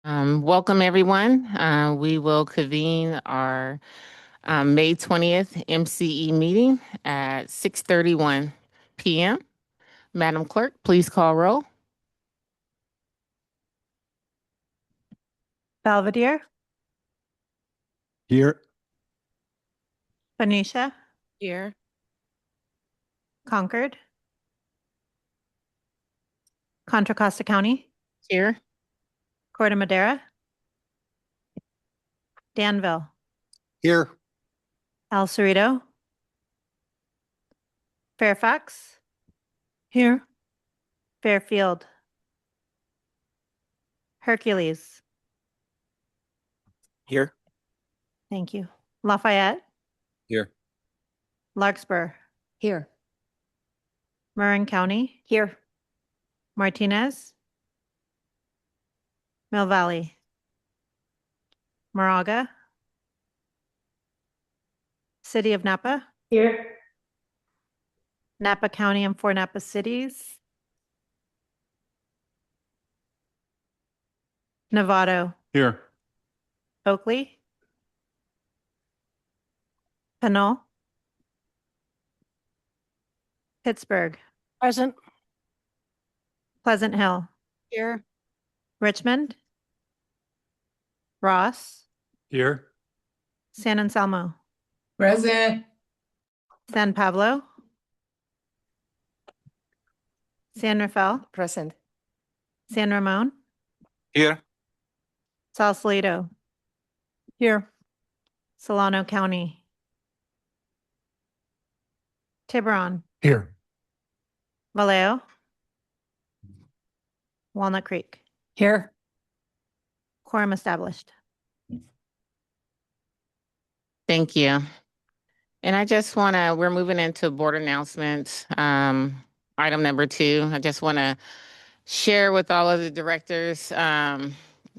Welcome, everyone. We will convene our May 20th MCE meeting at 6:31 p.m. Madam Clerk, please call roll. Belvedere, Here. Benicia, Here. Concord, Contra Costa County, Here. Corte Madera, Danville, Here. El Cerrito, Fairfax, here, Fairfield, Hercules, Here. thank you, Lafayette, Here. Larkspur, Here. Marin County, Here. Martinez, Mill Valley, Moraga, City of Napa, Here. Napa County and 4 Napa cities, Novato, Here. Oakley, Pinole, Pittsburgh, Present. Pleasant Hill, Here. Richmond, Ross, Here. San Anselmo, Present. San Pablo, San Rafael, Present. San Ramon, Here. Sausalito, Here. Solano County, Tiburon, Here. Vallejo, Walnut Creek, Here. quorum established. Thank you. And I just want to, we're moving into board announcements. Item number 2, I just want to share with all of the directors.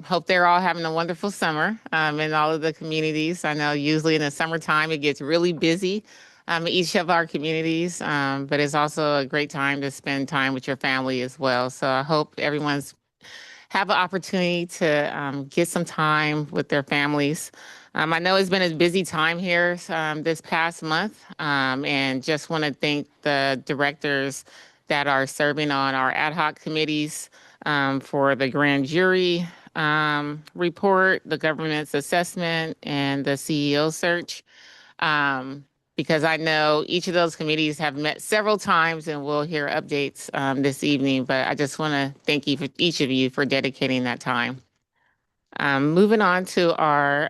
Hope they're all having a wonderful summer in all of the communities. I know usually in the summertime it gets really busy in each of our communities, but it's also a great time to spend time with your family as well. So I hope everyone's have an opportunity to get some time with their families. I know it's been a busy time here this past month, and just want to thank the directors that are serving on our ad hoc committees for the grand jury report, the governance assessment, and the CEO search. Because I know each of those committees have met several times and we'll hear updates this evening, but I just want to thank each of you for dedicating that time. Moving on to our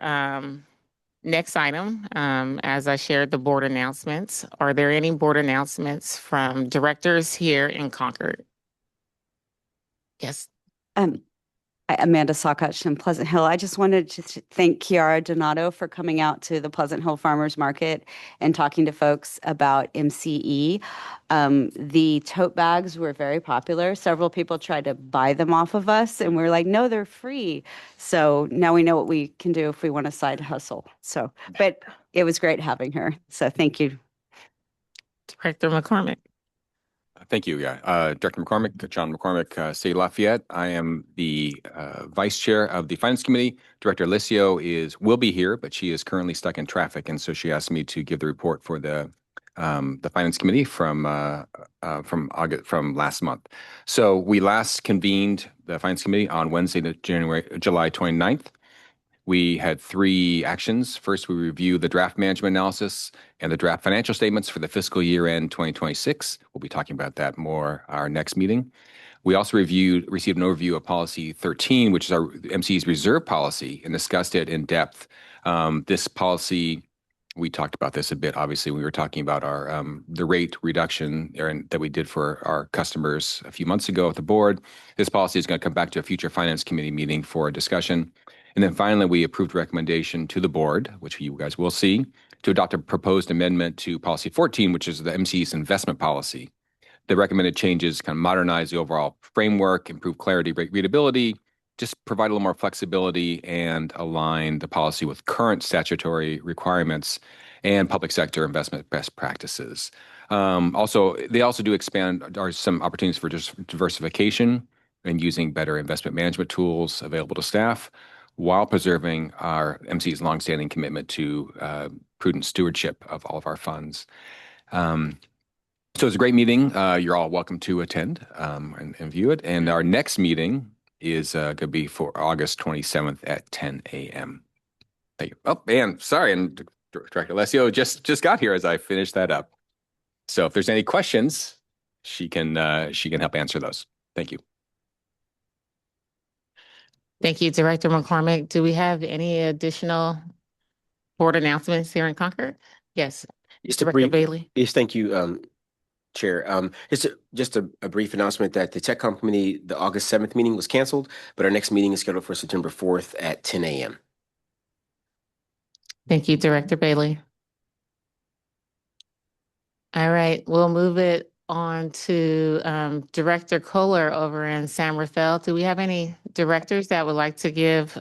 next item, as I shared the board announcements, are there any board announcements from directors here in Concord? Yes. Amanda Sokach in Pleasant Hill. I just wanted to thank Chiara Donato for coming out to the Pleasant Hill Farmers Market and talking to folks about MCE. The tote bags were very popular. Several people tried to buy them off of us, and we were like, no, they're free. So now we know what we can do if we want a side hustle. So, but it was great having her. So thank you. Director McCormick. Thank you. Director McCormick, John McCormick, City Lafayette. I am the Vice Chair of the Finance Committee. Director Alicio will be here, but she is currently stuck in traffic, and so she asked me to give the report for the Finance Committee from last month. So we last convened the Finance Committee on Wednesday, July 29th. We had 3 actions. First, we reviewed the draft management analysis and the draft financial statements for the fiscal year end 2026. We'll be talking about that more our next meeting. We also received an overview of policy 13, which is our MCE's reserve policy, and discussed it in depth. This policy, we talked about this a bit. Obviously, we were talking about our the rate reduction that we did for our customers a few months ago at the board. This policy is going to come back to a future Finance Committee meeting for a discussion. And then finally, we approved recommendation to the board, which you guys will see, to adopt a proposed amendment to policy 14, which is the MCE's investment policy. The recommended changes kind of modernize the overall framework, improve clarity, readability, just provide a little more flexibility and align the policy with current statutory requirements and public sector investment best practices. They also do expand some opportunities for diversification and using better investment management tools available to staff while preserving our MCE's longstanding commitment to prudent stewardship of all of our funds. So it's a great meeting. You're all welcome to attend and view it. And our next meeting is going to be for August 27th at 10 a.m. Thank you. Oh, and sorry, and Director Alessio just got here as I finished that up. So if there's any questions, she can help answer those. Thank you. Thank you, Director McCormick. Do we have any additional board announcements here in Concord? Yes, Director Bailey. Yes, thank you, Chair. Just a brief announcement that the TechCom Committee, the August 7th meeting was canceled, but our next meeting is scheduled for September 4th at 10 a.m. Thank you, Director Bailey. All right, we'll move it on to Director Kohler over in San Rafael. Do we have any directors that would like to give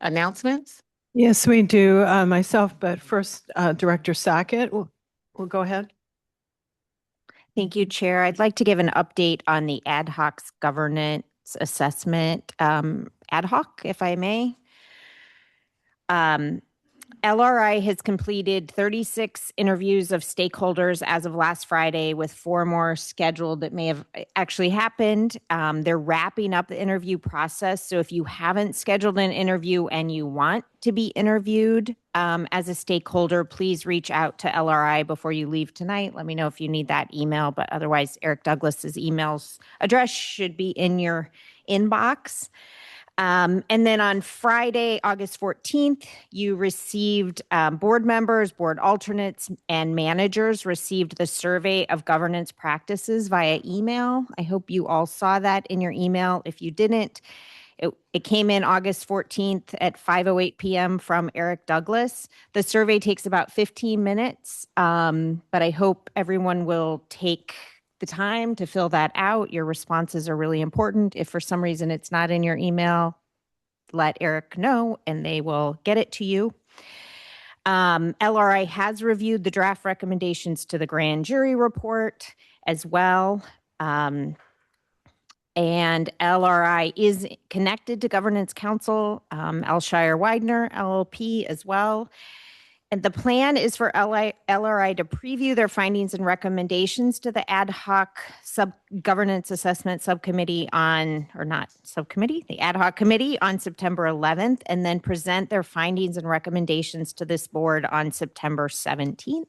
announcements? Yes, we do, myself, but first, Director Sackett will go ahead. Thank you, Chair. I'd like to give an update on the ad hoc governance assessment ad hoc, if I may. LRI has completed 36 interviews of stakeholders as of last Friday, with 4 more scheduled that may have actually happened. They're wrapping up the interview process. So if you haven't scheduled an interview and you want to be interviewed as a stakeholder, please reach out to LRI before you leave tonight. Let me know if you need that email, but otherwise Eric Douglas's email address should be in your inbox. And then on Friday, August 14th, you received board members, board alternates, and managers received the survey of governance practices via email. I hope you all saw that in your email. If you didn't, it came in August 14th at 5:08 p.m. from Eric Douglas. The survey takes about 15 minutes, but I hope everyone will take the time to fill that out. Your responses are really important. If for some reason it's not in your email, let Eric know and they will get it to you. LRI has reviewed the draft recommendations to the grand jury report as well. And LRI is connected to Governance Council, Alshire Widener, LLP as well. And the plan is for LRI to preview their findings and recommendations to the ad hoc governance assessment subcommittee the ad hoc committee on September 11th, and then present their findings and recommendations to this board on September 17th.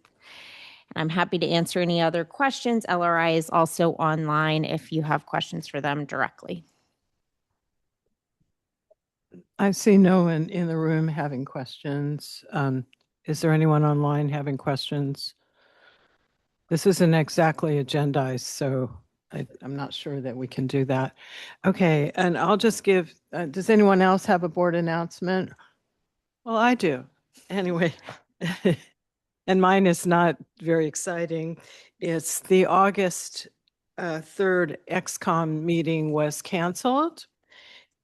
And I'm happy to answer any other questions. LRI is also online if you have questions for them directly. I see no one in the room having questions. Is there anyone online having questions? This isn't exactly agendized, so I'm not sure that we can do that. Okay, and I'll just give, does anyone else have a board announcement? Well, I do. Anyway, and mine is not very exciting. It's the August 3rd XCOM meeting was canceled.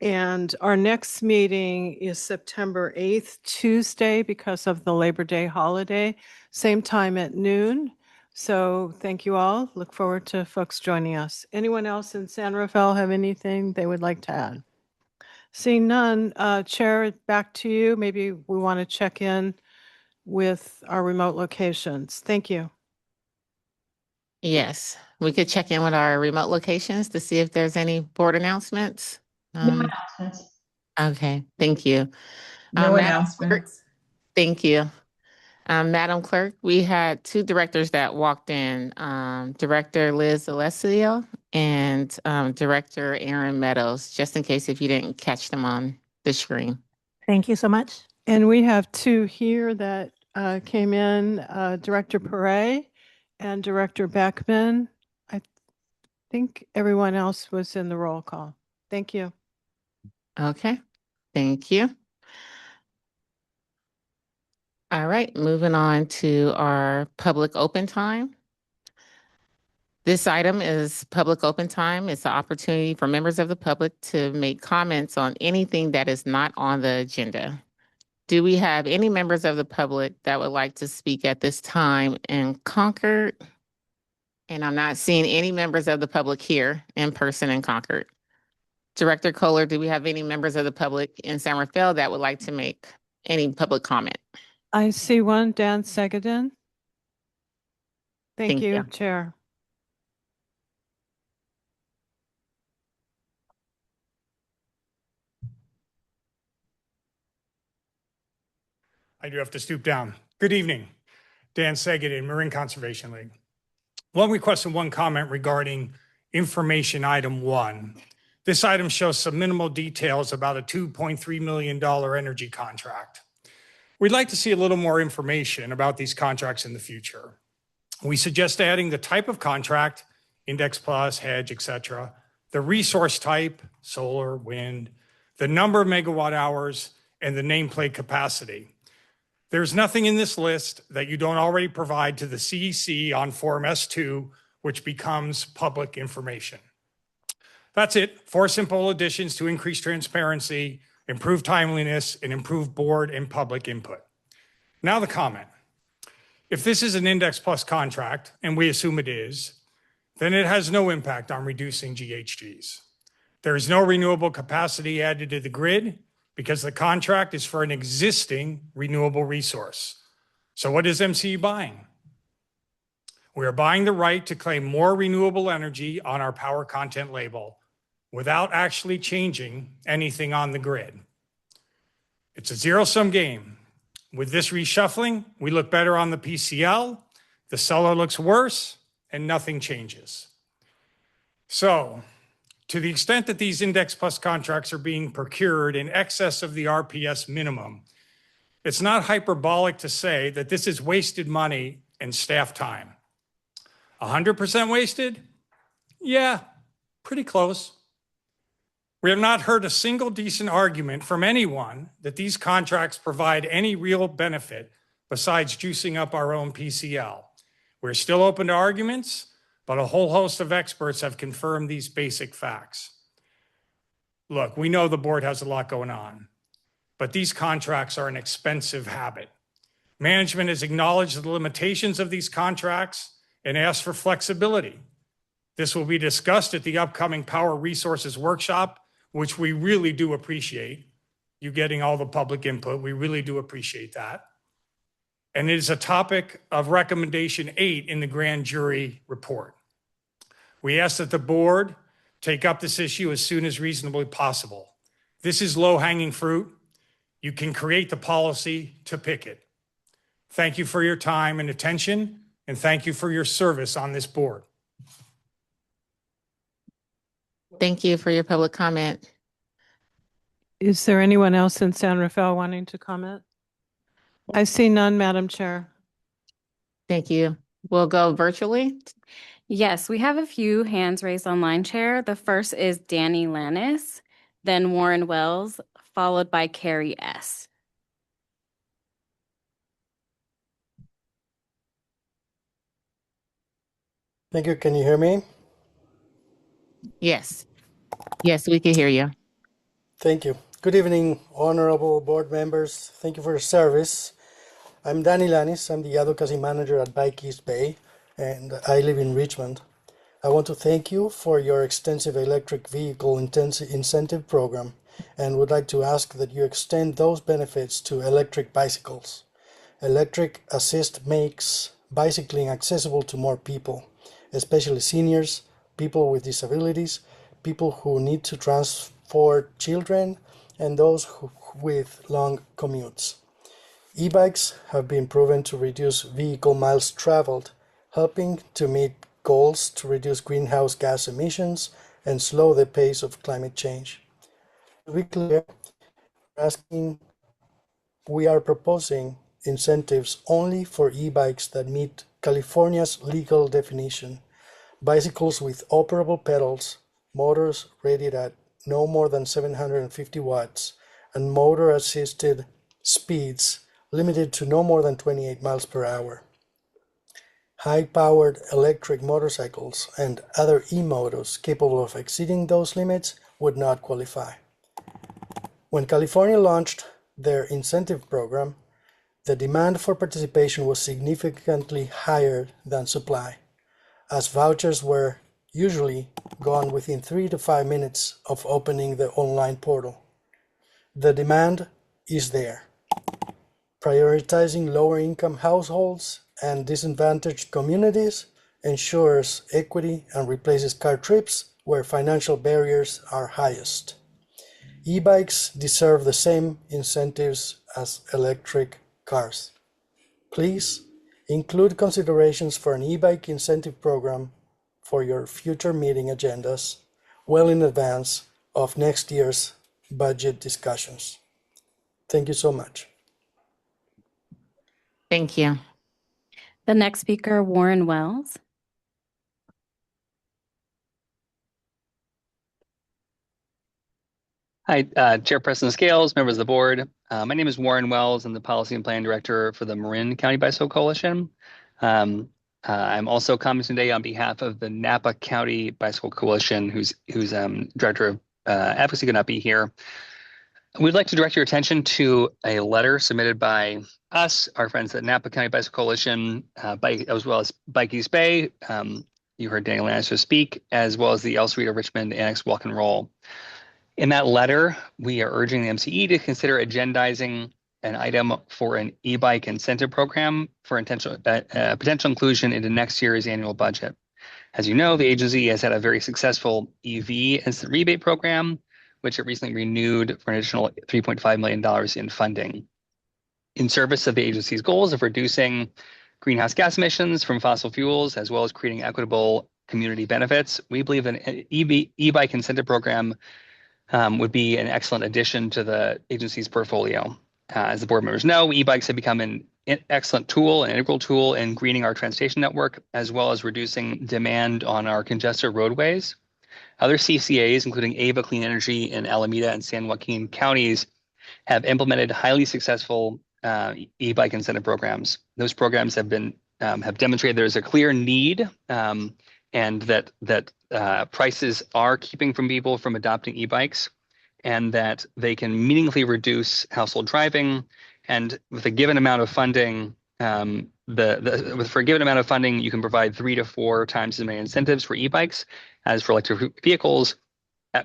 And our next meeting is September 8th, Tuesday, because of the Labor Day holiday, same time at noon. So thank you all. Look forward to folks joining us. Anyone else in San Rafael have anything they would like to add? Seeing none, Chair, back to you. Maybe we want to check in with our remote locations. Thank you. Yes, we could check in with our remote locations to see if there's any board announcements. No announcements. Okay, thank you. No Madam announcements. Thank you. Madam Clerk, we had 2 directors that walked in, Director Liz Alessio and Director Aaron Meadows, just in case if you didn't catch them on the screen. Thank you so much. And we have 2 here that came in, Director Perret and Director Beckman. I think everyone else was in the roll call. Thank you. Okay, thank you. All right, moving on to our public open time. This item is public open time. It's an opportunity for members of the public to make comments on anything that is not on the agenda. Do we have any members of the public that would like to speak at this time in Concord? And I'm not seeing any members of the public here in person in Concord. Director Kohler, do we have any members of the public in San Rafael that would like to make any public comment? I see one, Dan Segadin. Thank Thank you, you. Chair. I do have to stoop down. Good evening. Dan Segadin, Marin Conservation League. One request and one comment regarding information item 1. This item shows some minimal details about a $2.3 million energy contract. We'd like to see a little more information about these contracts in the future. We suggest adding the type of contract, index plus, hedge, etc., the resource type, solar, wind, the number of megawatt hours, and the nameplate capacity. There's nothing in this list that you don't already provide to the CEC on Form S2, which becomes public information. That's it. 4 simple additions to increase transparency, improve timeliness, and improve board and public input. Now the comment. If this is an Index Plus contract, and we assume it is, then it has no impact on reducing GHGs. There is no renewable capacity added to the grid because the contract is for an existing renewable resource. So what is MCE buying? We are buying the right to claim more renewable energy on our power content label without actually changing anything on the grid. It's a zero-sum game. With this reshuffling, we look better on the PCL, the seller looks worse, and nothing changes. So, to the extent that these Index Plus contracts are being procured in excess of the RPS minimum, it's not hyperbolic to say that this is wasted money and staff time. 100% wasted? Yeah, pretty close. We have not heard a single decent argument from anyone that these contracts provide any real benefit besides juicing up our own PCL. We're still open to arguments, but a whole host of experts have confirmed these basic facts. Look, we know the board has a lot going on, but these contracts are an expensive habit. Management has acknowledged the limitations of these contracts and asked for flexibility. This will be discussed at the upcoming Power Resources Workshop, which we really do appreciate. You getting all the public input, we really do appreciate that. And it is a topic of recommendation 8 in the grand jury report. We ask that the board take up this issue as soon as reasonably possible. This is low-hanging fruit. You can create the policy to pick it. Thank you for your time and attention, and thank you for your service on this board. Thank you for your public comment. Is there anyone else in San Rafael wanting to comment? I see none, Madam Chair. Thank you. We'll go virtually. Yes, we have a few hands raised online, Chair. The first is Danny Lannis, then Warren Wells, followed by Carrie S. Thank you. Can you hear me? Yes. Yes, we can hear you. Thank you. Good evening, honorable board members. Thank you for your service. I'm Danny Lannis. I'm the advocacy manager at Bike East Bay, and I live in Richmond. I want to thank you for your extensive electric vehicle incentive program and would like to ask that you extend those benefits to electric bicycles. Electric Assist makes bicycling accessible to more people, especially seniors, people with disabilities, people who need to transport children, and those with long commutes. E-bikes have been proven to reduce vehicle miles traveled, helping to meet goals to reduce greenhouse gas emissions and slow the pace of climate change. To be clear, we are proposing incentives only for e-bikes that meet California's legal definition: bicycles with operable pedals, motors rated at no more than 750 watts, and motor-assisted speeds limited to no more than 28 miles per hour. High-powered electric motorcycles and other e-motos capable of exceeding those limits would not qualify. When California launched their incentive program, the demand for participation was significantly higher than supply, as vouchers were usually gone within 3 to 5 minutes of opening the online portal. The demand is there. Prioritizing lower income households and disadvantaged communities ensures equity and replaces car trips where financial barriers are highest. E-bikes deserve the same incentives as electric cars. Please include considerations for an e-bike incentive program for your future meeting agendas well in advance of next year's budget discussions. Thank you so much. Thank you. The next speaker, Warren Wells. Hi, Chairperson Scales, members of the board. My name is Warren Wells. I'm the Policy and Plan Director for the Marin County Bicycle Coalition. I'm also commenting today on behalf of the Napa County Bicycle Coalition, whose Director of Advocacy could not be here. We'd like to direct your attention to a letter submitted by us, our friends at Napa County Bicycle Coalition, as well as Bike East Bay. You heard Daniel Lannister speak, as well as the El Cerrito Richmond Annex Walk and Roll. In that letter, we are urging the MCE to consider agendizing an item for an e-bike incentive program for potential inclusion into next year's annual budget. As you know, the agency has had a very successful EV instant rebate program, which it recently renewed for an additional $3.5 million in funding. In service of the agency's goals of reducing greenhouse gas emissions from fossil fuels, as well as creating equitable community benefits, we believe an e-bike incentive program would be an excellent addition to the agency's portfolio. As the board members know, e-bikes have become an excellent tool, an integral tool in greening our transportation network, as well as reducing demand on our congested roadways. Other CCAs, including Ava Clean Energy in Alameda and San Joaquin counties, have implemented highly successful e-bike incentive programs. Those programs have demonstrated there is a clear need and that prices are keeping people from adopting e-bikes, and that they can meaningfully reduce household driving. And with a given amount of funding, for a given amount of funding, you can provide 3 to 4 times as many incentives for e-bikes as for electric vehicles,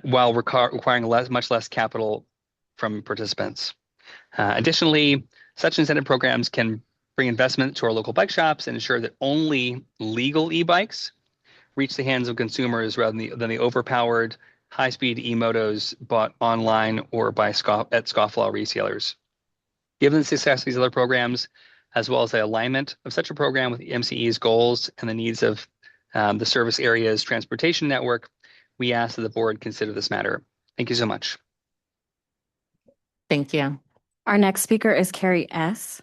while requiring much less capital from participants. Additionally, such incentive programs can bring investment to our local bike shops and ensure that only legal e-bikes reach the hands of consumers rather than the overpowered high-speed e-motos bought online or at scofflaw resellers. Given the success of these other programs, as well as the alignment of such a program with the MCE's goals and the needs of the service area's transportation network, we ask that the board consider this matter. Thank you so much. Thank you. Our next speaker is Carrie S.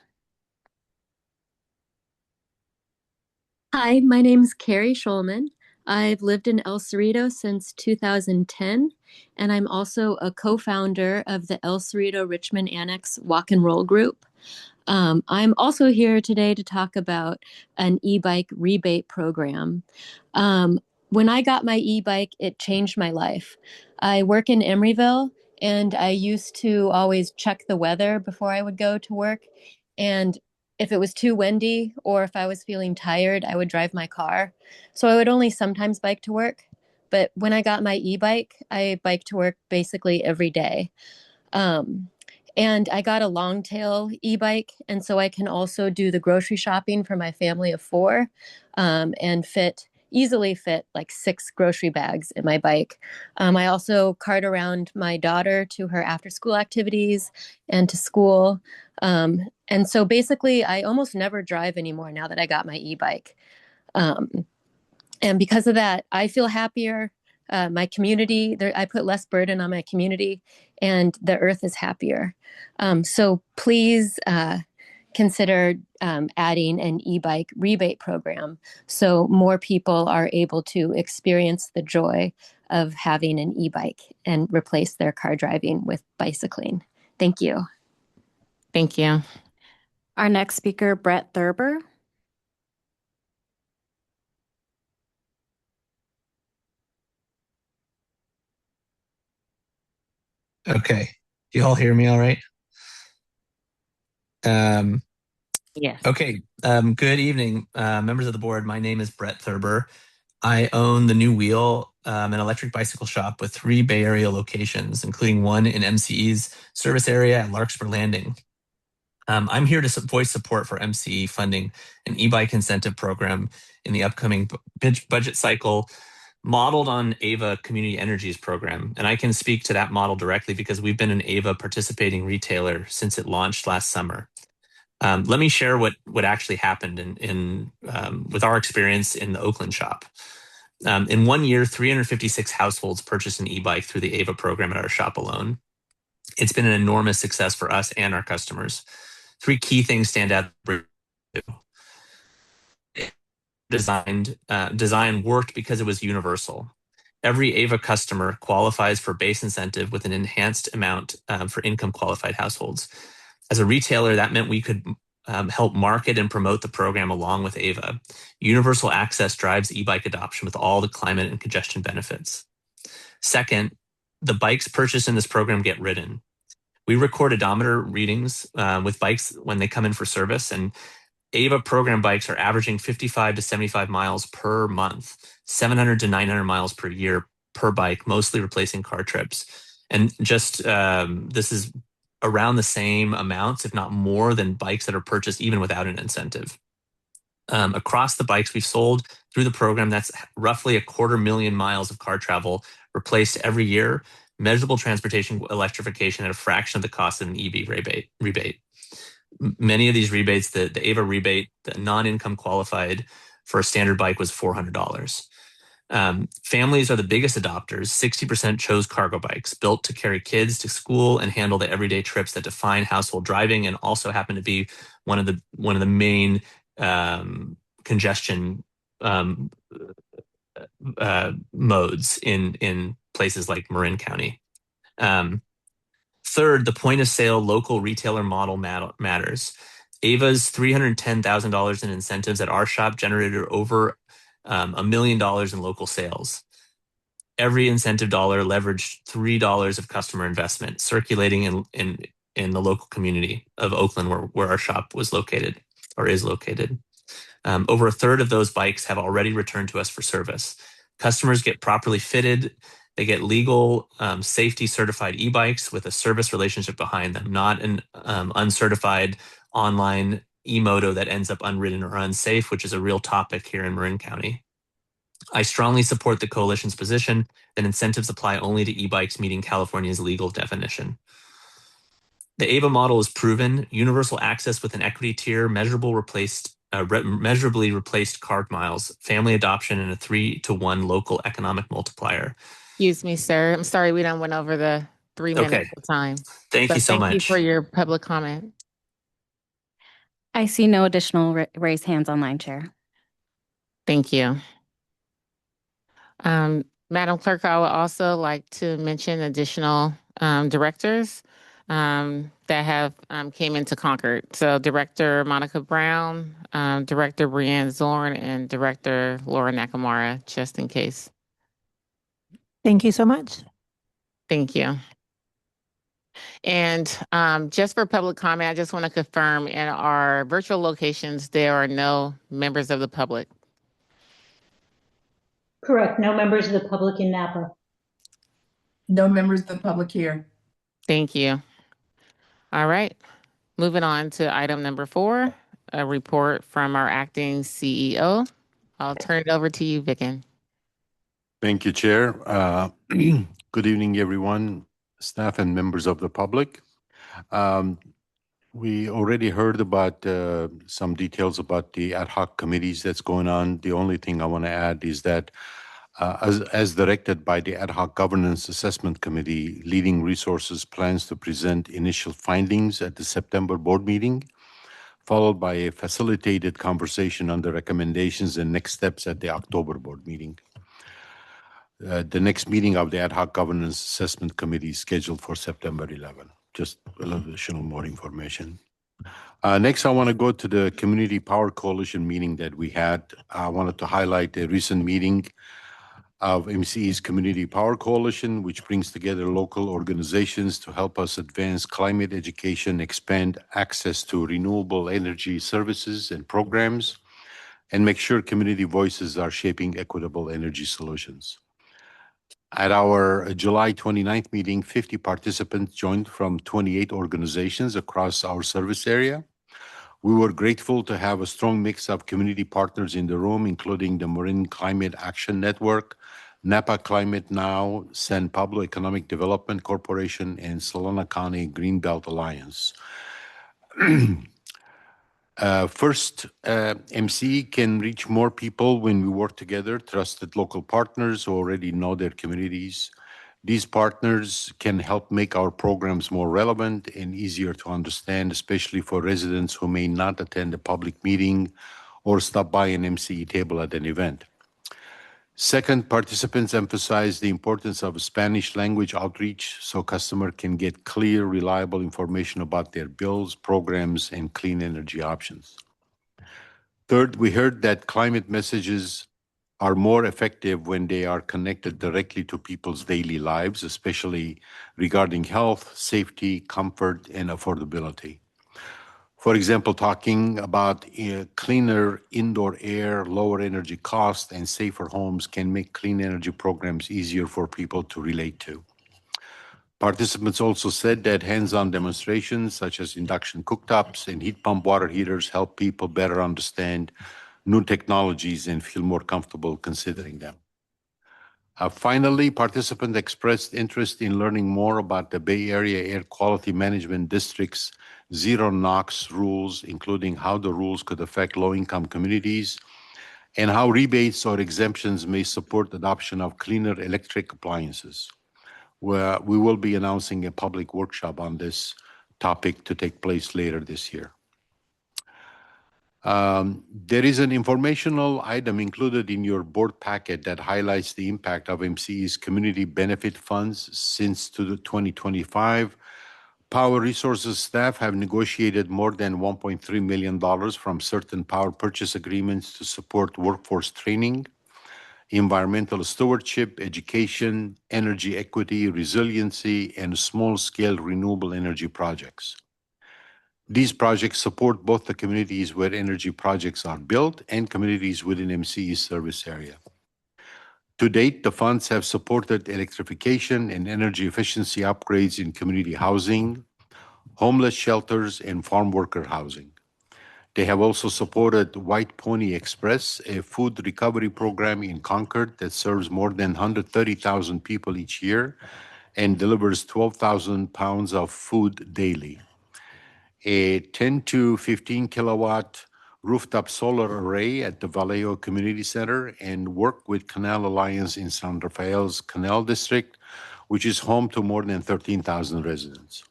Hi, my name's Carrie Schulman. I've lived in El Cerrito since 2010, and I'm also a co-founder of the El Cerrito Richmond Annex Walk and Roll Group. I'm also here today to talk about an e-bike rebate program. When I got my e-bike, it changed my life. I work in Emeryville, and I used to always check the weather before I would go to work. And if it was too windy or if I was feeling tired, I would drive my car. So I would only sometimes bike to work. But when I got my e-bike, I bike to work basically every day. And I got a long tail e-bike. And so I can also do the grocery shopping for my family of 4 and easily fit like 6 grocery bags in my bike. I also cart around my daughter to her after school activities and to school. And so basically I almost never drive anymore now that I got my e-bike. And because of that, I feel happier. My community, I put less burden on my community, and the earth is happier. So please consider adding an e-bike rebate program so more people are able to experience the joy of having an e-bike and replace their car driving with bicycling. Thank you. Thank you. Our next speaker, Brett Thurber. Okay. Do you all hear me all right? Yes. Okay. Good evening, members of the board. My name is Brett Thurber. I own the New Wheel, an electric bicycle shop with 3 Bay Area locations, including one in MCE's service area at Larkspur Landing. I'm here to voice support for MCE funding an e-bike incentive program in the upcoming budget cycle modeled on AVA Community Energy's program. And I can speak to that model directly because we've been an AVA participating retailer since it launched last summer. Let me share what actually happened with our experience in the Oakland shop. In 1 year, 356 households purchased an e-bike through the AVA program at our shop alone. It's been an enormous success for us and our customers. 3 key things stand out. Design worked because it was universal. Every AVA customer qualifies for base incentive with an enhanced amount for income qualified households. As a retailer, that meant we could help market and promote the program along with AVA. Universal access drives e-bike adoption with all the climate and congestion benefits. Second, the bikes purchased in this program get ridden. We record odometer readings with bikes when they come in for service, and AVA program bikes are averaging 55 to 75 miles per month, 700 to 900 miles per year per bike, mostly replacing car trips. And just this is around the same amounts, if not more, than bikes that are purchased even without an incentive. Across the bikes we've sold through the program, that's roughly 250,000 miles of car travel replaced every year, measurable transportation electrification at a fraction of the cost of an EV rebate. Many of these rebates, the AVA rebate, the non-income qualified for a standard bike was $400. Families are the biggest adopters. 60% chose cargo bikes built to carry kids to school and handle the everyday trips that define household driving, and also happen to be one of the main congestion modes in places like Marin County. Third, the point of sale local retailer model matters. AVA's $310,000 in incentives at our shop generated over $1 million in local sales. Every incentive dollar leveraged $3 of customer investment circulating in the local community of Oakland, where our shop was located or is located. Over a third of those bikes have already returned to us for service. Customers get properly fitted. They get legal, safety certified e-bikes with a service relationship behind them, not an uncertified online e-moto that ends up unridden or unsafe, which is a real topic here in Marin County. I strongly support the coalition's position that incentives apply only to e-bikes meeting California's legal definition. The AVA model is proven: universal access with an equity tier, measurably replaced card miles, family adoption, and a 3-to-1 local economic multiplier. Excuse me, sir. I'm sorry we done went over the 3 minutes of time. Thank you so much. Thank you for your public comment. I see no additional raised hands online, Chair. Thank you. Madam Clerk, I would also like to mention additional directors that have came into Concord. So Director Monica Brown, Director Brianne Zorn, and Director Laura Nakamura, just in case. Thank you so much. Thank you. And just for public comment, I just want to confirm in our virtual locations, there are no members of the public. Correct. No members of the public in Napa. No members of the public here. Thank you. All right. Moving on to item number 4, a report from our acting CEO. I'll turn it over to you, Vicken. Thank you, Chair. Good evening, everyone, staff and members of the public. We already heard about some details about the ad hoc committees that's going on. The only thing I want to add is that as directed by the Ad hoc Governance Assessment Committee, Leading Resources plans to present initial findings at the September board meeting, followed by a facilitated conversation on the recommendations and next steps at the October board meeting. The next meeting of the Ad hoc Governance Assessment Committee is scheduled for September 11. Just a little additional more information. Next, I want to go to the Community Power Coalition meeting that we had. I wanted to highlight a recent meeting of MCE's Community Power Coalition, which brings together local organizations to help us advance climate education, expand access to renewable energy services and programs, and make sure community voices are shaping equitable energy solutions. At our July 29th meeting, 50 participants joined from 28 organizations across our service area. We were grateful to have a strong mix of community partners in the room, including the Marin Climate Action Network, Napa Climate Now, San Pablo Economic Development Corporation, and Solana County Greenbelt Alliance. First, MCE can reach more people when we work together, trusted local partners who already know their communities. These partners can help make our programs more relevant and easier to understand, especially for residents who may not attend a public meeting or stop by an MCE table at an event. Second, participants emphasize the importance of Spanish language outreach so customers can get clear, reliable information about their bills, programs, and clean energy options. Third, we heard that climate messages are more effective when they are connected directly to people's daily lives, especially regarding health, safety, comfort, and affordability. For example, talking about cleaner indoor air, lower energy costs, and safer homes can make clean energy programs easier for people to relate to. Participants also said that hands-on demonstrations such as induction cooktops and heat pump water heaters help people better understand new technologies and feel more comfortable considering them. Finally, participants expressed interest in learning more about the Bay Area Air Quality Management District's zero NOx rules, including how the rules could affect low-income communities and how rebates or exemptions may support adoption of cleaner electric appliances. Where we will be announcing a public workshop on this topic to take place later this year. There is an informational item included in your board packet that highlights the impact of MCE's community benefit funds since 2025. Power Resources staff have negotiated more than $1.3 million from certain power purchase agreements to support workforce training, environmental stewardship, education, energy equity, resiliency, and small-scale renewable energy projects. These projects support both the communities where energy projects are built and communities within MCE's service area. To date, the funds have supported electrification and energy efficiency upgrades in community housing, homeless shelters, and farm worker housing. They have also supported White Pony Express, a food recovery program in Concord that serves more than 130,000 people each year and delivers 12,000 pounds of food daily. A 10 to 15 kilowatt rooftop solar array at the Vallejo Community Center, and work with Canal Alliance in San Rafael's Canal District, which is home to more than 13,000 residents.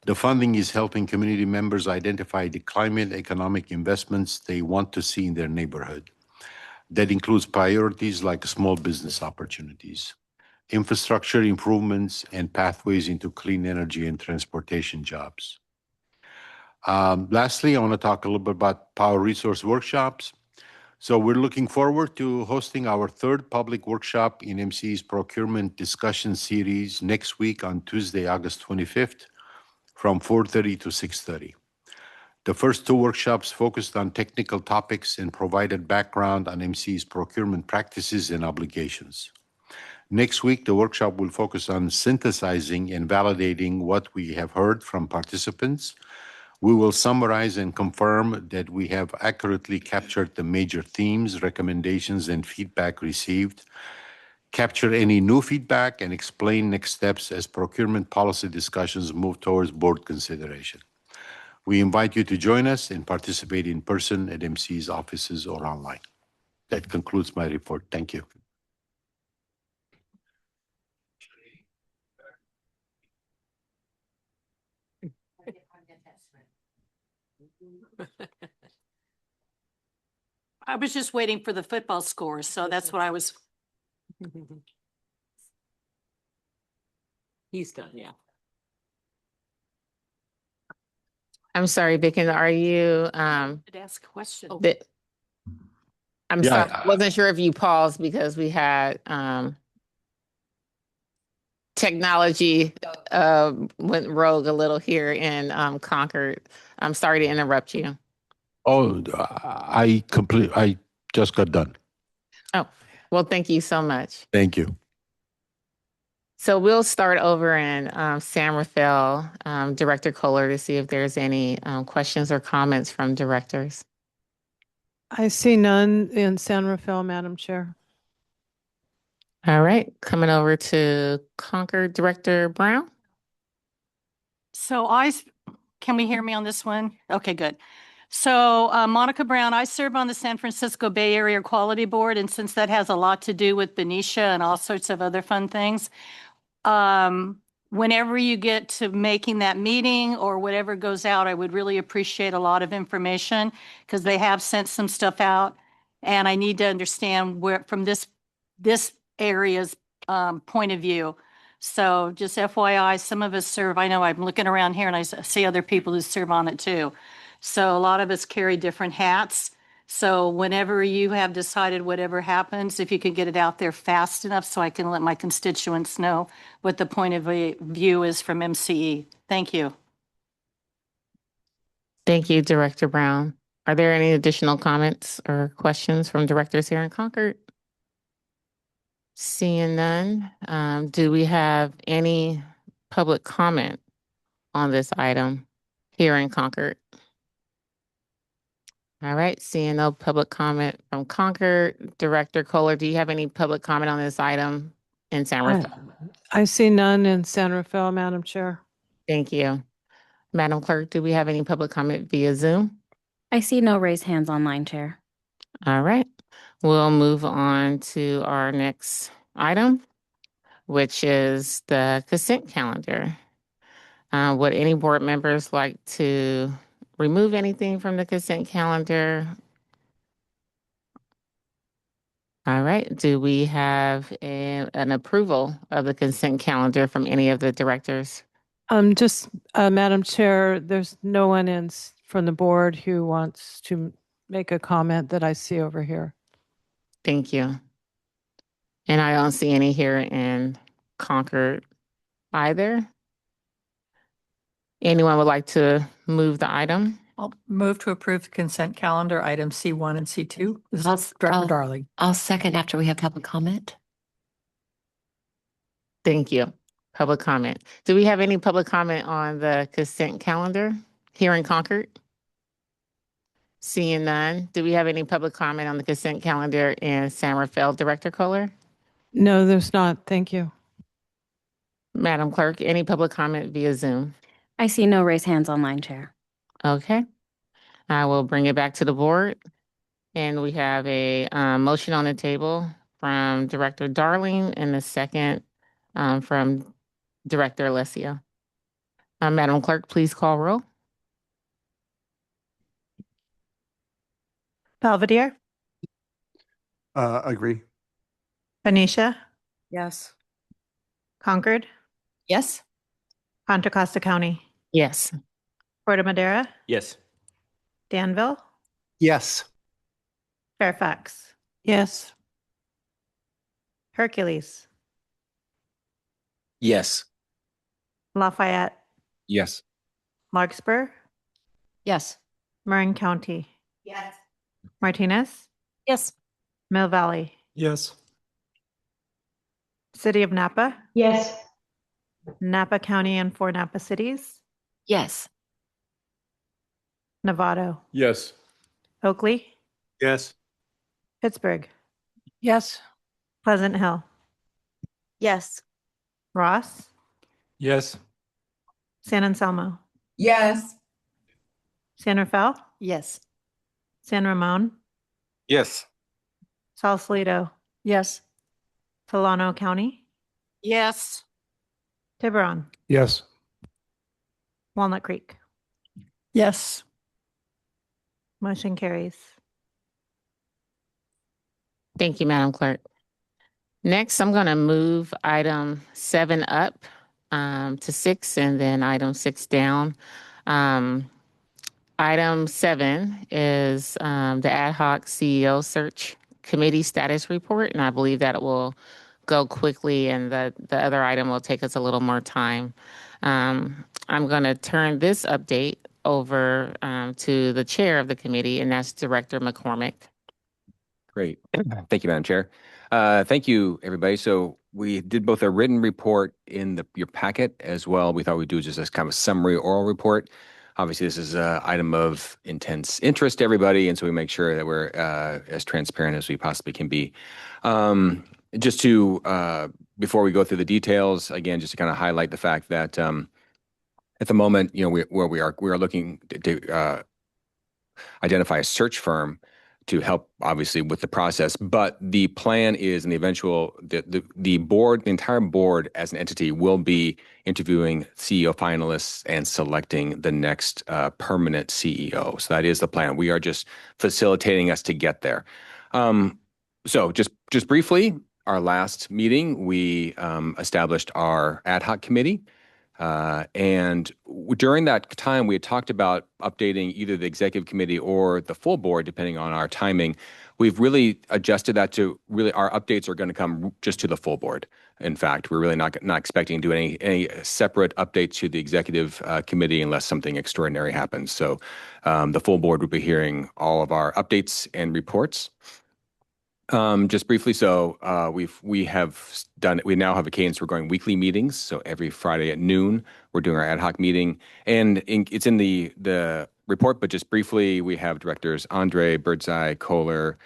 The funding is helping community members identify the climate economic investments they want to see in their neighborhood. That includes priorities like small business opportunities, infrastructure improvements, and pathways into clean energy and transportation jobs. Lastly, I want to talk a little bit about power resource workshops. So we're looking forward to hosting our third public workshop in MCE's procurement discussion series next week on Tuesday, August 25th from 4:30 to 6:30. The first two workshops focused on technical topics and provided background on MCE's procurement practices and obligations. Next week, the workshop will focus on synthesizing and validating what we have heard from participants. We will summarize and confirm that we have accurately captured the major themes, recommendations, and feedback received, capture any new feedback, and explain next steps as procurement policy discussions move towards board consideration. We invite you to join us and participate in person at MCE's offices or online. That concludes my report. Thank you. I was just waiting for the football scores, so that's what I was. He's done, yeah. I'm sorry, Bicken, are you, To ask a question. I'm Yeah, sorry, I wasn't sure if you paused because we had, technology, went rogue a little here in, Concord. I'm sorry to interrupt you. Oh, I just got done. Oh, well, thank you so much. Thank you. So we'll start over in San Rafael, Director Kohler, to see if there's any questions or comments from directors. I see none in San Rafael, Madam Chair. All right, coming over to Concord, Director Brown. So can we hear me on this one? Okay, good. So Monica Brown, I serve on the San Francisco Bay Area Quality Board, and since that has a lot to do with Benicia and all sorts of other fun things, whenever you get to making that meeting or whatever goes out, I would really appreciate a lot of information because they have sent some stuff out, and I need to understand where from this area's point of view. So just FYI, some of us serve, I know I'm looking around here and I see other people who serve on it too. So a lot of us carry different hats. So whenever you have decided whatever happens, if you could get it out there fast enough so I can let my constituents know what the point of view is from MCE. Thank you. Thank you, Director Brown. Are there any additional comments or questions from directors here in Concord? Seeing none, do we have any public comment on this item here in Concord? All right, seeing no public comment from Concord. Director Kohler, do you have any public comment on this item in San Rafael? I see none in San Rafael, Madam Chair. Thank you. Madam Clerk, do we have any public comment via Zoom? I see no raised hands online, Chair. All right, we'll move on to our next item, which is the consent calendar. Would any board members like to remove anything from the consent calendar? All right, do we have an approval of the consent calendar from any of the directors? Madam Chair, there's no one from the board who wants to make a comment that I see over here. Thank you. And I don't see any here in Concord either. Anyone would like to move the item? I'll move to approve the consent calendar, items C1 and C2. This is Director Darling. I'll second after we have public comment. Thank you. Public comment. Do we have any public comment on the consent calendar here in Concord? Seeing none. Do we have any public comment on the consent calendar in San Rafael, Director Kohler? No, there's not. Thank you. Madam Clerk, any public comment via Zoom? I see no raised hands online, Chair. Okay. I will bring it back to the board. And we have a motion on the table from Director Darling and a second from Director Alessio. Madam Clerk, please call roll. Belvedere, Agree. Benicia, Yes. Concord, Yes. Contra Costa County, Yes. Puerto Madera, Yes. Danville, Yes. Fairfax, Yes. Hercules, Yes. Lafayette, Yes. Larkspur, Yes. Marin County, Yes. Martinez, Yes. Mill Valley, Yes. City of Napa, Yes. Napa County and 4 Napa cities, Yes. Novato, Yes. Oakley, Yes. Pittsburgh, Yes. Pleasant Hill, Yes. Ross, Yes. San Anselmo, Yes. San Rafael, Yes. San Ramon, Yes. Sausalito, Yes. Solano County, Yes. Tiburon, Yes. Walnut Creek. Yes. Motion carries. Thank you, Madam Clerk. Next, I'm going to move item 7 up to 6 and then item 6 down. Item 7 is the ad hoc CEO search committee status report, and I believe that it will go quickly and the other item will take us a little more time. I'm going to turn this update over to the chair of the committee, and that's Director McCormick. Great. Thank you, Madam Chair. Thank you, everybody. So we did both a written report in your packet as well. We thought we'd do just as kind of a summary oral report. Obviously, this is an item of intense interest to everybody, and so we make sure that we're as transparent as we possibly can be. Just to, before we go through the details, again, just to kind of highlight the fact that at the moment, you know, we are looking to identify a search firm to help, obviously, with the process. But the plan is, in the eventual, the board, the entire board as an entity will be interviewing CEO finalists and selecting the next permanent CEO. So that is the plan. We are just facilitating us to get there. So just briefly, our last meeting, we established our ad hoc committee. And during that time, we had talked about updating either the executive committee or the full board, depending on our timing. We've really adjusted that to really our updates are going to come just to the full board. In fact, we're really not expecting to do any separate updates to the executive committee unless something extraordinary happens. So the full board will be hearing all of our updates and reports. Just briefly, so we now have a cadence. We're going weekly meetings. So every Friday at noon, we're doing our ad hoc meeting, and it's in the report. But just briefly, we have directors Andre, Birdseye, Kohler,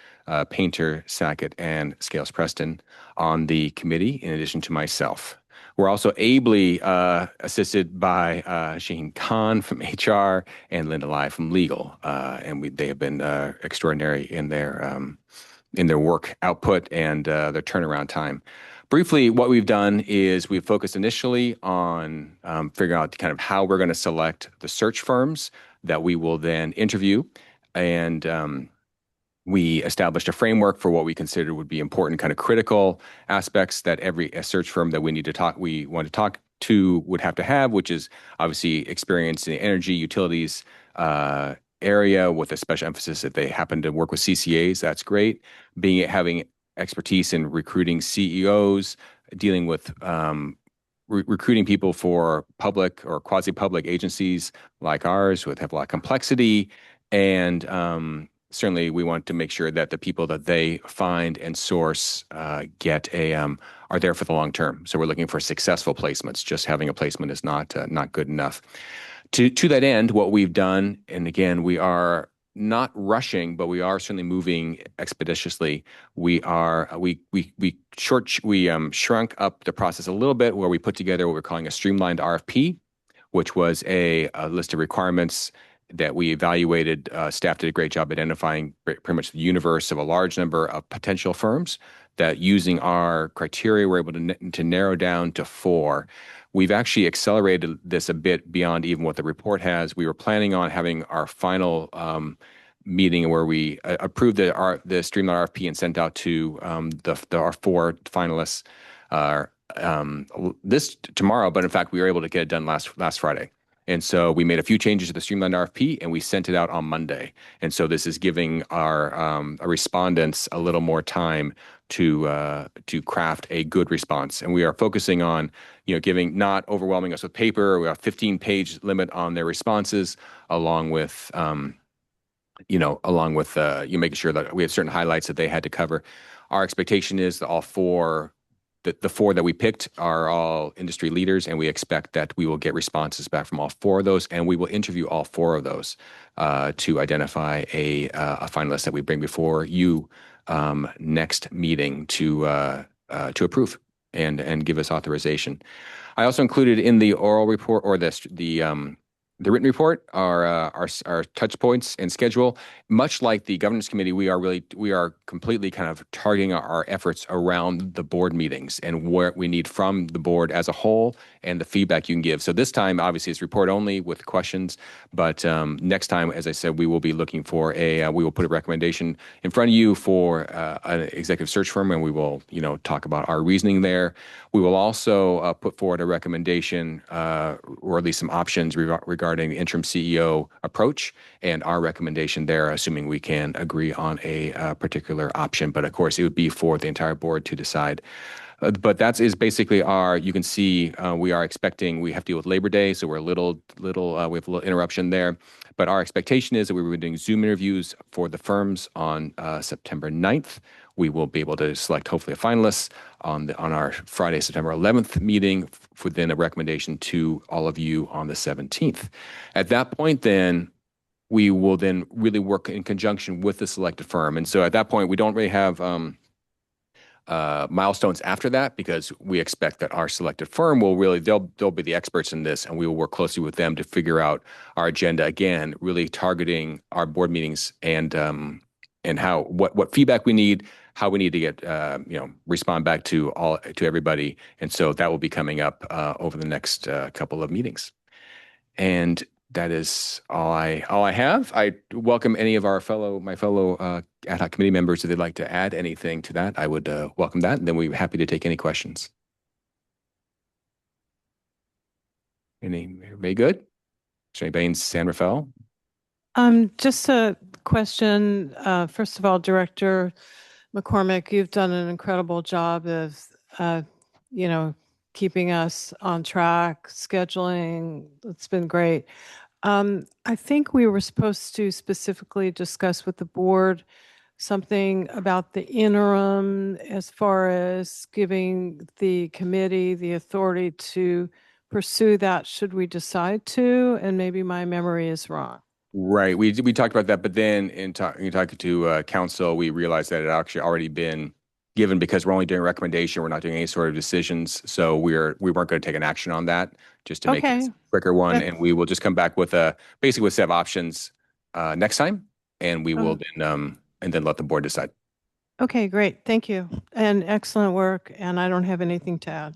Painter, Sackett, and Scales Preston on the committee, in addition to myself. We're also ably assisted by Shaheen Khan from HR and Linda Lai from legal, and they have been extraordinary in their work output and their turnaround time. Briefly, what we've done is we've focused initially on figuring out kind of how we're going to select the search firms that we will then interview. And we established a framework for what we considered would be important, kind of critical aspects that every search firm that we want to talk to would have to have, which is obviously experience in the energy, utilities, area with a special emphasis if they happen to work with CCAs, that's great. Having expertise in recruiting CEOs, dealing with recruiting people for public or quasi-public agencies like ours would have a lot of complexity. And certainly we want to make sure that the people that they find and source are there for the long term. So we're looking for successful placements. Just having a placement is not good enough. To that end, what we've done, and again, we are not rushing, but we are certainly moving expeditiously. We shrunk up the process a little bit, where we put together what we're calling a streamlined RFP, which was a list of requirements that we evaluated. Staff did a great job identifying pretty much the universe of a large number of potential firms that, using our criteria, we're able to narrow down to 4. We've actually accelerated this a bit beyond even what the report has. We were planning on having our final meeting where we approved the streamlined RFP and sent out to our 4 finalists this tomorrow. But in fact, we were able to get it done last Friday. And so we made a few changes to the streamlined RFP, and we sent it out on Monday. And so this is giving our respondents a little more time to craft a good response. And we are focusing on, not overwhelming us with paper. We have a 15-page limit on their responses, along with you making sure that we have certain highlights that they had to cover. Our expectation is that all 4. The 4 that we picked are all industry leaders, and we expect that we will get responses back from all 4 of those, and we will interview all 4 of those to identify a finalist that we bring before you next meeting to approve and give us authorization. I also included in the oral report, or the written report, our touch points and schedule. Much like the governance committee, we are completely kind of targeting our efforts around the board meetings and what we need from the board as a whole and the feedback you can give. So this time, obviously, it's report only with questions. But next time, as I said, we will be looking for we will put a recommendation in front of you for an executive search firm, and we will talk about our reasoning there. We will also put forward a recommendation, or at least some options regarding the interim CEO approach, and our recommendation there, assuming we can agree on a particular option. But of course, it would be for the entire board to decide. But that is basically you can see we are expecting, we have to deal with Labor Day, so we're we have a little interruption there. But our expectation is that we were doing Zoom interviews for the firms on September 9th. We will be able to select hopefully a finalist on our Friday, September 11th meeting for then a recommendation to all of you on the 17th. At that point then, we will then really work in conjunction with the selected firm. And so at that point, we don't really have milestones after that, because we expect that our selected firm will really, they'll be the experts in this, and we will work closely with them to figure out our agenda, again, really targeting our board meetings and what feedback we need, how we need to get respond back to everybody. And so that will be coming up over the next couple of meetings. And that is all I have. I welcome any of my fellow ad hoc committee members if they'd like to add anything to that. I would welcome that. And then we're happy to take any questions. Everybody good? Is there anybody in San Rafael? Just a question. First of all, Director McCormick, you've done an incredible job of, keeping us on track, scheduling. It's been great. I think we were supposed to specifically discuss with the board something about the interim as far as giving the committee the authority to pursue that should we decide to, and maybe my memory is wrong. Right. We talked about that, but then in talking to council, we realized that it actually already been given because we're only doing a recommendation. We're not doing any sort of decisions. So we weren't going to take an action on that, just to make it a quicker one. And we will just come back with basically a set of options next time, and we will then let the board decide. Okay, great. Thank you. And excellent work. And I don't have anything to add.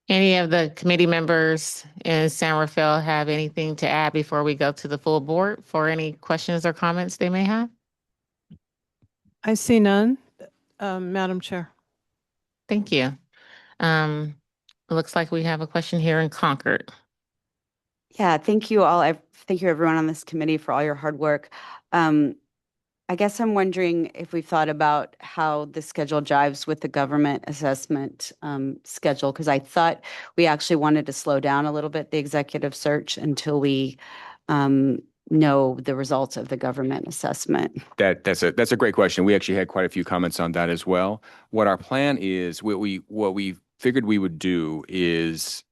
Any of the committee members in San Rafael have anything to add before we go to the full board for any questions or comments they may have? I see none, Madam Chair. Thank you. It looks like we have a question here in Concord. Yeah, thank you all. Thank you everyone on this committee for all your hard work. I guess I'm wondering if we've thought about how the schedule jives with the government assessment schedule, because I thought we actually wanted to slow down a little bit the executive search until we know the results of the government assessment. That's a great question. We actually had quite a few comments on that as well. What our plan is, what we figured we would do is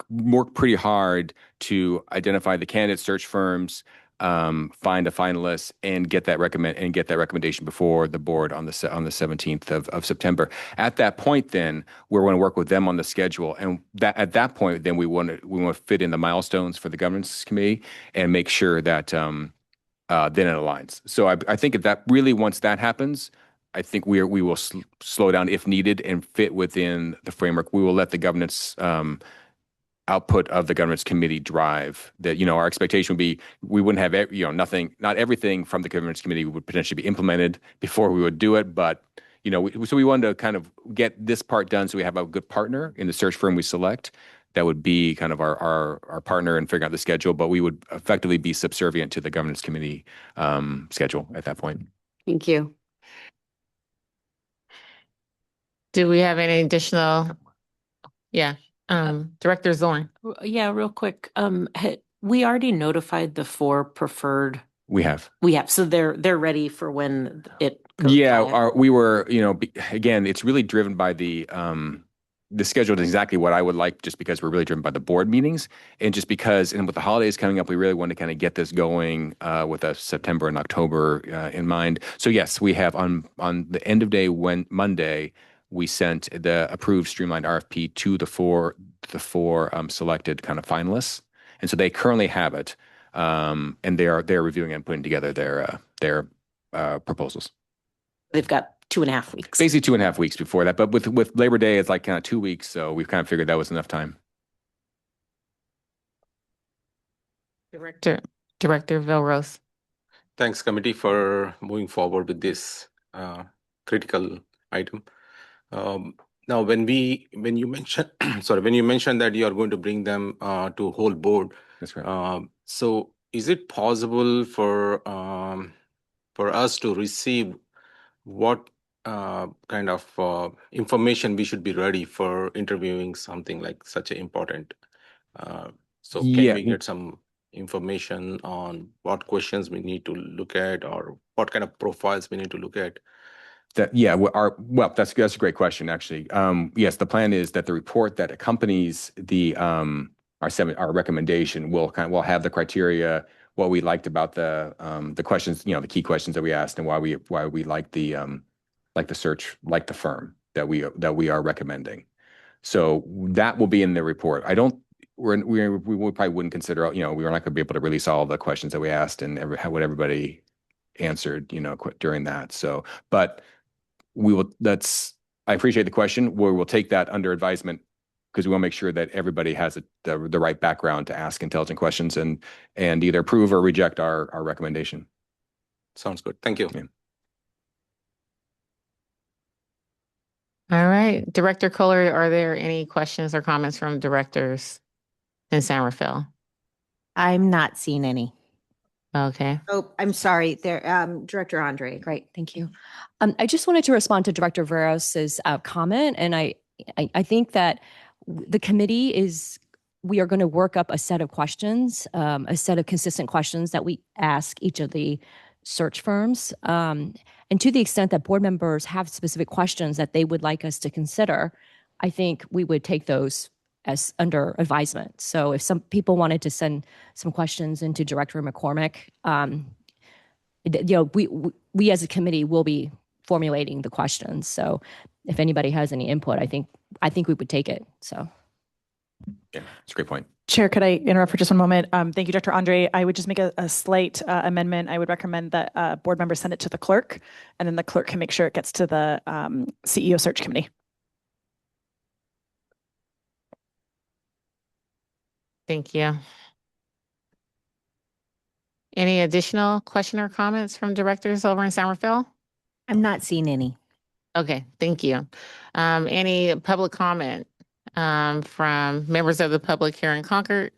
work pretty hard to identify the candidate search firms, find a finalist, and get that recommendation before the board on the 17th of September. At that point, then we're going to work with them on the schedule, and at that point, then we want to fit in the milestones for the governance committee and make sure that then it aligns. So I think if that really, once that happens, I think we will slow down if needed and fit within the framework. We will let the governance output of the governance committee drive that. Our expectation would be we wouldn't have not everything from the governance committee would potentially be implemented before we would do it, but so we wanted to kind of get this part done so we have a good partner in the search firm we select that would be kind of our partner in figuring out the schedule, but we would effectively be subservient to the governance committee schedule at that point. Thank you. Do we have any additional? Yeah. Director Zorn. Yeah, real quick. We already notified the 4 preferred. We have. So they're ready for when it goes live. We were, again, it's really driven by the schedule is exactly what I would like, just because we're really driven by the board meetings, and just because, and with the holidays coming up, we really want to kind of get this going with a September and October in mind. So yes, we have on the end of day Monday, we sent the approved streamlined RFP to the four selected kind of finalists, and so they currently have it, and they're reviewing and putting together their proposals. They've got 2.5 weeks. Basically 2.5 weeks before that, but with Labor Day, it's like kind of 2 weeks, so we've kind of figured that was enough time. Director Vilrose. Thanks, committee, for moving forward with this critical item. Now, when you mentioned that you are going to bring them to whole board, that's right. So, is it possible for us to receive what kind of information we should be ready for interviewing something like such an important? So can Yeah. we get some information on what questions we need to look at or what kind of profiles we need to look at? That's a great question, actually. Yes, the plan is that the report that accompanies the our recommendation will have the criteria, what we liked about the questions, the key questions that we asked, and why we like the search, like the firm that we are recommending. So that will be in the report. We probably wouldn't consider, we're not going to be able to release all the questions that we asked and what everybody answered, during that. So, but I appreciate the question. We will take that under advisement because we want to make sure that everybody has the right background to ask intelligent questions and either approve or reject our recommendation. Sounds good. Thank you. Yeah. All right, Director Kohler, are there any questions or comments from directors in San Rafael? I'm not seeing any. Okay. Oh, I'm sorry. There, Director Andre. Great, thank you. I just wanted to respond to Director Veros's comment, and I think that the committee we are going to work up a set of questions, a set of consistent questions that we ask each of the search firms. And to the extent that board members have specific questions that they would like us to consider, I think we would take those as under advisement. So if some people wanted to send some questions into Director McCormick, we as a committee will be formulating the questions. So if anybody has any input, I think we would take it. So yeah, it's a great point. Chair, could I interrupt for just one moment? Thank you, Dr. Andre. I would just make a slight amendment. I would recommend that board members send it to the clerk, and then the clerk can make sure it gets to the CEO search committee. Thank you. Any additional question or comments from directors over in San Rafael? I'm not seeing any. Okay, thank you. Any public comment from members of the public here in Concord?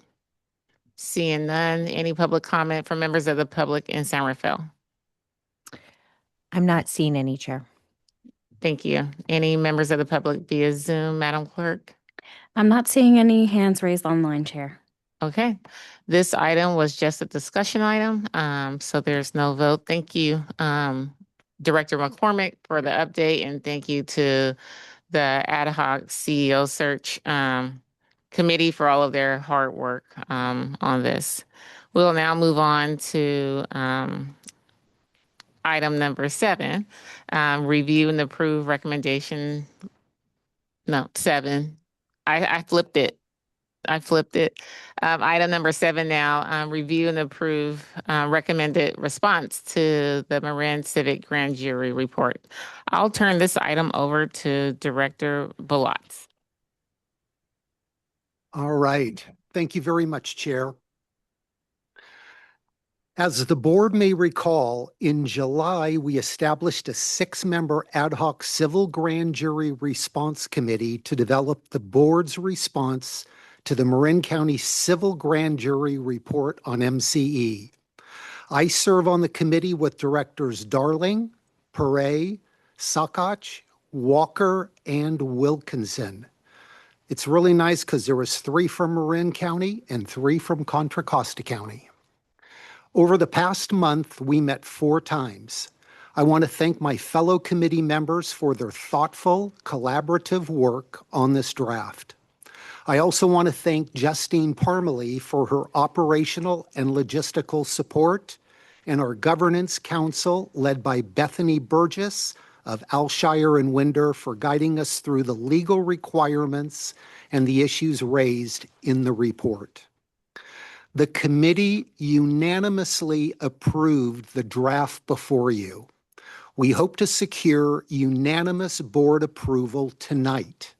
Seeing none. Any public comment from members of the public in San Rafael? I'm not seeing any, Chair. Thank you. Any members of the public via Zoom, Madam Clerk? I'm not seeing any hands raised online, Chair. Okay, this item was just a discussion item, so there's no vote. Thank you, Director McCormick, for the update, and thank you to the ad hoc CEO search committee for all of their hard work on this. We'll now move on to item number 7, review and approve recommendation. No, 7. I flipped it. Item number 7 now, review and approve recommended response to the Marin Civic Grand Jury report. I'll turn this item over to Director Balotz. All right. Thank you very much, Chair. As the board may recall, in July, we established a 6-member ad hoc civil grand jury response committee to develop the board's response to the Marin County Civil Grand Jury Report on MCE. I serve on the committee with Directors Darling, Perret, Sakach, Walker, and Wilkinson. It's really nice because there was 3 from Marin County and 3 from Contra Costa County. Over the past month, we met 4 times. I want to thank my fellow committee members for their thoughtful, collaborative work on this draft. I also want to thank Justine Parmalee for her operational and logistical support, and our governance council led by Bethany Burgess of Alshire and Winder for guiding us through the legal requirements and the issues raised in the report. The committee unanimously approved the draft before you. We hope to secure unanimous board approval tonight.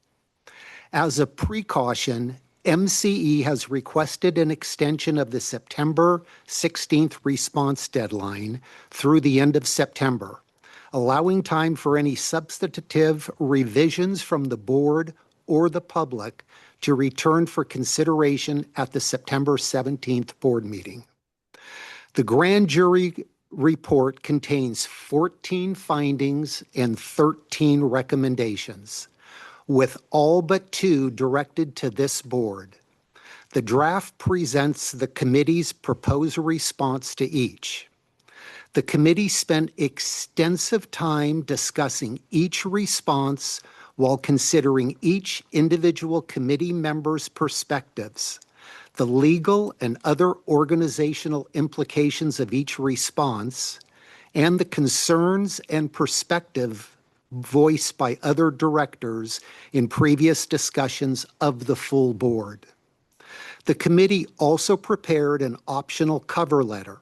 As a precaution, MCE has requested an extension of the September 16th response deadline through the end of September, allowing time for any substantive revisions from the board or the public to return for consideration at the September 17th board meeting. The grand jury report contains 14 findings and 13 recommendations, with all but 2 directed to this board. The draft presents the committee's proposed response to each. The committee spent extensive time discussing each response while considering each individual committee member's perspectives, the legal and other organizational implications of each response, and the concerns and perspective voiced by other directors in previous discussions of the full board. The committee also prepared an optional cover letter.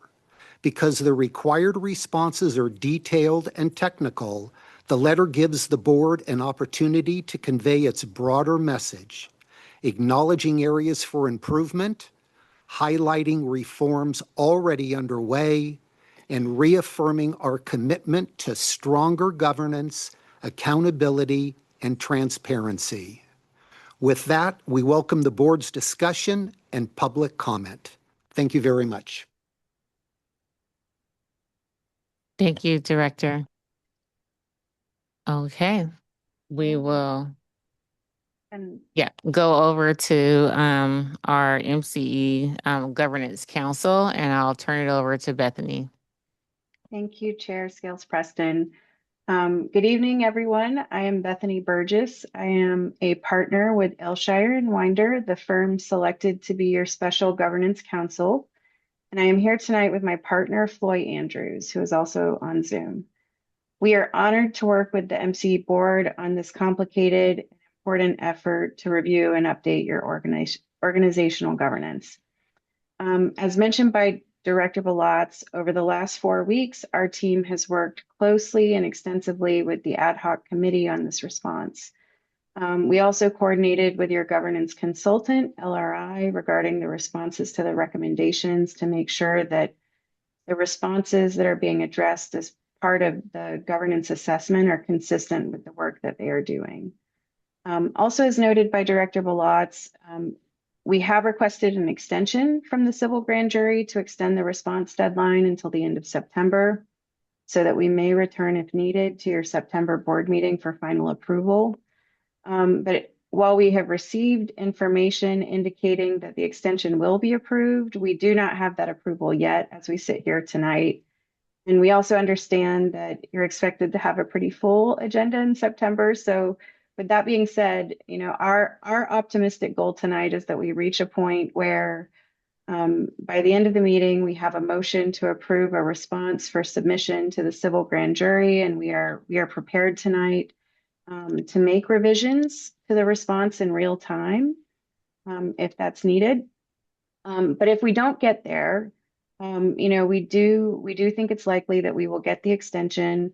Because the required responses are detailed and technical, the letter gives the board an opportunity to convey its broader message, acknowledging areas for improvement, highlighting reforms already underway, and reaffirming our commitment to stronger governance, accountability, and transparency. With that, we welcome the board's discussion and public comment. Thank you very much. Thank you, Director. Okay, we will go over to our MCE Governance Council, and I'll turn it over to Bethany. Thank you, Chair Scales Preston. Good evening, everyone. I am Bethany Burgess. I am a partner with Elshire and Winder, the firm selected to be your special governance counsel. And I am here tonight with my partner, Floy Andrews, who is also on Zoom. We are honored to work with the MCE board on this complicated and important effort to review and update your organizational governance. As mentioned by Director Balazs, over the last 4 weeks, our team has worked closely and extensively with the ad hoc committee on this response. We also coordinated with your governance consultant, LRI, regarding the responses to the recommendations to make sure that the responses that are being addressed as part of the governance assessment are consistent with the work that they are doing. Also, as noted by Director Balazs, we have requested an extension from the civil grand jury to extend the response deadline until the end of September, so that we may return if needed to your September board meeting for final approval. But while we have received information indicating that the extension will be approved, we do not have that approval yet as we sit here tonight. And we also understand that you're expected to have a pretty full agenda in September. So with that being said, our optimistic goal tonight is that we reach a point where by the end of the meeting, we have a motion to approve a response for submission to the civil grand jury, and we are prepared tonight to make revisions to the response in real time if that's needed. But if we don't get there, we do think it's likely that we will get the extension.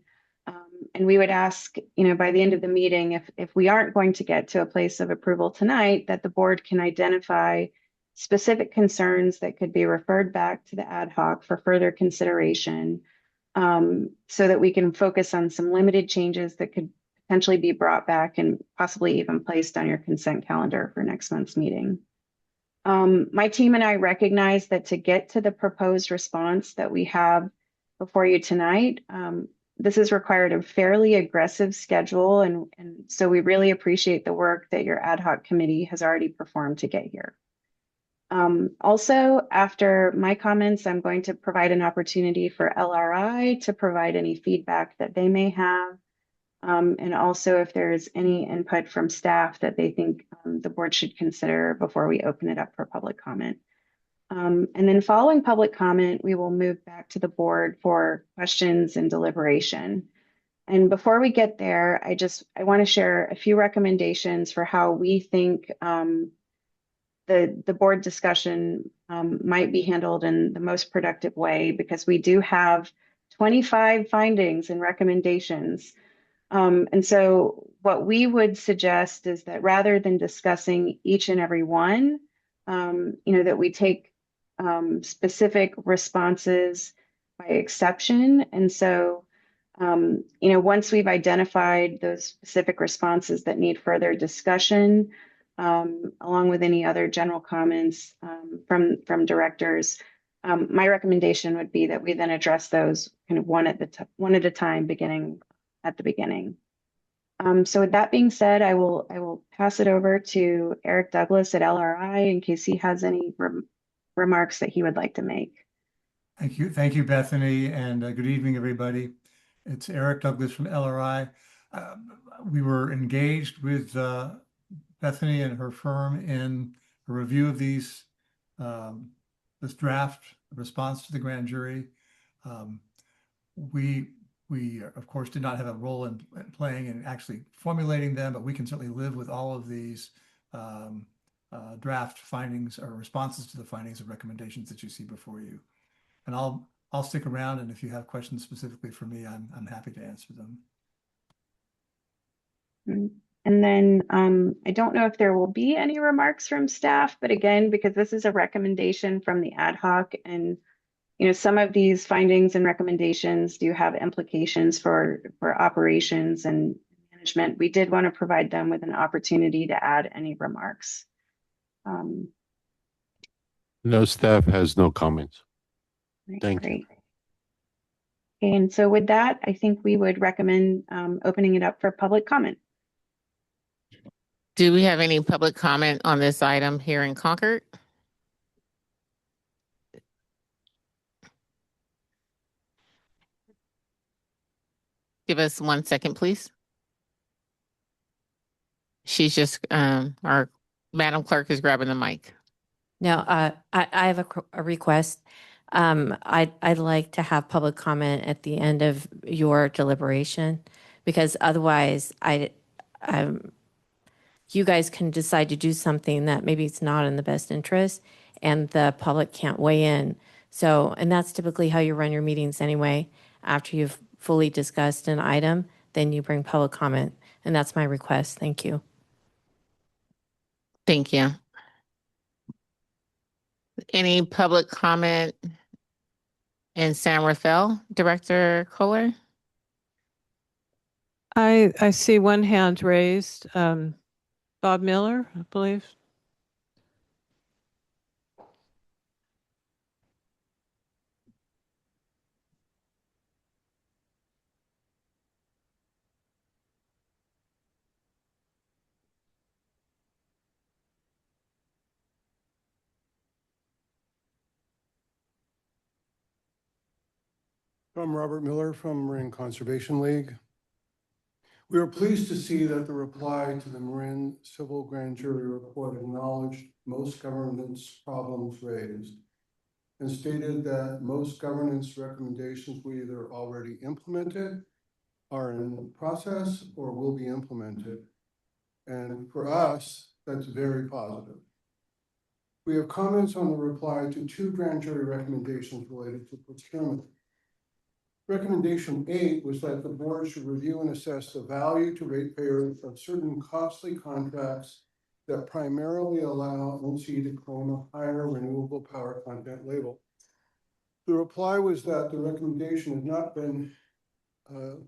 And we would ask, by the end of the meeting, if we aren't going to get to a place of approval tonight, that the board can identify specific concerns that could be referred back to the ad hoc for further consideration, so that we can focus on some limited changes that could potentially be brought back and possibly even placed on your consent calendar for next month's meeting. My team and I recognize that to get to the proposed response that we have before you tonight, this has required a fairly aggressive schedule, and so we really appreciate the work that your ad hoc committee has already performed to get here. Also, after my comments, I'm going to provide an opportunity for LRI to provide any feedback that they may have. And also if there's any input from staff that they think the board should consider before we open it up for public comment. And then following public comment, we will move back to the board for questions and deliberation. And before we get there, I want to share a few recommendations for how we think the board discussion might be handled in the most productive way, because we do have 25 findings and recommendations. And so what we would suggest is that rather than discussing each and every one, that we take specific responses by exception. And so, once we've identified those specific responses that need further discussion, along with any other general comments from directors, My recommendation would be that we then address those kind of one at a time, beginning at the beginning. So with that being said, I will pass it over to Eric Douglas at LRI in case he has any remarks that he would like to make. Thank you, Bethany, and good evening, everybody. It's Eric Douglas from LRI. We were engaged with Bethany and her firm in a review of this draft response to the grand jury. We of course did not have a role in playing and actually formulating them, but we can certainly live with all of these draft findings or responses to the findings and recommendations that you see before you. And I'll stick around, and if you have questions specifically for me, I'm happy to answer them. And then I don't know if there will be any remarks from staff, but again, because this is a recommendation from the ad hoc, and some of these findings and recommendations do have implications for operations and management, we did want to provide them with an opportunity to add any remarks. No, staff has no comments. Thank you. Great. And so with that, I think we would recommend opening it up for public comment. Do we have any public comment on this item here in Concord? Give us 1 second, please. She's just, our Madam Clerk is grabbing the mic. No, I have a request. I'd like to have public comment at the end of your deliberation, because otherwise you guys can decide to do something that maybe it's not in the best interest and the public can't weigh in. So, and that's typically how you run your meetings anyway. After you've fully discussed an item, then you bring public comment. And that's my request. Thank you. Thank you. Any public comment in San Rafael, Director Kohler? I see one hand raised. Bob Miller, I believe. I'm Robert Miller from Marin Conservation League. We are pleased to see that the reply to the Marin Civil Grand Jury report acknowledged most governance problems raised and stated that most governance recommendations were either already implemented, are in process, or will be implemented. And for us, that's very positive. We have comments on the reply to 2 grand jury recommendations related to procurement. Recommendation 8 was that the board should review and assess the value to ratepayers of certain costly contracts that primarily allow MCE to claim a higher renewable power content label. The reply was that the recommendation has not been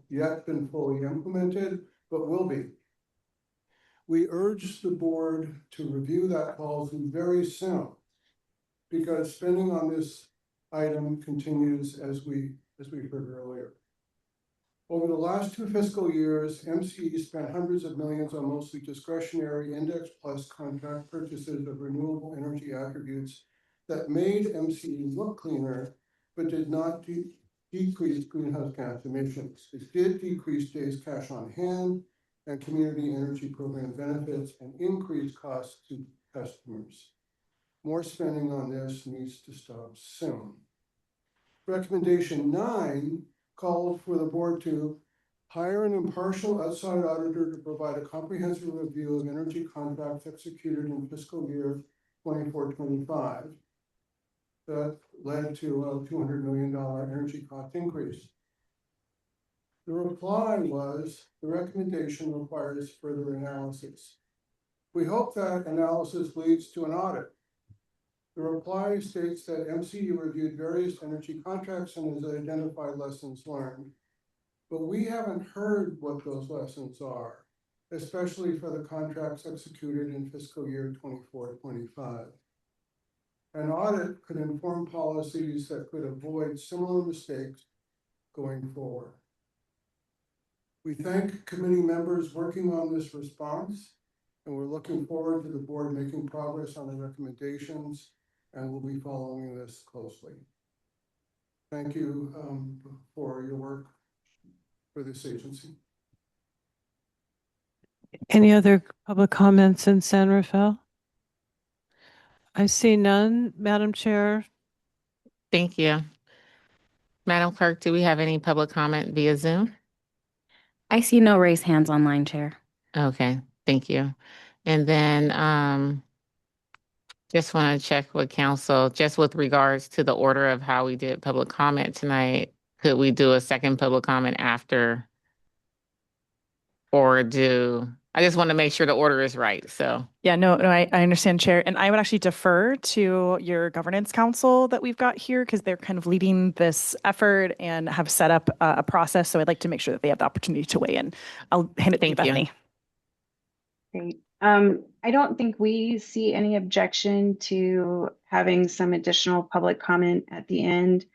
yet been fully implemented, but will be. We urge the board to review that policy very soon, because spending on this item continues as we heard earlier. Over the last 2 fiscal years, MCE spent hundreds of millions on mostly discretionary index plus contract purchases of renewable energy attributes that made MCE look cleaner, but did not decrease greenhouse gas emissions. It did decrease days cash on hand and community energy program benefits and increase costs to customers. More spending on this needs to stop soon. Recommendation 9 called for the board to hire an impartial outside auditor to provide a comprehensive review of energy contracts executed in fiscal year 24-25. That led to a $200 million energy cost increase. The reply was the recommendation requires further analysis. We hope that analysis leads to an audit. The reply states that MCE reviewed various energy contracts and has identified lessons learned, but we haven't heard what those lessons are, especially for the contracts executed in fiscal year 24-25. An audit could inform policies that could avoid similar mistakes going forward. We thank committee members working on this response, and we're looking forward to the board making progress on the recommendations, and we'll be following this closely. Thank you for your work for this agency. Any other public comments in San Rafael? I see none, Madam Chair. Thank you. Madam Clerk, do we have any public comment via Zoom? I see no raised hands online, Chair. Okay, thank you. And then just want to check with council, just with regards to the order of how we did public comment tonight. Could we do a second public comment after? Or I just want to make sure the order is right, so. Yeah, no, I understand, Chair. And I would actually defer to your governance council that we've got here because they're kind of leading this effort and have set up a process. So I'd like to make sure that they have the opportunity to weigh in. I'll hand it to you, Bethany. Great. I don't think we see any objection to having some additional public comment at the end.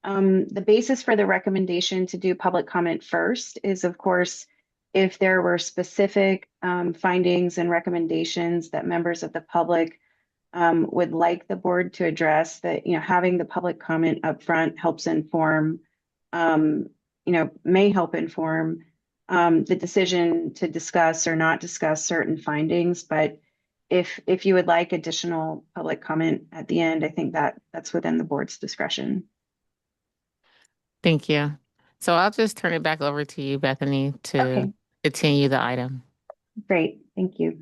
The basis for the recommendation to do public comment first is, of course, if there were specific findings and recommendations that members of the public would like the board to address, that having the public comment up front helps inform, may help inform the decision to discuss or not discuss certain findings. But if you would like additional public comment at the end, I think that's within the board's discretion. Thank you. So I'll just turn it back over to you, Bethany, to continue the item. Great, thank you.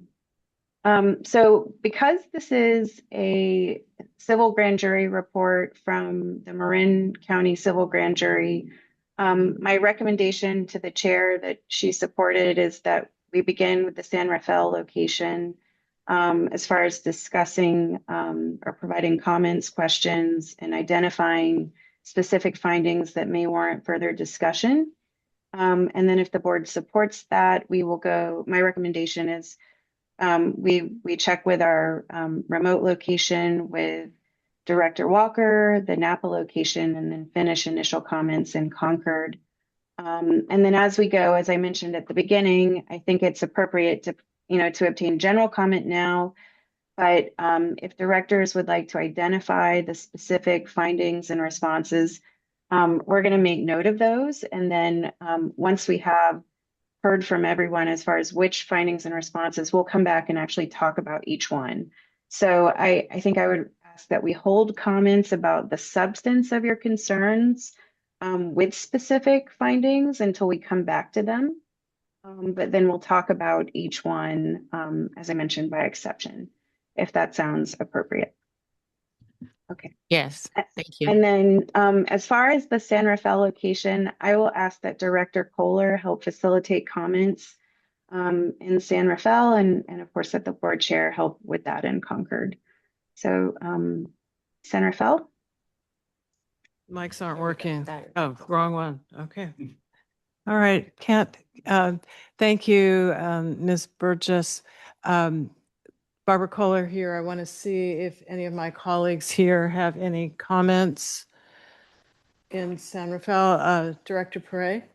So because this is a civil grand jury report from the Marin County Civil Grand Jury, my recommendation to the chair that she supported is that we begin with the San Rafael location as far as discussing or providing comments, questions, and identifying specific findings that may warrant further discussion. And then if the board supports that, we will go, my recommendation is we check with our remote location with Director Walker, the Napa location, and then finish initial comments in Concord. And then as we go, as I mentioned at the beginning, I think it's appropriate to obtain general comment now. But if directors would like to identify the specific findings and responses, we're going to make note of those. And then once we have heard from everyone as far as which findings and responses, we'll come back and actually talk about each one. So I think I would ask that we hold comments about the substance of your concerns with specific findings until we come back to them. But then we'll talk about each one, as I mentioned, by exception, if that sounds appropriate. Okay. Yes, thank you. And then as far as the San Rafael location, I will ask that Director Kohler help facilitate comments in San Rafael and of course that the board chair help with that in Concord. So San Rafael? Mics aren't working. Oh, wrong one. Okay. All right. Thank you, Ms. Burgess. Barbara Kohler here. I want to see if any of my colleagues here have any comments in San Rafael. Director Perret?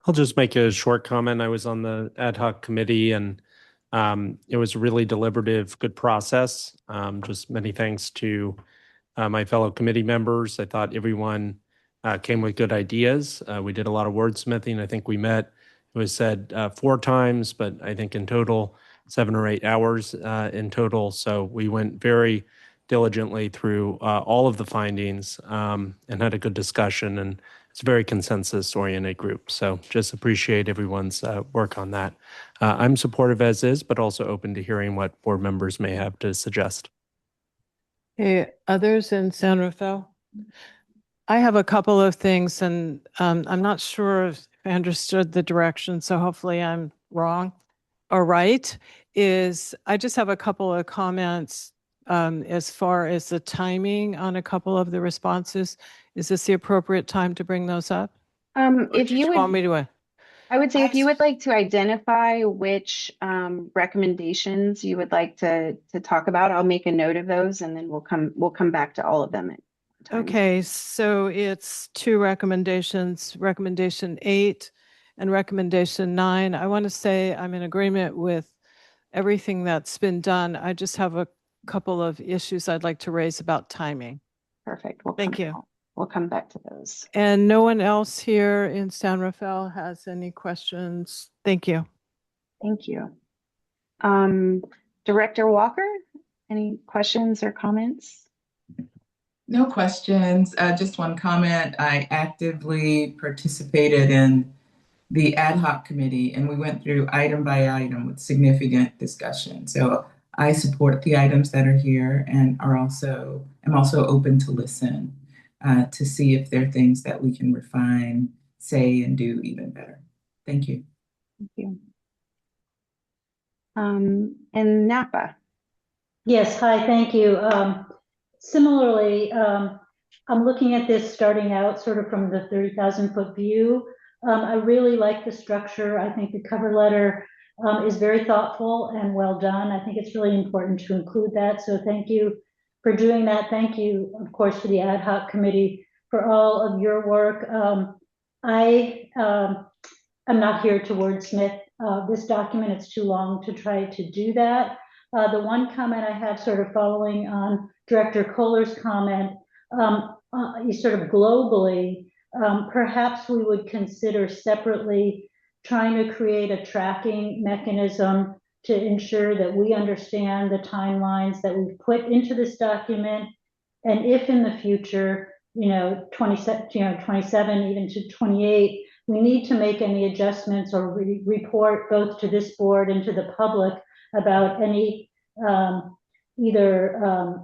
I'll just make a short comment. I was on the ad hoc committee and it was a really deliberative, good process. Just many thanks to my fellow committee members. I thought everyone came with good ideas. We did a lot of wordsmithing. I think we met, it was said 4 times, but I think in total, 7 or 8 hours in total. So we went very diligently through all of the findings and had a good discussion. And it's a very consensus-oriented group. So just appreciate everyone's work on that. I'm supportive as is, but also open to hearing what board members may have to suggest. Hey, others in San Rafael? I have a couple of things, and I'm not sure if I understood the direction, so hopefully I'm wrong or right. I just have a couple of comments as far as the timing on a couple of the responses. Is this the appropriate time to bring those up? If you want me to I would say if you would like to identify which recommendations you would like to talk about, I'll make a note of those and then we'll come back to all of them at one time. Okay, so it's two recommendations, recommendation 8 and recommendation 9. I want to say I'm in agreement with everything that's been done. I just have a couple of issues I'd like to raise about timing. Perfect. Thank you. We'll come back to those. And no one else here in San Rafael has any questions? Thank you. Thank you. Director Walker, any questions or comments? No questions. Just one comment. I actively participated in the ad hoc committee, and we went through item by item with significant discussion. So I support the items that are here, and am also open to listen to see if there are things that we can refine, say, and do even better. Thank you. Thank you. And Napa. Yes, hi, thank you. Similarly, I'm looking at this starting out sort of from the 30,000-foot view. I really like the structure. I think the cover letter is very thoughtful and well done. I think it's really important to include that. So thank you for doing that. Thank you, of course, to the ad hoc committee for all of your work. I am not here to wordsmith this document. It's too long to try to do that. The one comment I have sort of following on Director Kohler's comment, sort of globally, perhaps we would consider separately trying to create a tracking mechanism to ensure that we understand the timelines that we've put into this document. And if in the future, 27, even to 28, we need to make any adjustments or report both to this board and to the public about any either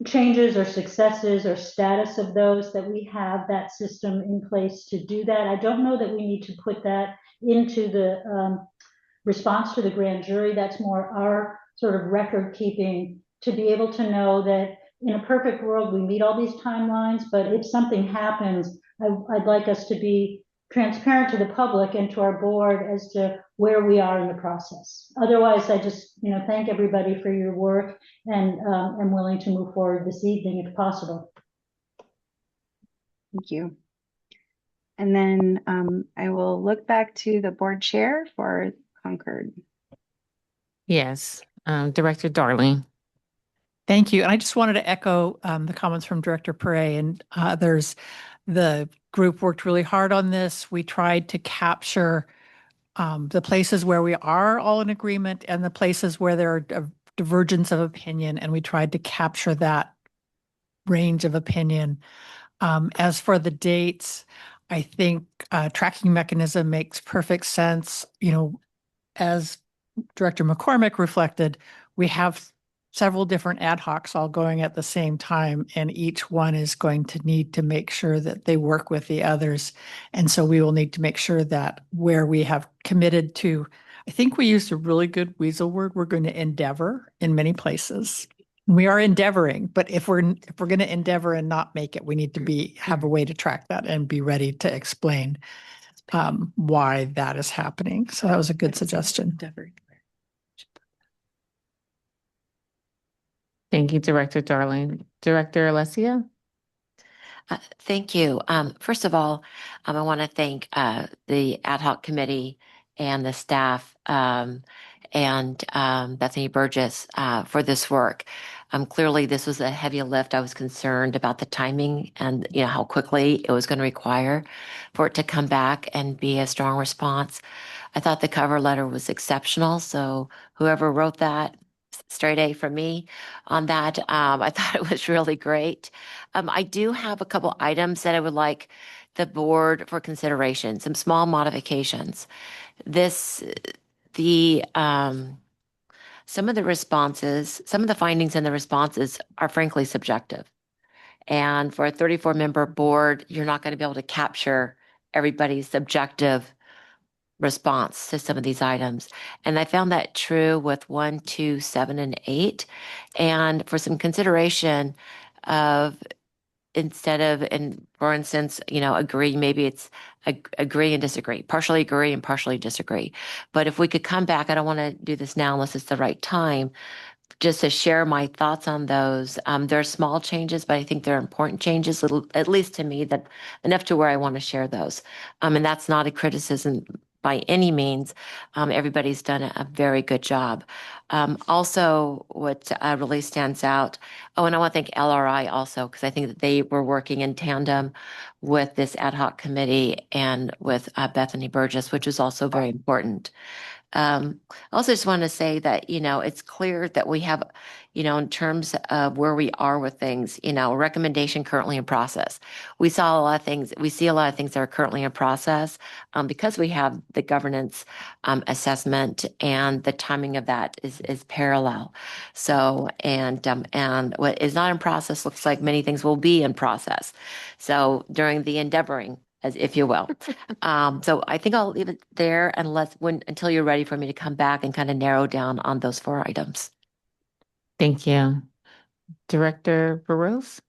changes or successes or status of those, that we have that system in place to do that. I don't know that we need to put that into the response to the grand jury. That's more our sort of record keeping, to be able to know that in a perfect world, we meet all these timelines, but if something happens, I'd like us to be transparent to the public and to our board as to where we are in the process. Otherwise, I just thank everybody for your work, and I'm willing to move forward this evening if possible. Thank you. And then I will look back to the board chair for Concord. Yes, Director Darling. Thank you. And I just wanted to echo the comments from Director Perret and others. The group worked really hard on this. We tried to capture the places where we are all in agreement and the places where there are divergence of opinion, and we tried to capture that range of opinion. As for the dates, I think tracking mechanism makes perfect sense. As Director McCormick reflected, we have several different ad hocs all going at the same time, and each one is going to need to make sure that they work with the others. And so we will need to make sure that where we have committed to, I think we used a really good weasel word, we're going to endeavor in many places. We are endeavoring, but if we're going to endeavor and not make it, we need to have a way to track that and be ready to explain why that is happening. So that was a good suggestion. Thank you, Director Darling. Director Alessia? Thank you. First of all, I want to thank the ad hoc committee and the staff and Bethany Burgess for this work. Clearly, this was a heavy lift. I was concerned about the timing and how quickly it was going to require for it to come back and be a strong response. I thought the cover letter was exceptional. So whoever wrote that, straight A from me on that. I thought it was really great. I do have a couple items that I would like the board for consideration, some small modifications. Some of the responses, some of the findings in the responses are frankly subjective. And for a 34-member board, you're not going to be able to capture everybody's subjective response to some of these items. And I found that true with 1, 2, 7, and 8. And for some consideration of instead of, and for instance, agree, maybe it's agree and disagree, partially agree and partially disagree. But if we could come back, I don't want to do this now unless it's the right time, just to share my thoughts on those. They're small changes, but I think they're important changes, at least to me, that enough to where I want to share those. And that's not a criticism by any means. Everybody's done a very good job. Also, what really stands out, oh, and I want to thank LRI also, because I think that they were working in tandem with this ad hoc committee and with Bethany Burgess, which is also very important. I also just want to say that, it's clear that we have, in terms of where we are with things, a recommendation currently in process. We see a lot of things that are currently in process because we have the governance assessment, and the timing of that is parallel. So, and what is not in process looks like many things will be in process. So during the endeavoring, as if you will. So I think I'll leave it there until you're ready for me to come back and kind of narrow down on those 4 items. Thank you. Director Burrows?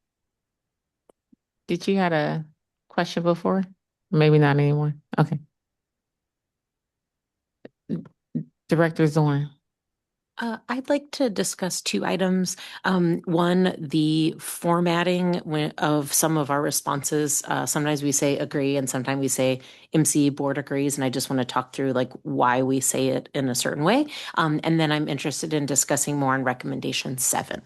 Did you had a question before? Maybe not anymore. Okay. Director Zorn. I'd like to discuss 2 items. One, the formatting of some of our responses. Sometimes we say agree and sometimes we say MCE board agrees. And I just want to talk through why we say it in a certain way. And then I'm interested in discussing more on recommendation 7.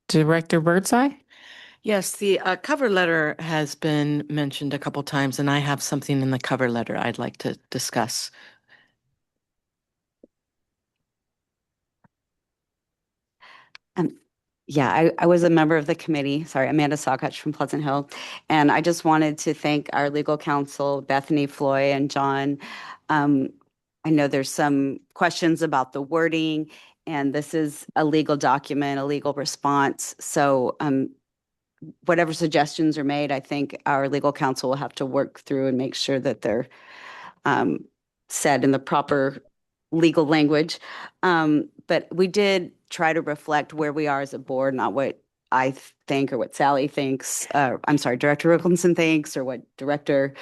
Director Birdseye? Yes, the cover letter has been mentioned a couple times, and I have something in the cover letter I'd like to discuss. Yeah, I was a member of the committee. Sorry, Amanda Sokach from Pleasant Hill. And I just wanted to thank our legal counsel, Bethany, Floy, and John. I know there's some questions about the wording, and this is a legal document, a legal response. So whatever suggestions are made, I think our legal counsel will have to work through and make sure that they're said in the proper legal language. But we did try to reflect where we are as a board, not what I think or what Sally thinks. I'm sorry, Director Wilkinson thinks, or what Director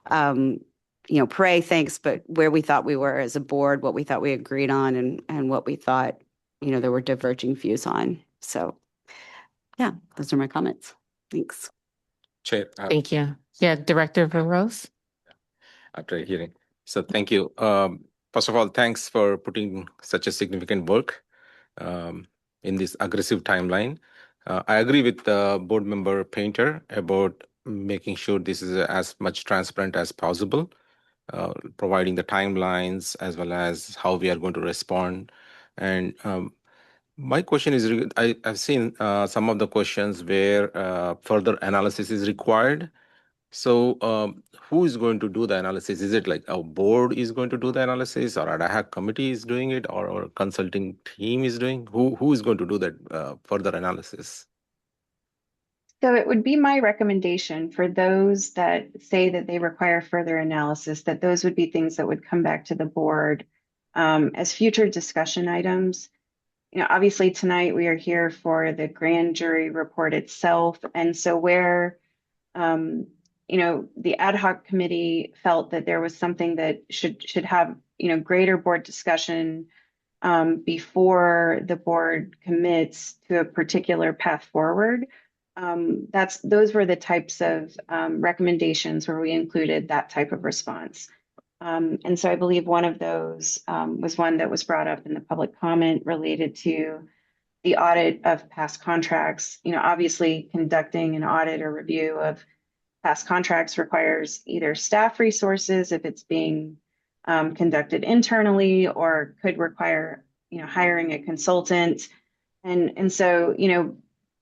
Prey thinks, but where we thought we were as a board, what we thought we agreed on, and what we thought there were diverging views on. So yeah, those are my comments. Thanks. Chair. Thank you. Yeah, Director Burrows. After hearing. So thank you. First of all, thanks for putting such a significant work in this aggressive timeline. I agree with board member Painter about making sure this is as much transparent as possible, providing the timelines as well as how we are going to respond. And my question is, I've seen some of the questions where further analysis is required. So who is going to do the analysis? Is it like a board is going to do the analysis, or ad hoc committee is doing it, or a consulting team is doing? Who is going to do that further analysis? So it would be my recommendation for those that say that they require further analysis, that those would be things that would come back to the board as future discussion items. Obviously tonight we are here for the grand jury report itself. And so where, the ad hoc committee felt that there was something that should have, greater board discussion before the board commits to a particular path forward. Those were the types of recommendations where we included that type of response. And so I believe one of those was one that was brought up in the public comment related to the audit of past contracts. Obviously conducting an audit or review of past contracts requires either staff resources if it's being conducted internally, or could require, hiring a consultant. And so,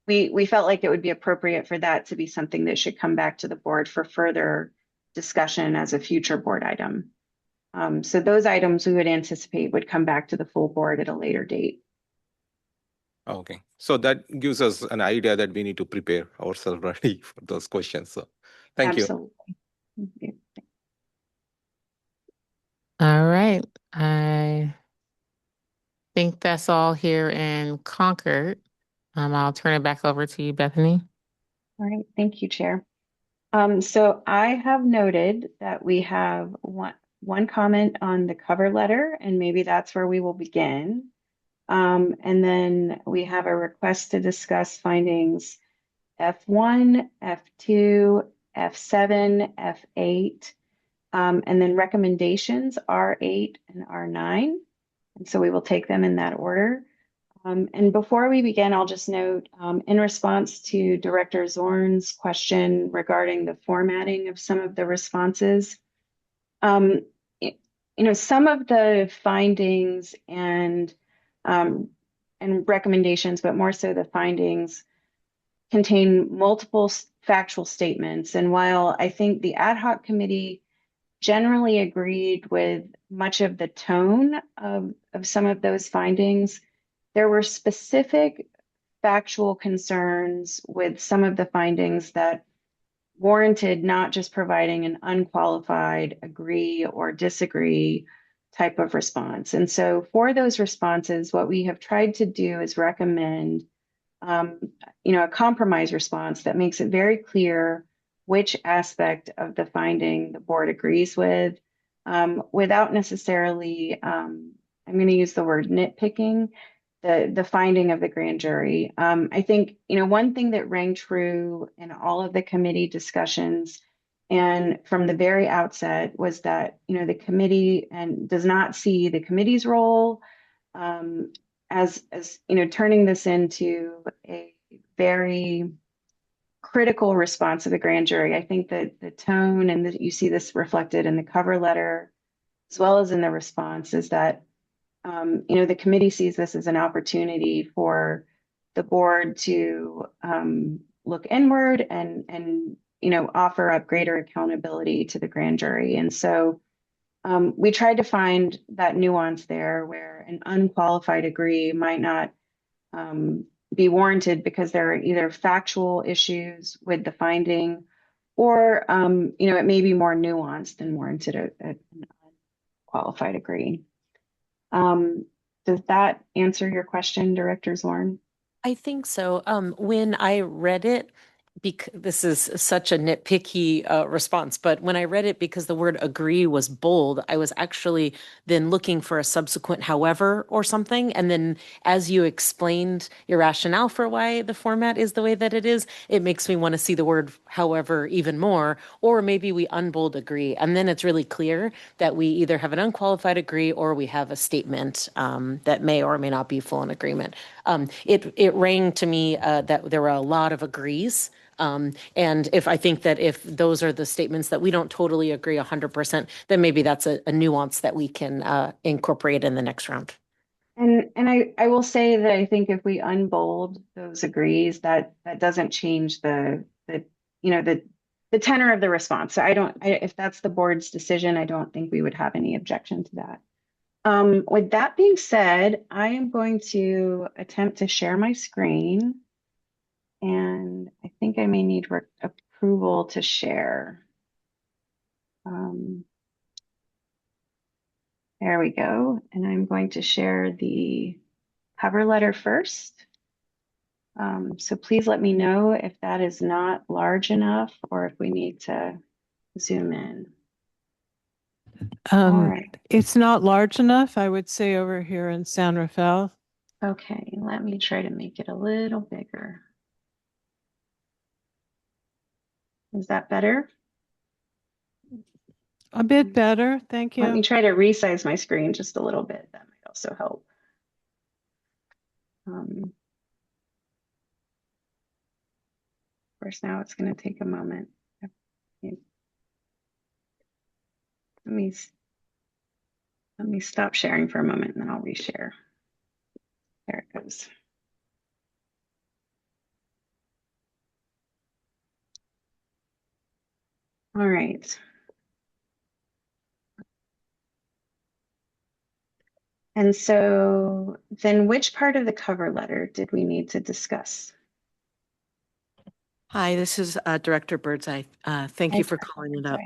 we felt like it would be appropriate for that to be something that should come back to the board for further discussion as a future board item. So those items we would anticipate would come back to the full board at a later date. Okay, so that gives us an idea that we need to prepare ourselves ready for those questions. So thank you. Absolutely. All right. I think that's all here in Concord. I'll turn it back over to you, Bethany. All right, thank you, Chair. So I have noted that we have one comment on the cover letter, and maybe that's where we will begin. And then we have a request to discuss findings F1, F2, F7, F8, and then recommendations R8 and R9. And so we will take them in that order. And before we begin, I'll just note, in response to Director Zorn's question regarding the formatting of some of the responses, some of the findings and recommendations, but more so the findings, contain multiple factual statements. And while I think the ad hoc committee generally agreed with much of the tone of some of those findings, there were specific factual concerns with some of the findings that warranted not just providing an unqualified agree or disagree type of response. And so for those responses, what we have tried to do is recommend a compromise response that makes it very clear which aspect of the finding the board agrees with, without necessarily, I'm going to use the word nitpicking, the finding of the grand jury. I think, one thing that rang true in all of the committee discussions and from the very outset was that, the committee does not see the committee's role as turning this into a very critical response of the grand jury. I think that the tone, and you see this reflected in the cover letter as well as in the response, is that the committee sees this as an opportunity for the board to look inward and offer up greater accountability to the grand jury. And so we tried to find that nuance there where an unqualified agree might not be warranted because there are either factual issues with the finding or, it may be more nuanced and warranted an unqualified agree. Does that answer your question, Director Zorn? I think so. When I read it, because this is such a nitpicky response, but when I read it, because the word agree was bold, I was actually then looking for a subsequent however or something. And then as you explained your rationale for why the format is the way that it is, it makes me want to see the word however even more, or maybe we unbold agree. And then it's really clear that we either have an unqualified agree or we have a statement that may or may not be full in agreement. It rang to me that there were a lot of agrees. And if I think that if those are the statements that we don't totally agree 100%, then maybe that's a nuance that we can incorporate in the next round. And I will say that I think if we unbold those agrees, that doesn't change the tenor of the response. So if that's the board's decision, I don't think we would have any objection to that. With that being said, I am going to attempt to share my screen. And I think I may need approval to share. There we go. And I'm going to share the cover letter first. So please let me know if that is not large enough or if we need to zoom in. All right. It's not large enough, I would say, over here in San Rafael. Okay, let me try to make it a little bigger. Is that better? A bit better, thank you. Let me try to resize my screen just a little bit. That might also help. Of course, now it's going to take a moment. Let me stop sharing for a moment and then I'll reshare. There it goes. All right. And so then which part of the cover letter did we need to discuss? Hi, this is Director Birdseye. Thank you for calling it up.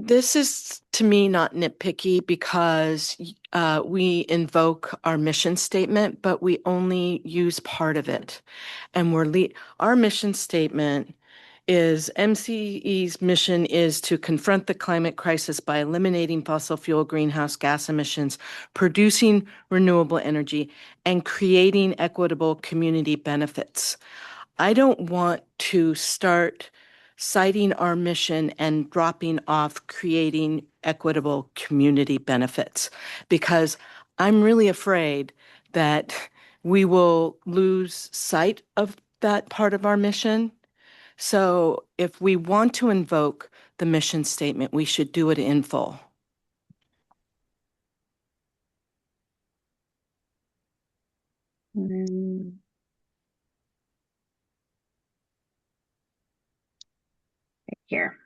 This is to me not nitpicky because we invoke our mission statement, but we only use part of it. And our mission statement is MCE's mission is to confront the climate crisis by eliminating fossil fuel greenhouse gas emissions, producing renewable energy, and creating equitable community benefits. I don't want to start citing our mission and dropping off creating equitable community benefits because I'm really afraid that we will lose sight of that part of our mission. So if we want to invoke the mission statement, we should do it in full. Here.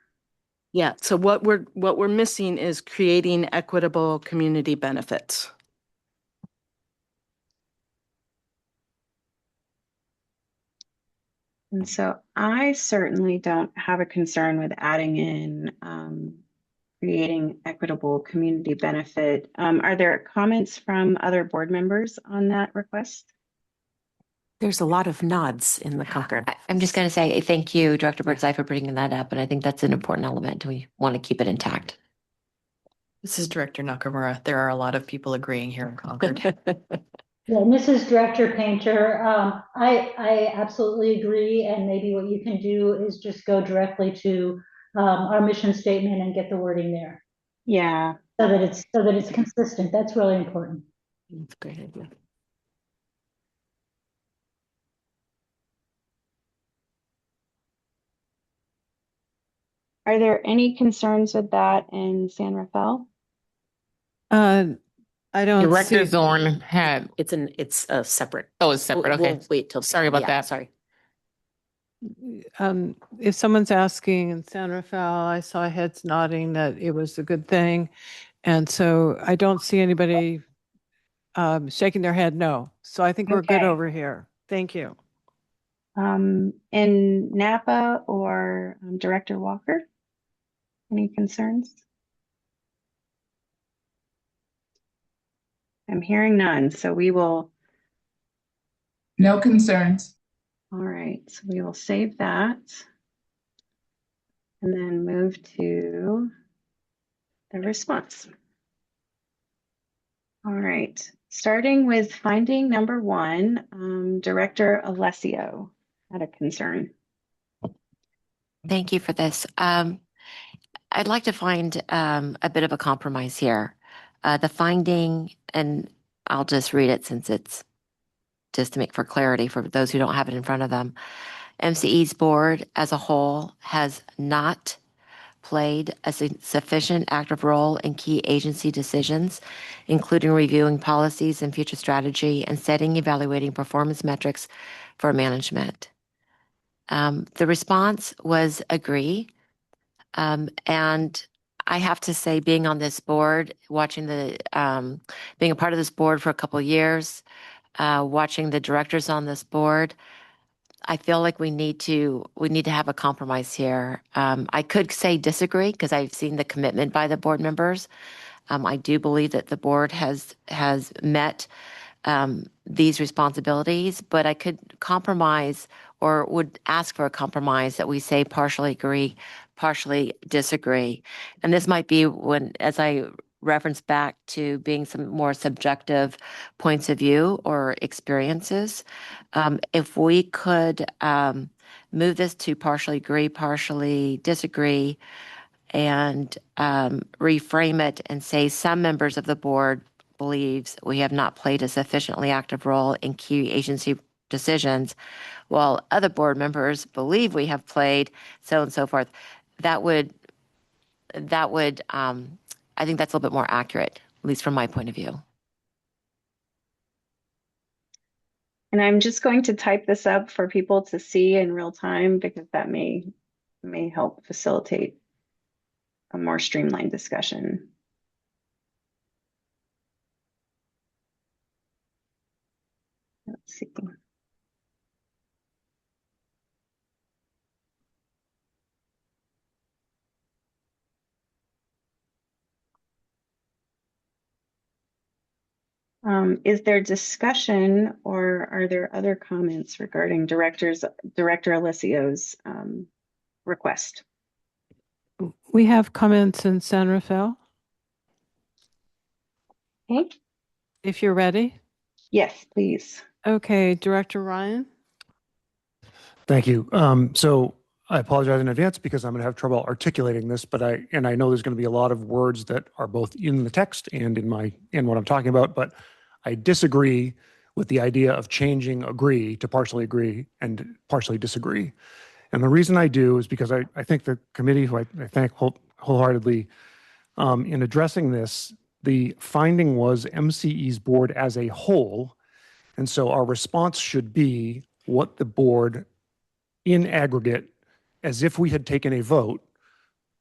Yeah, so what we're missing is creating equitable community benefits. And so I certainly don't have a concern with adding in creating equitable community benefit. Are there comments from other board members on that request? There's a lot of nods in the Concord. I'm just going to say thank you, Director Birdseye, for bringing that up. And I think that's an important element. We want to keep it intact. This is Director Nakamura. There are a lot of people agreeing here in Concord. Yeah, Mrs. Director Painter, I absolutely agree. And maybe what you can do is just go directly to our mission statement and get the wording there. Yeah. So that it's consistent. That's really important. That's a great idea. Are there any concerns with that in San Rafael? I don't Director see. Zorn had. It's a separate. Oh, it's separate. Okay. We'll wait till. Sorry about that. Sorry. If someone's asking in San Rafael, I saw heads nodding that it was a good thing. And so I don't see anybody shaking their head no. So I think we're good over here. Thank you. In Napa or Director Walker, any concerns? I'm hearing none, so we will. No concerns. All right, so we will save that and then move to the response. All right, starting with finding number 1, Director Alessio had a concern. Thank you for this. I'd like to find a bit of a compromise here. The finding, and I'll just read it since it's just to make for clarity for those who don't have it in front of them. MCE's board as a whole has not played a sufficient active role in key agency decisions, including reviewing policies and future strategy and setting evaluating performance metrics for management. The response was agree. And I have to say, being on this board, watching being a part of this board for a couple of years, watching the directors on this board, I feel like we need to have a compromise here. I could say disagree because I've seen the commitment by the board members. I do believe that the board has met these responsibilities, but I could compromise or would ask for a compromise that we say partially agree, partially disagree. And this might be when, as I reference back to being some more subjective points of view or experiences, if we could move this to partially agree, partially disagree, and reframe it and say some members of the board believes we have not played a sufficiently active role in key agency decisions, while other board members believe we have played, so on and so forth. That would I think that's a little bit more accurate, at least from my point of view. And I'm just going to type this up for people to see in real time because that may help facilitate a more streamlined discussion. Let's see. Is there discussion or are there other comments regarding Director Alessio's request? We have comments in San Rafael, Okay. if you're ready. Yes, please. Okay, Director Ryan. Thank you. So I apologize in advance because I'm going to have trouble articulating this, but I know there's going to be a lot of words that are both in the text and in what I'm talking about, but I disagree with the idea of changing agree to partially agree and partially disagree. And the reason I do is because I think the committee, who I thank wholeheartedly, in addressing this, the finding was MCE's board as a whole. And so our response should be what the board in aggregate, as if we had taken a vote,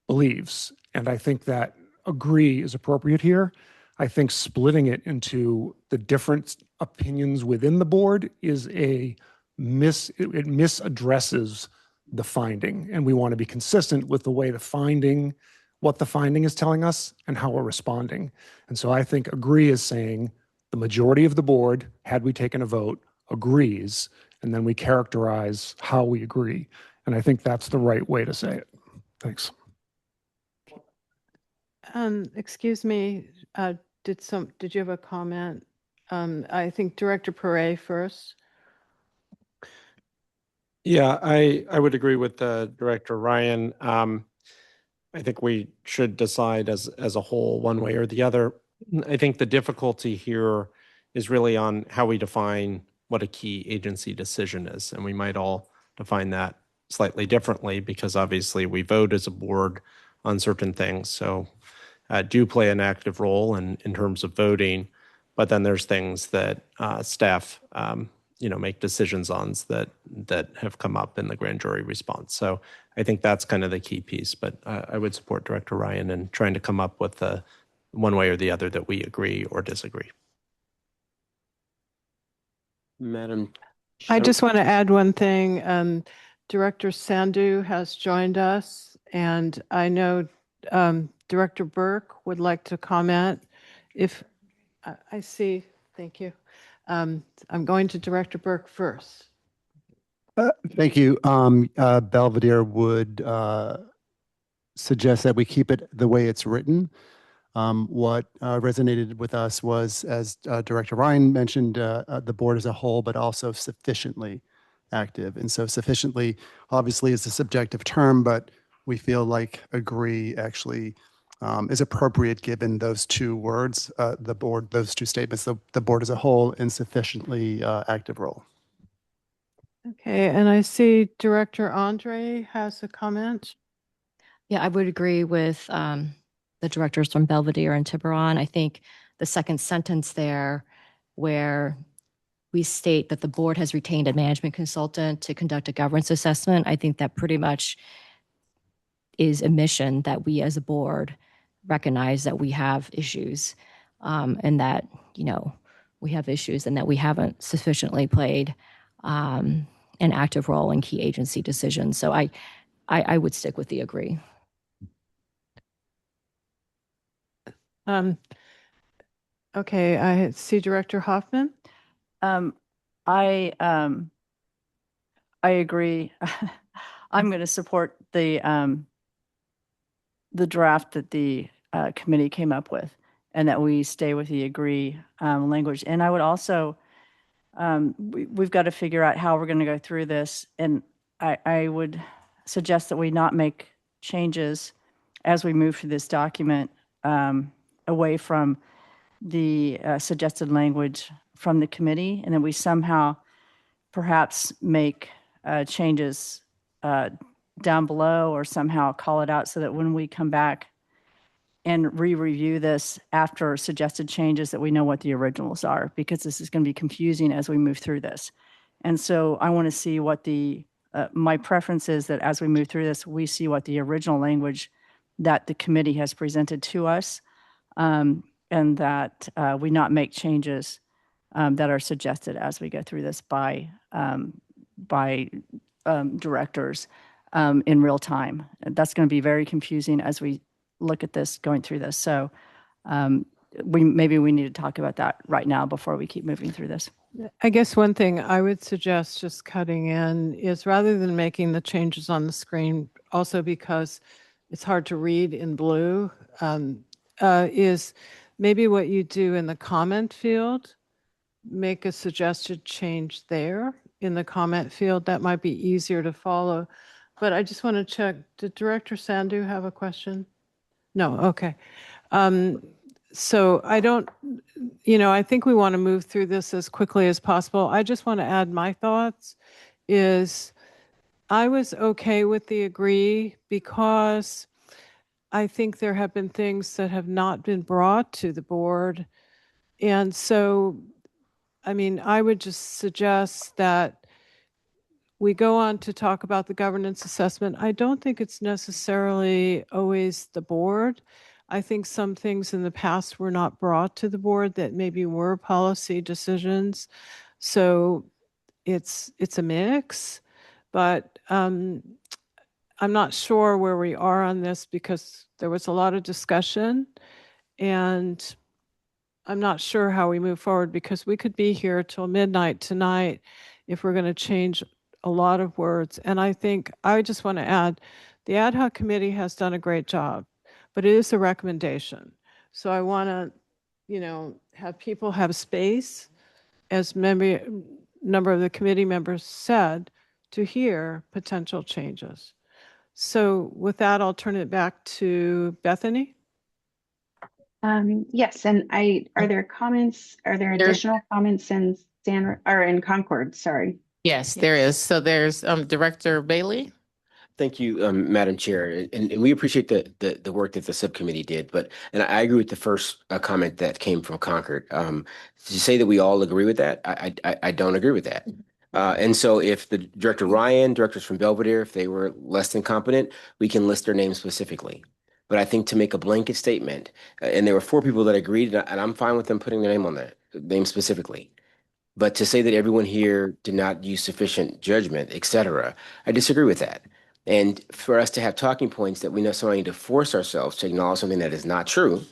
believes. And I think that agree is appropriate here. I think splitting it into the different opinions within the board is it misaddresses the finding. And we want to be consistent with the way what the finding is telling us and how we're responding. And so I think agree is saying the majority of the board, had we taken a vote, agrees, and then we characterize how we agree. And I think that's the right way to say it. Thanks. Excuse me, did you have a comment? I think Director Perret first. Yeah, I would agree with Director Ryan. I think we should decide as a whole one way or the other. I think the difficulty here is really on how we define what a key agency decision is. And we might all define that slightly differently because obviously we vote as a board on certain things. So do play an active role in terms of voting, but then there's things that staff make decisions on that have come up in the grand jury response. So I think that's kind of the key piece, but I would support Director Ryan in trying to come up with one way or the other that we agree or disagree. Madam I just want to add one thing. Director Sandhu has joined us, and I know Director Burke would like to comment. If I see, thank you. I'm going to Director Burke first. Thank you. Belvedere would suggest that we keep it the way it's written. What resonated with us was, as Director Ryan mentioned, the board as a whole, but also sufficiently active. And so sufficiently obviously is a subjective term, but we feel like agree actually is appropriate given those two words, those two statements, the board as a whole and sufficiently active role. Okay, and I see Director Andre has a comment. Yeah, I would agree with the directors from Belvedere and Tiburon. I think the second sentence there where we state that the board has retained a management consultant to conduct a governance assessment, I think that pretty much is a mission that we as a board recognize that we have issues and that, we have issues and that we haven't sufficiently played an active role in key agency decisions. So I would stick with the agree. Okay, I see Director Hoffman. I agree. I'm going to support the draft that the committee came up with, and that we stay with the agree language. And I would also, we've got to figure out how we're going to go through this. And I would suggest that we not make changes as we move through this document away from the suggested language from the committee, and then we somehow perhaps make changes down below or somehow call it out so that when we come back and re-review this after suggested changes that we know what the originals are, because this is going to be confusing as we move through this. And so I want to see what my preference is that as we move through this, we see what the original language that the committee has presented to us, and that we not make changes that are suggested as we go through this by directors in real time. That's going to be very confusing as we look at this, going through this. So maybe we need to talk about that right now before we keep moving through this. I guess one thing I would suggest just cutting in is rather than making the changes on the screen, also because it's hard to read in blue, is maybe what you do in the comment field, make a suggested change there in the comment field. That might be easier to follow. But I just want to check, did Director Sandu have a question? No, okay. So I don't, I think we want to move through this as quickly as possible. I just want to add my thoughts is I was okay with the agree because I think there have been things that have not been brought to the board. And so, I mean, I would just suggest that we go on to talk about the governance assessment. I don't think it's necessarily always the board. I think some things in the past were not brought to the board that maybe were policy decisions. So it's a mix, but I'm not sure where we are on this because there was a lot of discussion and I'm not sure how we move forward because we could be here till midnight tonight if we're going to change a lot of words. And I think I just want to add the ad hoc committee has done a great job, but it is a recommendation. So I want to, have people have space, as number of the committee members said, to hear potential changes. So with that, I'll turn it back to Bethany. Yes, and are there comments? Are there additional comments in Concord? Sorry. Yes, there is. So there's Director Bailey. Thank you, Madam Chair, and we appreciate the work that the subcommittee did. And I agree with the first comment that came from Concord. To say that we all agree with that, I don't agree with that. And so if the Director Ryan, directors from Belvedere, if they were less than competent, we can list their names specifically. But I think to make a blanket statement, and there were 4 people that agreed, and I'm fine with them putting their name on there, name specifically. But to say that everyone here did not use sufficient judgment, et cetera, I disagree with that. And for us to have talking points that we necessarily need to force ourselves to acknowledge something that is not true,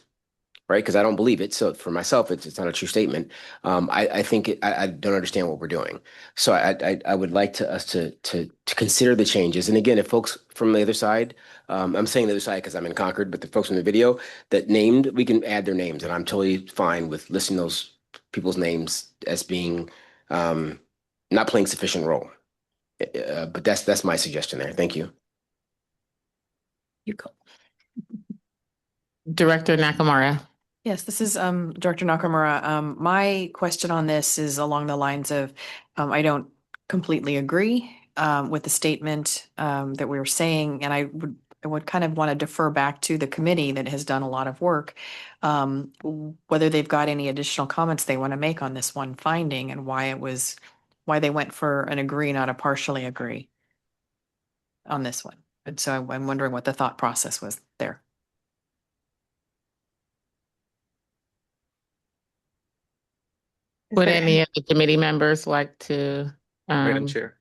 right? Because I don't believe it. So for myself, it's not a true statement. I think I don't understand what we're doing. So I would like us to consider the changes. And again, if folks from the other side, I'm saying the other side because I'm in Concord, but the folks from the video that named, we can add their names, and I'm totally fine with listing those people's names as being not playing sufficient role. But that's my suggestion there. Thank you. You go. Director Nakamura. Yes, this is Director Nakamura. My question on this is along the lines of I don't completely agree with the statement that we were saying, and I would kind of want to defer back to the committee that has done a lot of work, whether they've got any additional comments they want to make on this one finding and why they went for an agree, not a partially agree on this one. And so I'm wondering what the thought process was there. Would any of the committee members like to? Madam Chair.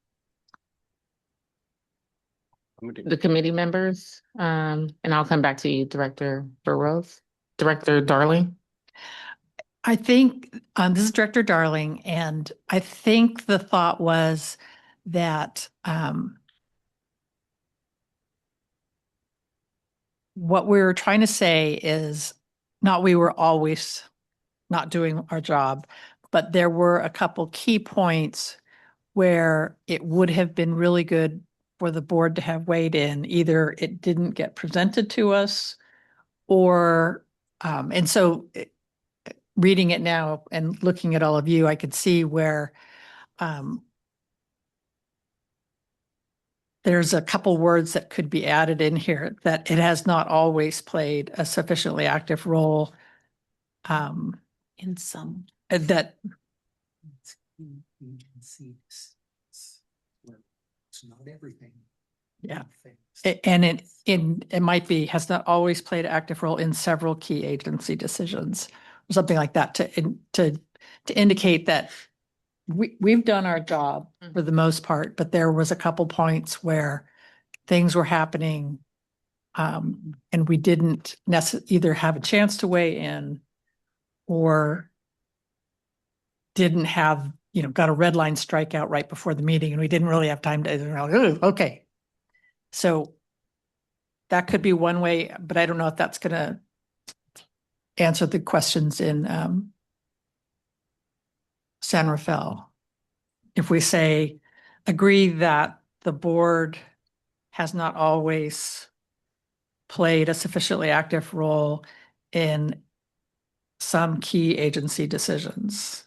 The committee members, and I'll come back to you, Director Burrows. Director Darling. I think this is Director Darling, and I think the thought was that what we were trying to say is not we were always not doing our job, but there were a couple key points where it would have been really good for the board to have weighed in. Either it didn't get presented to us or, and so reading it now and looking at all of you, I could see where there's a couple words that could be added in here that it has not always played a sufficiently active role. In some. That. You can see this. It's not everything. Yeah. And it might be, has not always played an active role in several key agency decisions or something like that to indicate that we've done our job for the most part, but there was a couple points where things were happening and we didn't either have a chance to weigh in or didn't have, got a red line strikeout right before the meeting and we didn't really have time to, okay. So that could be one way, but I don't know if that's going to answer the questions in San Rafael. If we say, agree that the board has not always played a sufficiently active role in some key agency decisions.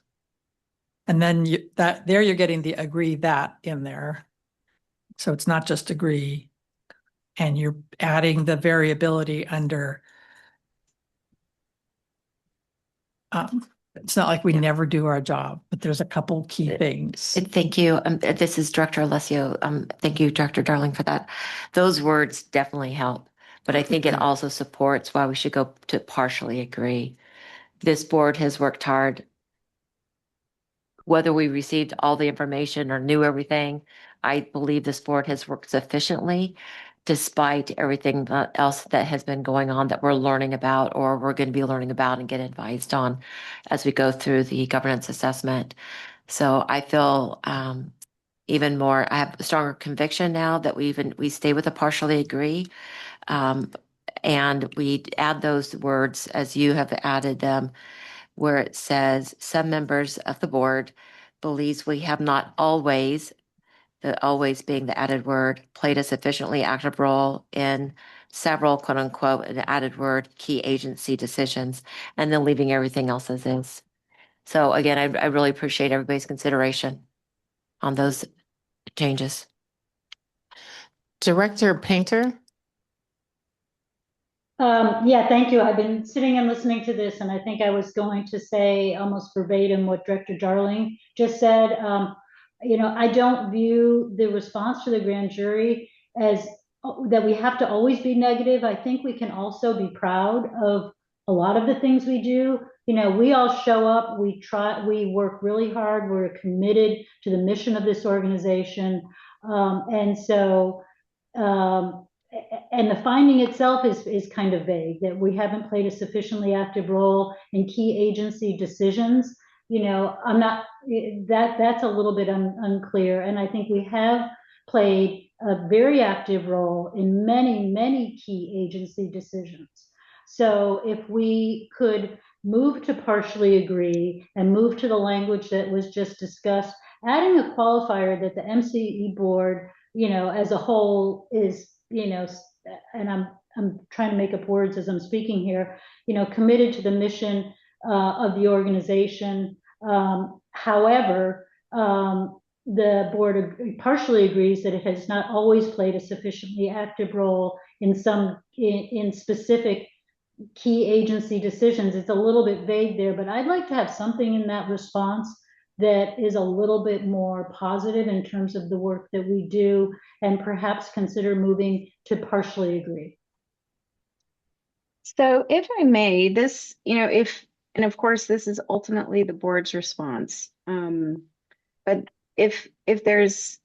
And then you're getting the agree that in there. So it's not just agree, and you're adding the variability under. It's not like we never do our job, but there's a couple key things. Thank you. This is Director Alessio. Thank you, Director Darling, for that. Those words definitely help, but I think it also supports why we should go to partially agree. This board has worked hard. Whether we received all the information or knew everything, I believe this board has worked sufficiently despite everything else that has been going on that we're learning about or we're going to be learning about and get advised on as we go through the governance assessment. So I feel even more, I have a stronger conviction now that we stay with a partially agree. And we add those words as you have added them, where it says some members of the board believes we have not always, the always being the added word, played a sufficiently active role in several quote unquote an added word key agency decisions, and then leaving everything else as is. So again, I really appreciate everybody's consideration on those changes. Director Painter? Yeah, thank you. I've been sitting and listening to this, and I think I was going to say almost verbatim what Director Darling just said. I don't view the response to the grand jury as that we have to always be negative. I think we can also be proud of a lot of the things we do. We all show up, we try, we work really hard, we're committed to the mission of this organization. And the finding itself is kind of vague, that we haven't played a sufficiently active role in key agency decisions. I'm not, that's a little bit unclear. And I think we have played a very active role in many, many key agency decisions. So if we could move to partially agree and move to the language that was just discussed, adding a qualifier that the MCE board, as a whole is, and I'm trying to make up words as I'm speaking here, committed to the mission of the organization. However, the board partially agrees that it has not always played a sufficiently active role in specific key agency decisions. It's a little bit vague there, but I'd like to have something in that response that is a little bit more positive in terms of the work that we do, and perhaps consider moving to partially agree. So if I may, this, and of course, this is ultimately the board's response. But if there's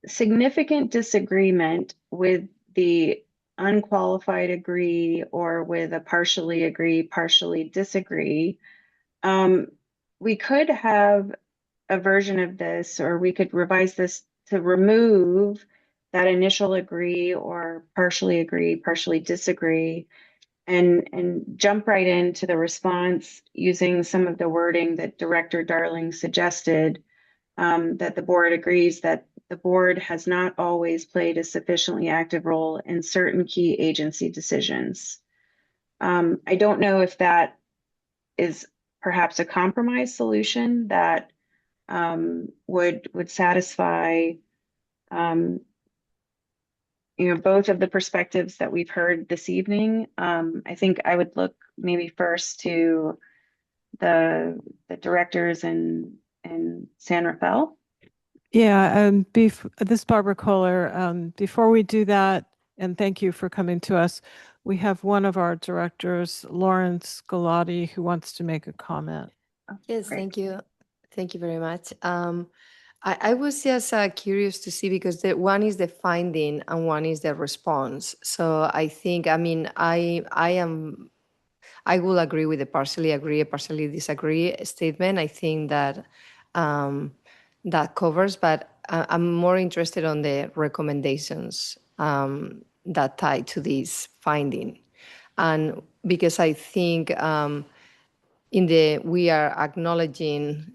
significant disagreement with the unqualified agree or with a partially agree, partially disagree, we could have a version of this, or we could revise this to remove that initial agree or partially agree, partially disagree, and jump right into the response using some of the wording that Director Darling suggested, that the board agrees that the board has not always played a sufficiently active role in certain key agency decisions. I don't know if that is perhaps a compromise solution that would satisfy both of the perspectives that we've heard this evening. I think I would look maybe first to the directors in San Rafael. Yeah, this is Barbara Kohler. Before we do that, and thank you for coming to us, we have one of our directors, Lawrence Galati, who wants to make a comment. Yes, thank you. Thank you very much. I was just curious to see, because one is the finding and one is the response. So I think, I I will agree with the partially agree, partially disagree statement. I think that that covers, but I'm more interested on the recommendations that tie to this finding. And because I think we are acknowledging,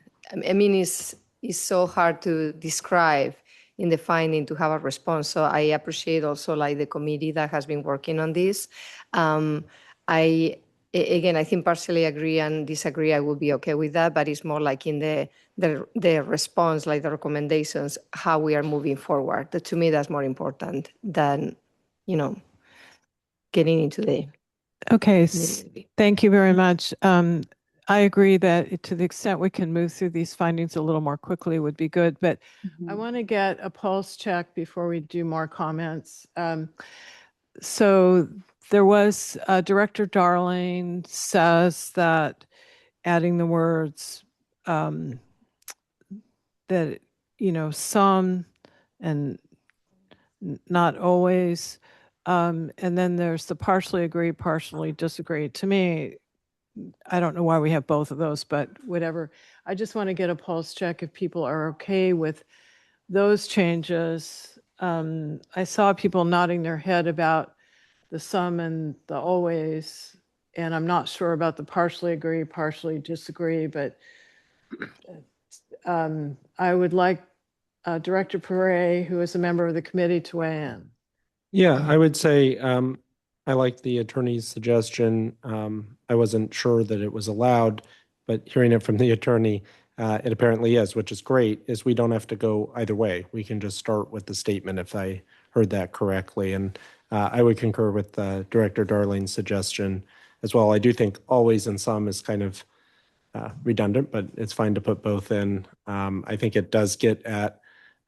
I mean, it's so hard to describe in the finding to have a response. So I appreciate also like the committee that has been working on this. Again, I think partially agree and disagree, I will be okay with that, but it's more like in the response, like the recommendations, how we are moving forward. That, to me, that's more important than, getting into the. Okay, thank you very much. I agree that to the extent we can move through these findings a little more quickly would be good, but I want to get a pulse check before we do more comments. So there was, Director Darling says that adding the words that, some and not always, and then there's the partially agree, partially disagree. To me, I don't know why we have both of those, but whatever. I just want to get a pulse check if people are okay with those changes. I saw people nodding their head about the some and the always, and I'm not sure about the partially agree, partially disagree, but I would like Director Perret, who is a member of the committee, to weigh in. Yeah, I would say I like the attorney's suggestion. I wasn't sure that it was allowed, but hearing it from the attorney, it apparently is, which is great, is we don't have to go either way. We can just start with the statement if I heard that correctly. And I would concur with Director Darling's suggestion as well. I do think always and some is kind of redundant, but it's fine to put both in. I think it does get at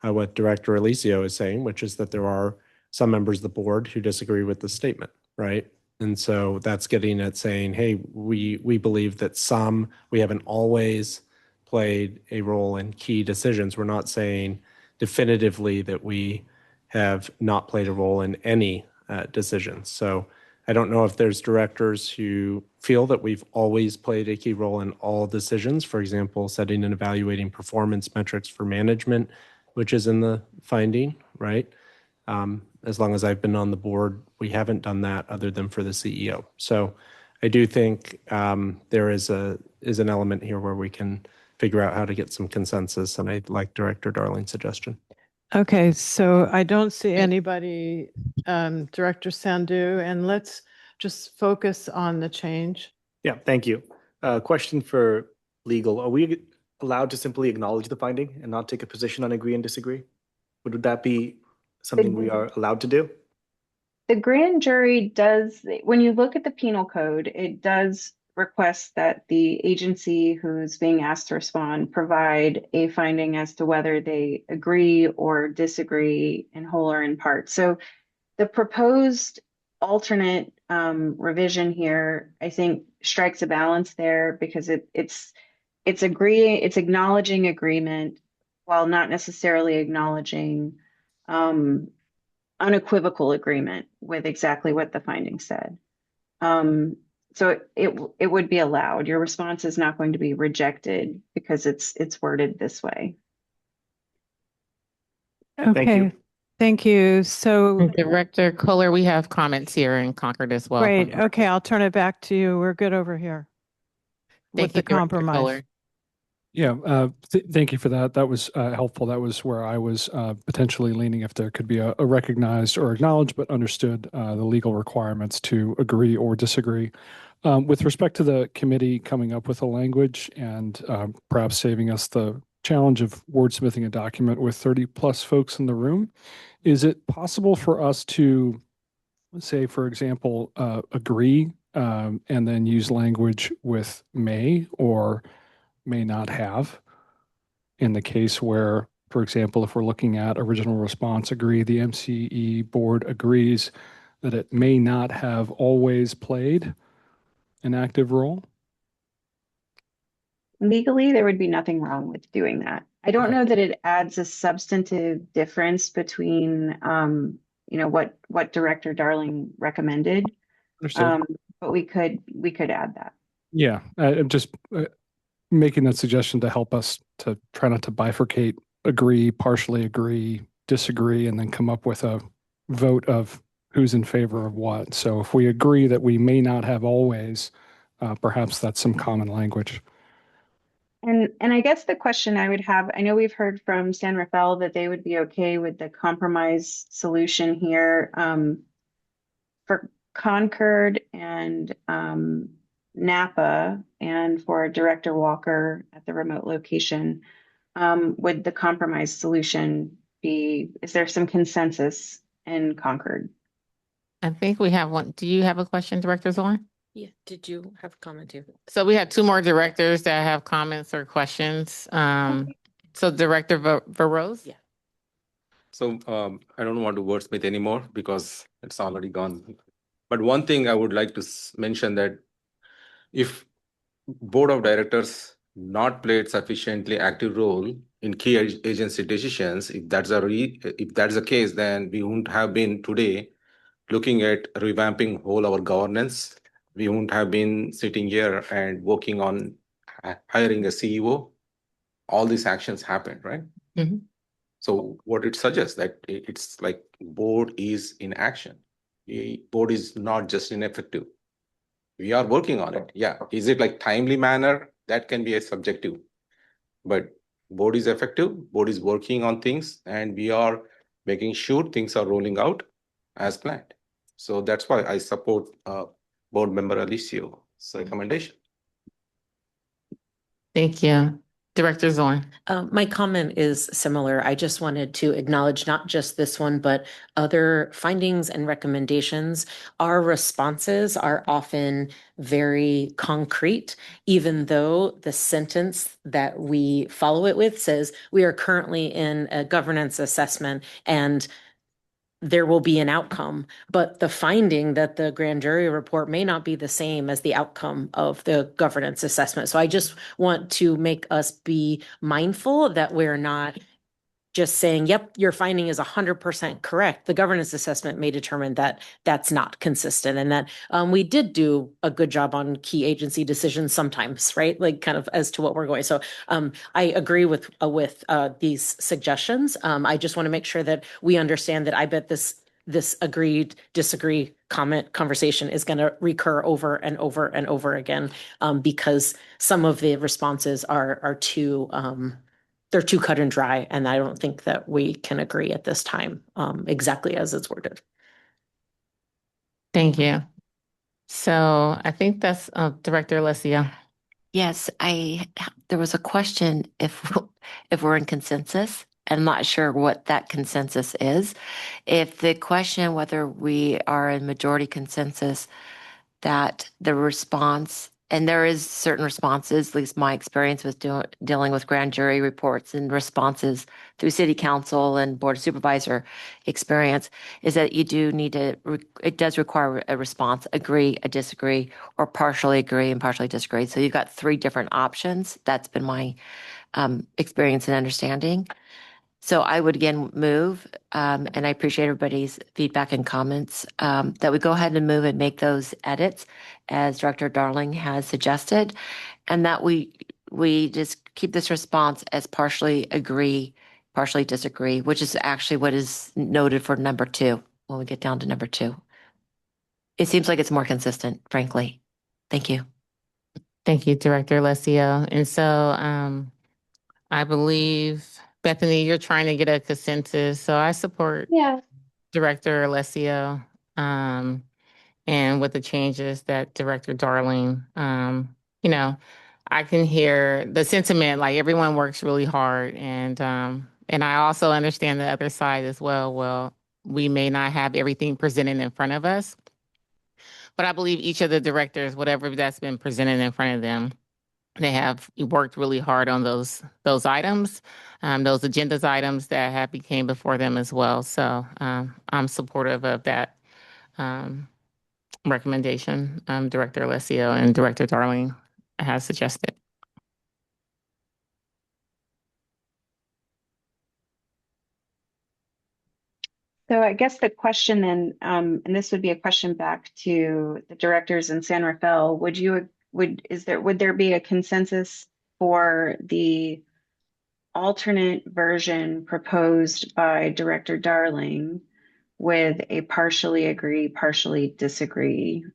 what Director Alicio is saying, which is that there are some members of the board who disagree with the statement, right? And so that's getting at saying, hey, we believe that we haven't always played a role in key decisions. We're not saying definitively that we have not played a role in any decisions. So I don't know if there's directors who feel that we've always played a key role in all decisions. For example, setting and evaluating performance metrics for management, which is in the finding, right? As long as I've been on the board, we haven't done that other than for the CEO. So I do think there is an element here where we can figure out how to get some consensus, and I like Director Darling's suggestion. Okay, so I don't see anybody, Director Sandu, and let's just focus on the change. Yeah, thank you. Question for legal. Are we allowed to simply acknowledge the finding and not take a position on agree and disagree? Would that be something we are allowed to do? The grand jury does, when you look at the penal code, it does request that the agency who's being asked to respond provide a finding as to whether they agree or disagree in whole or in part. So the proposed alternate revision here, I think, strikes a balance there because it's acknowledging agreement while not necessarily acknowledging unequivocal agreement with exactly what the finding said. So it would be allowed. Your response is not going to be rejected because it's worded this way. Okay, thank you. So Director Kohler, we have comments here in Concord as well. great. Okay, I'll turn it back to you. We're good over here with the compromise. Yeah, thank you for that. That was helpful. That was where I was potentially leaning if there could be a recognized or acknowledged but understood the legal requirements to agree or disagree. With respect to the committee coming up with a language and perhaps saving us the challenge of wordsmithing a document with 30 plus folks in the room, is it possible for us to say, for example, agree and then use language with may or may not have in the case where, for example, if we're looking at original response agree, the MCE board agrees that it may not have always played an active role? Legally, there would be nothing wrong with doing that. I don't know that it adds a substantive difference between, what Director Darling recommended. Understood. but we could add that. Yeah, I'm just making that suggestion to help us to try not to bifurcate, agree, partially agree, disagree, and then come up with a vote of who's in favor of what. So if we agree that we may not have always, perhaps that's some common language. And I guess the question I would have, I know we've heard from San Rafael that they would be okay with the compromise solution here. For Concord and Napa, and for Director Walker at the remote location, would the compromise solution be, is there some consensus in Concord? I think we have one. Do you have a question, Director Zorn? Yeah, did you have a comment too? So we have two more directors that have comments or questions. So Director Verose? Yeah. So I don't want to wordsmith anymore because it's already gone. But one thing I would like to mention that if board of directors not played sufficiently active role in key agency decisions, if that's the case, then we wouldn't have been today looking at revamping whole our governance. We wouldn't have been sitting here and working on hiring a CEO. All these actions happened, right? Mm-hmm. So what it suggests that it's like board is in action. The board is not just ineffective. We are working on it. Yeah. Is it like timely manner? That can be a subjective. But board is effective, board is working on things, and we are making sure things are rolling out as planned. So that's why I support board member Alicio's recommendation. Thank you. Director Zorn. My comment is similar. I just wanted to acknowledge not just this one, but other findings and recommendations. Our responses are often very concrete, even though the sentence that we follow it with says we are currently in a governance assessment and there will be an outcome, but the finding that the grand jury report may not be the same as the outcome of the governance assessment. So I just want to make us be mindful that we're not just saying, yep, your finding is 100% correct. The governance assessment may determine that that's not consistent and that we did do a good job on key agency decisions sometimes, right? Like kind of as to what we're going. So I agree with these suggestions. I just want to make sure that we understand that I bet this agreed, disagree conversation is going to recur over and over and over again because some of the responses are too they're too cut and dry, and I don't think that we can agree at this time exactly as it's worded. Thank you. So I think that's Director Alessio. Yes, there was a question if we're in consensus. I'm not sure what that consensus is. If the question whether we are in majority consensus, that the response, and there is certain responses, at least my experience with dealing with grand jury reports and responses through city council and board of supervisor experience, is that you do need to, it does require a response, agree, a disagree, or partially agree and partially disagree. So you've got three different options. That's been my experience and understanding. So I would again move, and I appreciate everybody's feedback and comments, that we go ahead and move and make those edits as Director Darling has suggested, and that we just keep this response as partially agree, partially disagree, which is actually what is noted for number 2 when we get down to number 2. It seems like it's more consistent, frankly. Thank you. Thank you, Director Alessio. And so I believe, Bethany, you're trying to get a consensus. So I support Director Alessio and with the changes that Director Darling, I can hear the sentiment, like everyone works really hard. And I also understand the other side as well. Well, we may not have everything presented in front of us, but I believe each of the directors, whatever that's been presented in front of them, they have worked really hard on those items, those agendas items that have became before them as well. So I'm supportive of that recommendation Director Alessio and Director Darling has suggested. So I guess the question then, and this would be a question back to the directors in San Rafael, would there be a consensus for the alternate version proposed by Director Darling with a partially agree, partially disagree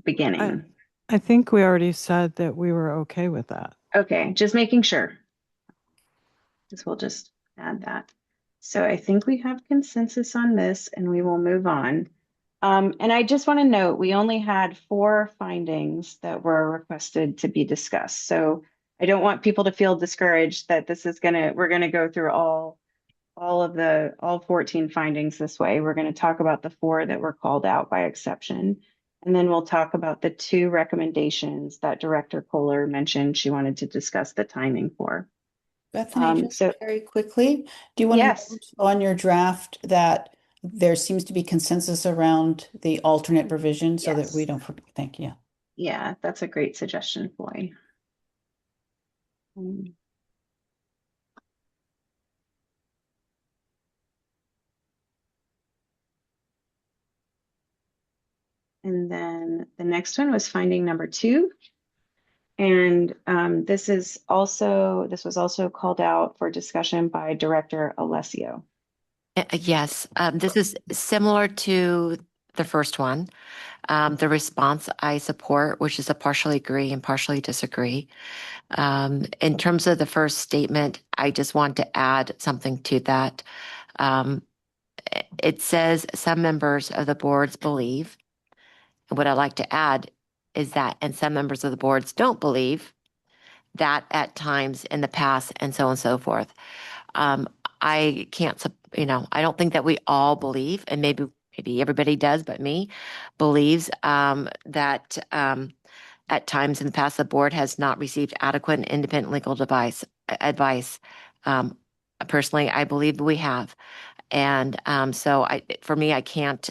beginning? I think we already said that we were okay with that. Okay, just making sure. We'll just add that. So I think we have consensus on this and we will move on. And I just want to note, we only had 4 findings that were requested to be discussed. So I don't want people to feel discouraged that we're gonna go through all 14 findings this way. We're going to talk about the 4 that were called out by exception. And then we'll talk about the 2 recommendations that Director Kohler mentioned she wanted to discuss the timing for. Bethany, just very quickly, do you want to note on your draft that there seems to be consensus around the alternate revision so that we don't forget? Thank you. Yeah, that's a great suggestion, Floyd. And then the next one was finding number 2. And this was also called out for discussion by Director Alessio. Yes, this is similar to the first one. The response I support, which is a partially agree and partially disagree. In terms of the first statement, I just want to add something to that. It says some members of the boards believe. And what I'd like to add is that, and some members of the boards don't believe that at times in the past, and so on and so forth. I can't, I don't think that we all believe, and maybe everybody does, but me believes that at times in the past, the board has not received adequate and independent legal advice. Personally, I believe we have. And so for me, I can't,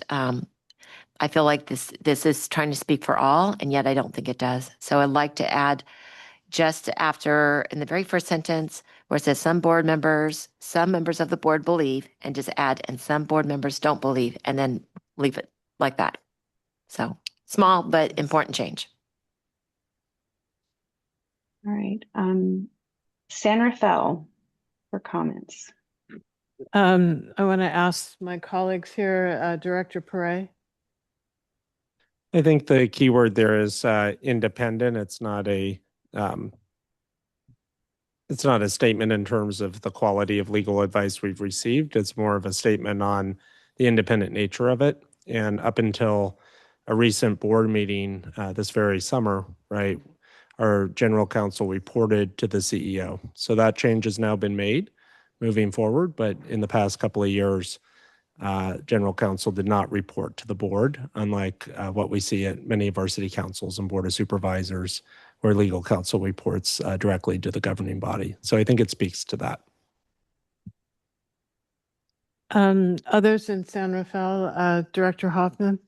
I feel like this is trying to speak for all, and yet I don't think it does. So I'd like to add just after, in the very first sentence, where it says some members of the board believe, and just add, and some board members don't believe, and then leave it like that. So small but important change. All right. San Rafael for comments. I want to ask my colleagues here, Director Perret. I think the key word there is independent. It's not a statement in terms of the quality of legal advice we've received. It's more of a statement on the independent nature of it. And up until a recent board meeting this very summer, right, our general counsel reported to the CEO. So that change has now been made moving forward. But in the past couple of years, general counsel did not report to the board, unlike what we see at many of our city councils and board of supervisors, where legal counsel reports directly to the governing body. So I think it speaks to that. Others in San Rafael, Director Hoffman.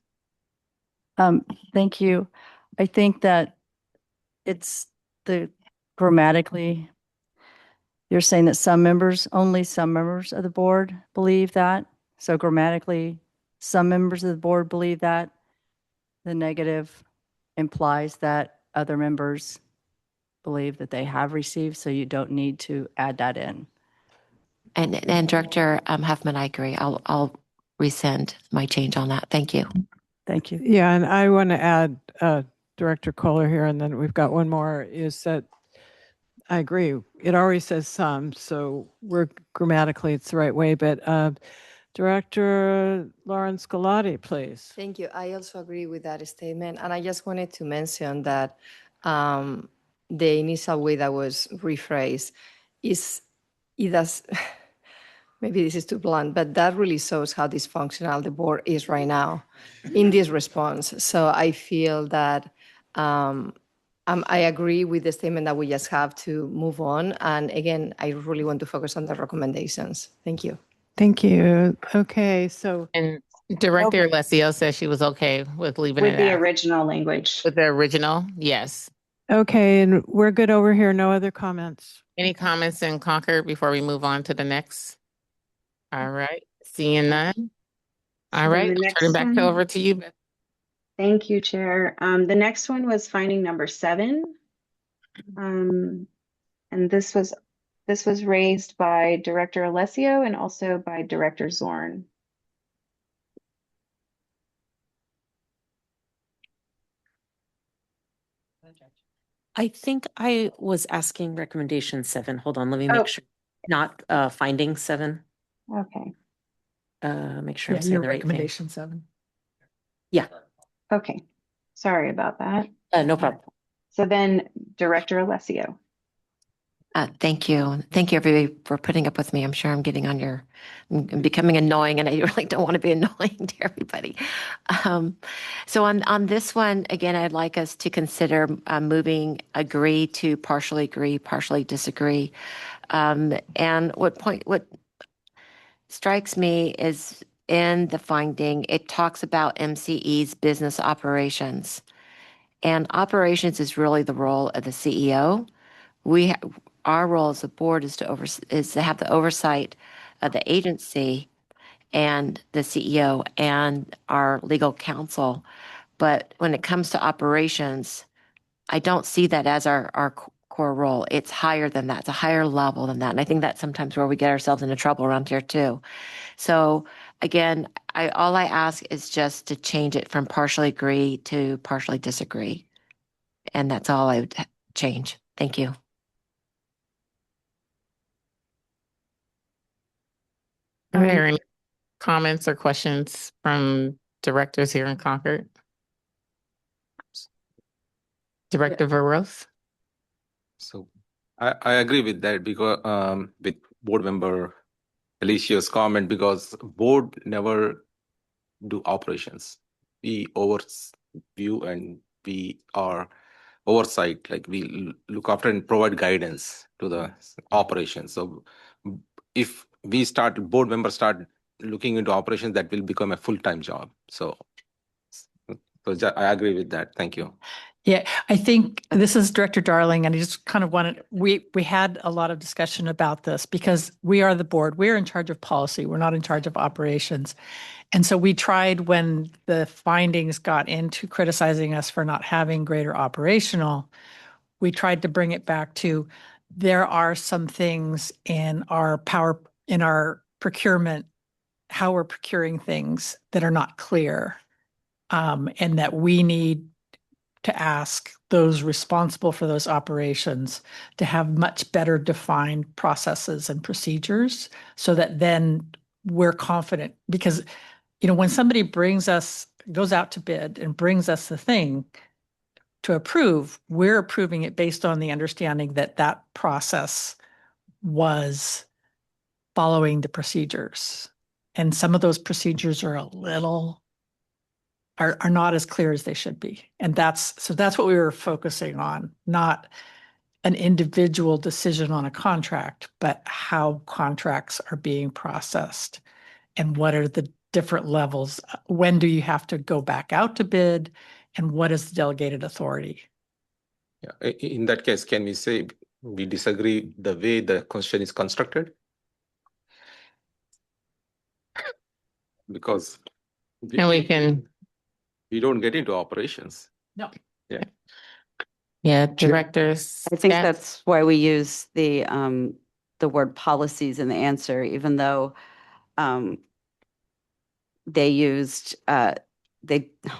Thank you. I think that it's grammatically, you're saying that only some members of the board believe that. So grammatically, some members of the board believe that. The negative implies that other members believe that they have received, so you don't need to add that in. And Director Huffman, I agree. I'll rescind my change on that. Thank you. Thank you. Yeah, and I want to add Director Kohler here, and then we've got one more, is that I agree. It already says some, so grammatically it's the right way, but Director Lauren Scolati, please. Thank you. I also agree with that statement. And I just wanted to mention that the initial way that was rephrased maybe this is too blunt, but that really shows how dysfunctional the board is right now in this response. So I feel that I agree with the statement that we just have to move on. And again, I really want to focus on the recommendations. Thank you. Thank you. Okay, so. And Director Alessio says she was okay with leaving With it the as. original language. With the original, yes. Okay, and we're good over here. No other comments. Any comments in Concord before we move on to the next? All right, seeing none. All Then right, the next turning back one. over to you, Beth. Thank you, Chair. The next one was finding number 7. And this was raised by Director Alessio and also by Director Zorn. I think I was asking recommendation 7. Hold on, let me make sure. Not finding 7. Okay. Make sure I'm Yeah, saying your the right thing. recommendation 7. Yeah. Okay. Sorry about that. No problem. So then Director Alessio. Thank you. Thank you, everybody, for putting up with me. I'm sure I'm becoming annoying, and I really don't want to be annoying to everybody. So on this one, again, I'd like us to consider moving agree to partially disagree. And what strikes me is in the finding, it talks about MCE's business operations. And operations is really the role of the CEO. Our role as a board is to have the oversight of the agency and the CEO and our legal counsel. But when it comes to operations, I don't see that as our core role. It's higher than that. It's a higher level than that. And I think that's sometimes where we get ourselves into trouble around here too. So again, all I ask is just to change it from partially agree to partially disagree. And that's all I would change. Thank you. Are there any comments or questions from directors here in Concord? Director Verros? So I agree with that because with board member Alicia's comment, because board never do operations. We overview and we are oversight, like we look after and provide guidance to the operations. So if board members start looking into operations, that will become a full-time job. So I agree with that. Thank you. Yeah, I think this is Director Darling, and I just kind of wanted, we had a lot of discussion about this because we are the board. We're in charge of policy. We're not in charge of operations. And so we tried, when the findings got into criticizing us for not having greater operational, we tried to bring it back to, there are some things in our procurement, how we're procuring things that are not clear, and that we need to ask those responsible for those operations to have much better defined processes and procedures so that then we're confident. Because, when somebody goes out to bid and brings us the thing to approve, we're approving it based on the understanding that that process was following the procedures. And some of those procedures are are not as clear as they should be. And that's what we were focusing on, not an individual decision on a contract, but how contracts are being processed and what are the different levels. When do you have to go back out to bid, and what is the delegated authority? Yeah. In that case, can we say we disagree the way the question is constructed? Because we don't get into operations. No. Yeah. Yeah, directors. I think that's why we use the word policies in the answer, even though they used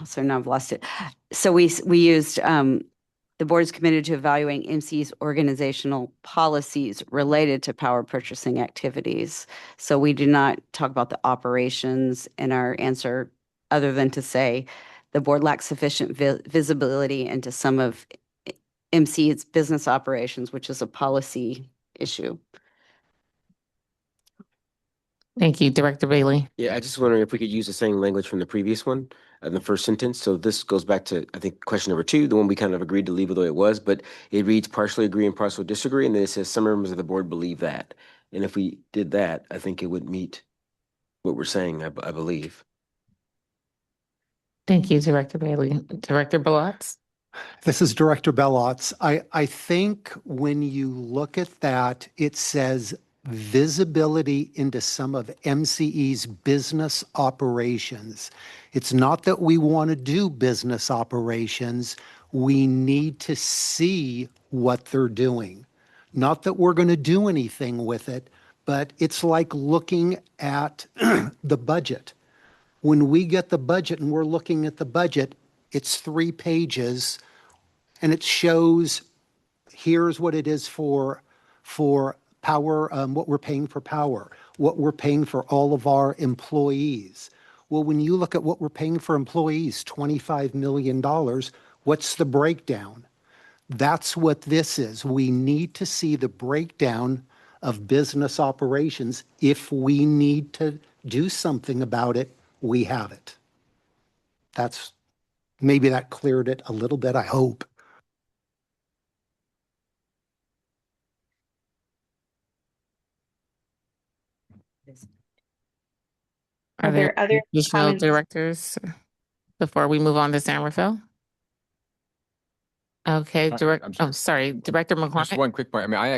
so now I've lost it. So we used the board is committed to evaluating MCE's organizational policies related to power purchasing activities. So we do not talk about the operations in our answer, other than to say the board lacks sufficient visibility into some of MCE's business operations, which is a policy issue. Thank you, Director Bailey. Yeah, I just wondering if we could use the same language from the previous one in the first sentence. So this goes back to, I think, question number 2, the one we kind of agreed to leave it the way it was, but it reads partially agree and partially disagree, and then it says some members of the board believe that. And if we did that, I think it would meet what we're saying, I believe. Thank you, Director Bailey. Director Balotz? This is Director Bellotz. I think when you look at that, it says visibility into some of MCE's business operations. It's not that we want to do business operations. We need to see what they're doing. Not that we're going to do anything with it, but it's like looking at the budget. When we get the budget and we're looking at the budget, it's 3 pages and it shows here's what it is for power, what we're paying for power, what we're paying for all of our employees. Well, when you look at what we're paying for employees, $25 million, what's the breakdown? That's what this is. We need to see the breakdown of business operations. If we need to do something about it, we have it. That's, maybe that cleared it a little bit, I hope. Are there other additional comments? directors before we move on to San Rafael? Okay, sorry, Director Just McCormick. one quick point. I mean, I'm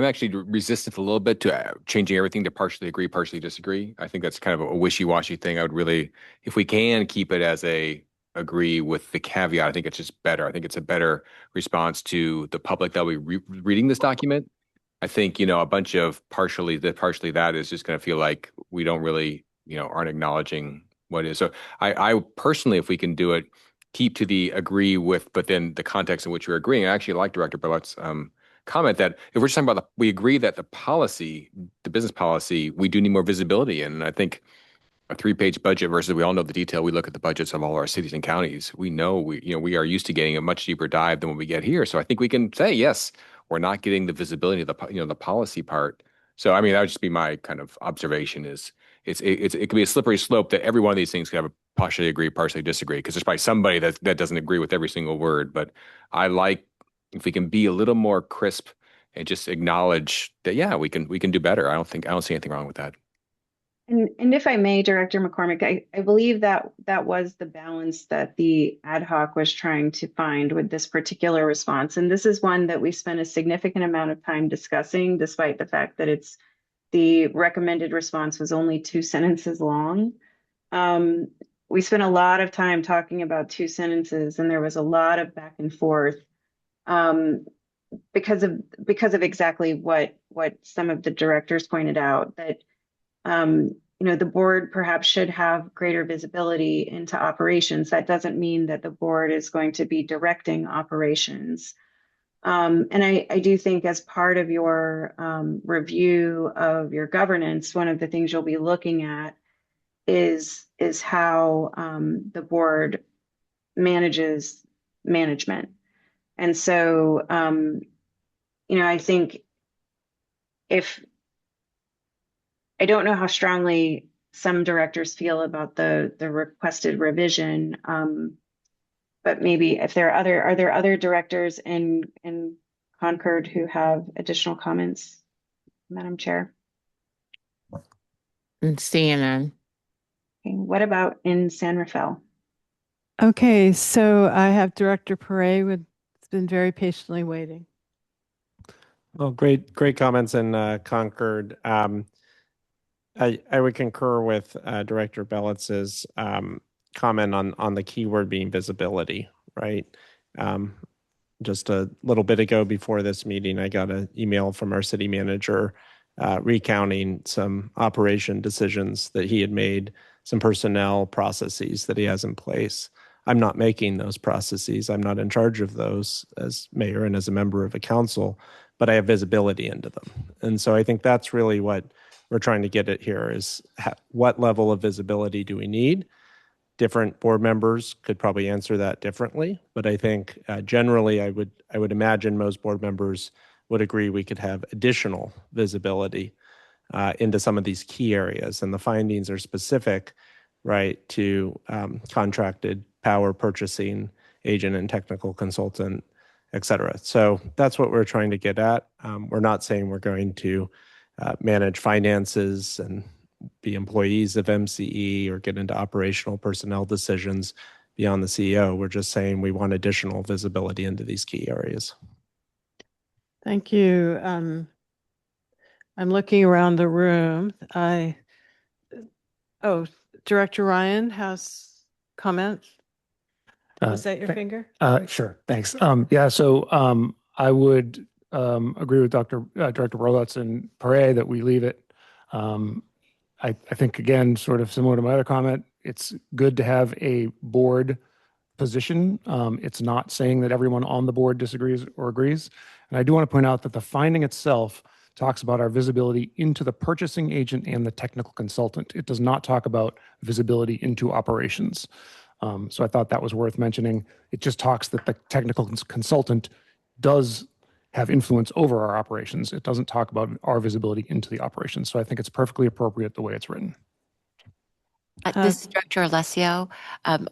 actually resistant a little bit to changing everything to partially agree, partially disagree. I think that's kind of a wishy-washy thing. I would really, if we can keep it as a agree with the caveat, I think it's just better. I think it's a better response to the public that will be reading this document. I think, a bunch of partially that is just going to feel like we don't really, aren't acknowledging what is. So I personally, if we can do it, keep to the agree with, but then the context in which you're agreeing. I actually like Director Bellott's comment that if we're just talking about we agree that the business policy, we do need more visibility in. And I think a 3-page budget versus we all know the detail. We look at the budgets of all our cities and counties. We know we are used to getting a much deeper dive than what we get here. So I think we can say, yes, we're not getting the visibility of the policy part. So I mean, that would just be my kind of observation is it could be a slippery slope that every one of these things could have a partially agree, partially disagree, because there's probably somebody that doesn't agree with every single word. But I like if we can be a little more crisp and just acknowledge that, yeah, we can do better. I don't see anything wrong with that. And if I may, Director McCormick, I believe that was the balance that the ad hoc was trying to find with this particular response. And this is one that we spent a significant amount of time discussing, despite the fact that the recommended response was only 2 sentences long. We spent a lot of time talking about 2 sentences, and there was a lot of back and forth because of exactly what some of the directors pointed out, that the board perhaps should have greater visibility into operations. That doesn't mean that the board is going to be directing operations. And I do think as part of your review of your governance, one of the things you'll be looking at is how the board manages management. And so, I think I don't know how strongly some directors feel about the requested revision, but maybe if are there other directors in Concord who have additional comments, Madam Chair? Seeing none. Okay, what about in San Rafael? Okay, so I have Director Perret has been very patiently waiting. Well, great comments in Concord. I would concur with Director Bellotz's comment on the keyword being visibility, right? Just a little bit ago before this meeting, I got an email from our city manager recounting some operation decisions that he had made, some personnel processes that he has in place. I'm not making those processes. I'm not in charge of those as mayor and as a member of a council, but I have visibility into them. And so I think that's really what we're trying to get at here is what level of visibility do we need? Different board members could probably answer that differently, but I think generally I would imagine most board members would agree we could have additional visibility into some of these key areas. And the findings are specific, right, to contracted power purchasing agent and technical consultant, et cetera. So that's what we're trying to get at. We're not saying we're going to manage finances and be employees of MCE or get into operational personnel decisions beyond the CEO. We're just saying we want additional visibility into these key areas. Thank you. I'm looking around the room. Director Ryan has comments. Was that your finger? Sure, thanks. I would agree with Director Rolutz and Perret that we leave it. I think, again, sort of similar to my other comment, it's good to have a board position. It's not saying that everyone on the board disagrees or agrees. And I do want to point out that the finding itself talks about our visibility into the purchasing agent and the technical consultant. It does not talk about visibility into operations. So I thought that was worth mentioning. It just talks that the technical consultant does have influence over our operations. It doesn't talk about our visibility into the operations. So I think it's perfectly appropriate the way it's written. This is Director Alessio.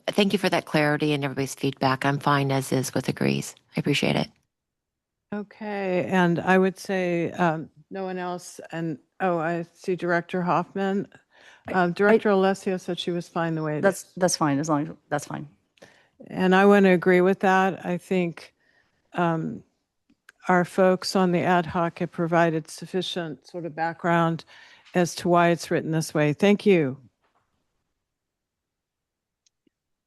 Thank you for that clarity and everybody's feedback. I'm fine as is with agrees. I appreciate it. Okay, and I would say no one else. And I see Director Hoffman. Director Alessio said she was fine the way it is. That's fine, as long as that's fine. And I want to agree with that. I think our folks on the ad hoc have provided sufficient sort of background as to why it's written this way. Thank you.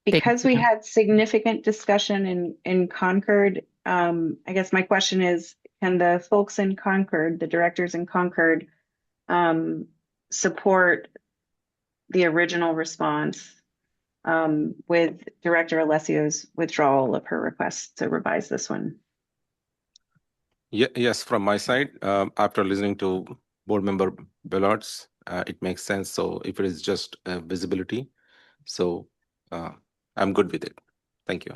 Because we had significant discussion in Concord, I guess my question is, can the folks in Concord, the directors in Concord, support the original response with Director Alessio's withdrawal of her request to revise this one? Yes, from my side, after listening to Board Member Billard's, it makes sense. So if it is just visibility, so I'm good with it. Thank you.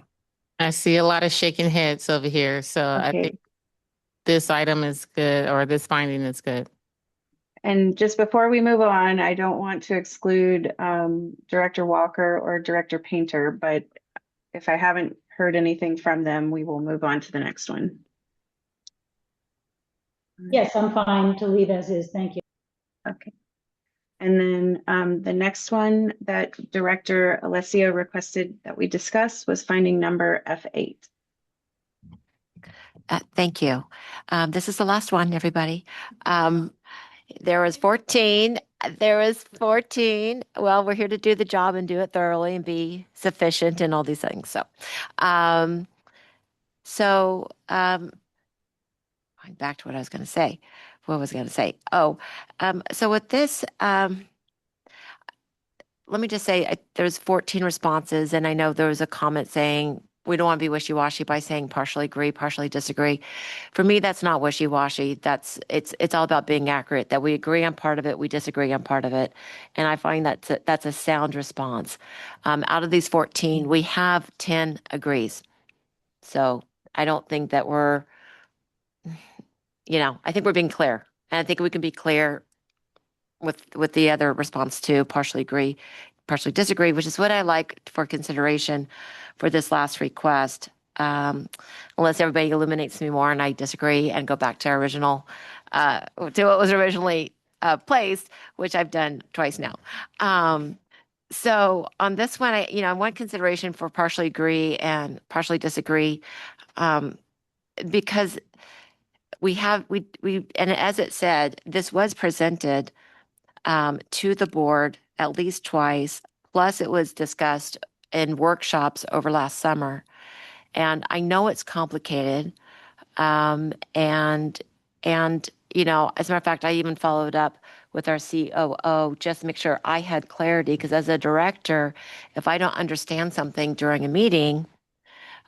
I see a lot of shaking heads over here. So I think this item is good, or this finding is good. And just before we move on, I don't want to exclude Director Walker or Director Painter, but if I haven't heard anything from them, we will move on to the next one. Yes, I'm fine to leave as is. Thank you. Okay. And then the next one that Director Alessio requested that we discuss was finding number F8. Thank you. This is the last one, everybody. There was 14. There was 14. Well, we're here to do the job and do it thoroughly and be sufficient and all these things. So, back to what I was going to say. What was I going to say? So with this, let me just say there's 14 responses, and I know there was a comment saying we don't want to be wishy-washy by saying partially agree, partially disagree. For me, that's not wishy-washy. It's all about being accurate, that we agree on part of it, we disagree on part of it. And I find that's a sound response. Out of these 14, we have 10 agrees. So I don't think that I think we're being clear. And I think we can be clear with the other response to partially agree, partially disagree, which is what I like for consideration for this last request. Unless everybody illuminates me more and I disagree and go back to our original, to what was originally placed, which I've done twice now. So on this one, I want consideration for partially agree and partially disagree, because we and as it said, this was presented to the board at least twice, plus it was discussed in workshops over last summer. And I know it's complicated. And as a matter of fact, I even followed up with our COO just to make sure I had clarity, because as a director, if I don't understand something during a meeting,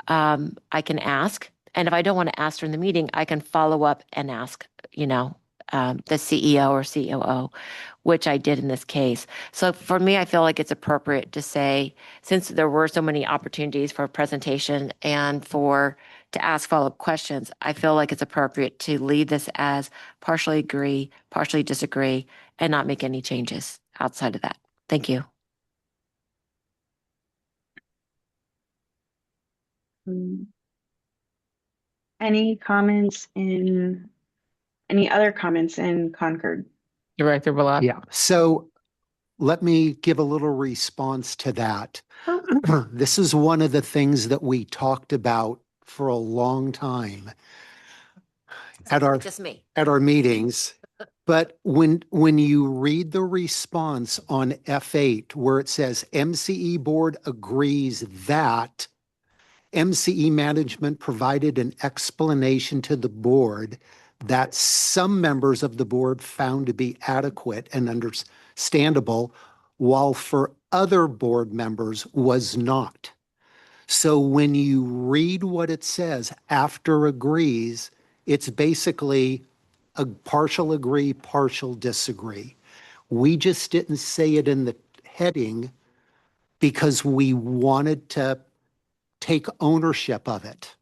I can ask. And if I don't want to ask during the meeting, I can follow up and ask, the CEO or COO, which I did in this case. So for me, I feel like it's appropriate to say, since there were so many opportunities for presentation and to ask follow-up questions, I feel like it's appropriate to leave this as partially agree, partially disagree, and not make any changes outside of that. Thank you. Any other comments in Concord? Director Bullock? Yeah. So let me give a little response to that. This is one of the things that we talked about for a long time at our Just me. at our meetings. But when you read the response on F8 where it says MCE board agrees that MCE management provided an explanation to the board that some members of the board found to be adequate and understandable, while for other board members was not. So when you read what it says after agrees, it's basically a partial agree, partial disagree. We just didn't say it in the heading because we wanted to take ownership of it.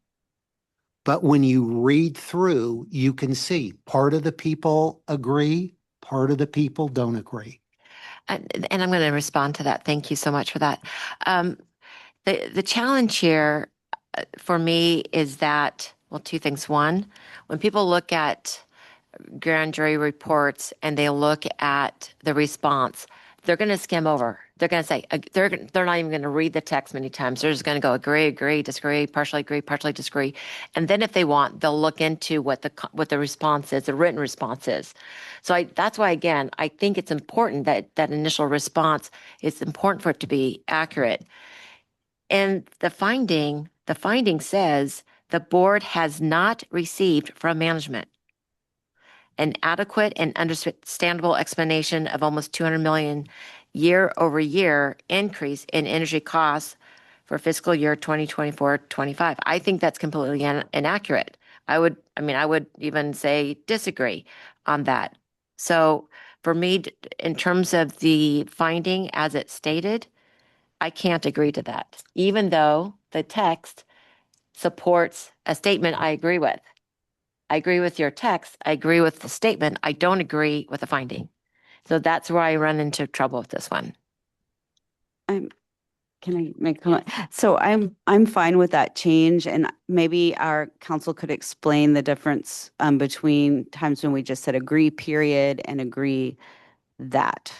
But when you read through, you can see part of the people agree, part of the people don't agree. And I'm going to respond to that. Thank you so much for that. The challenge here for me is that, well, two things. One, when people look at grand jury reports and they look at the response, they're going to skim over. They're going to say, they're not even going to read the text many times. They're just going to go agree, disagree, partially disagree. And then if they want, they'll look into what the response is, the written response is. So that's why, again, I think it's important that that initial response, it's important for it to be accurate. And the finding says the board has not received from management an adequate and understandable explanation of almost 200 million year-over-year increase in energy costs for fiscal year 2024-25. I think that's completely inaccurate. I would even say disagree on that. So for me, in terms of the finding as it's stated, I can't agree to that, even though the text supports a statement I agree with. I agree with your text. I agree with the statement. I don't agree with the finding. So that's where I run into trouble with this one. Can I make a comment? So I'm fine with that change, and maybe our council could explain the difference between times when we just said agree period and agree that.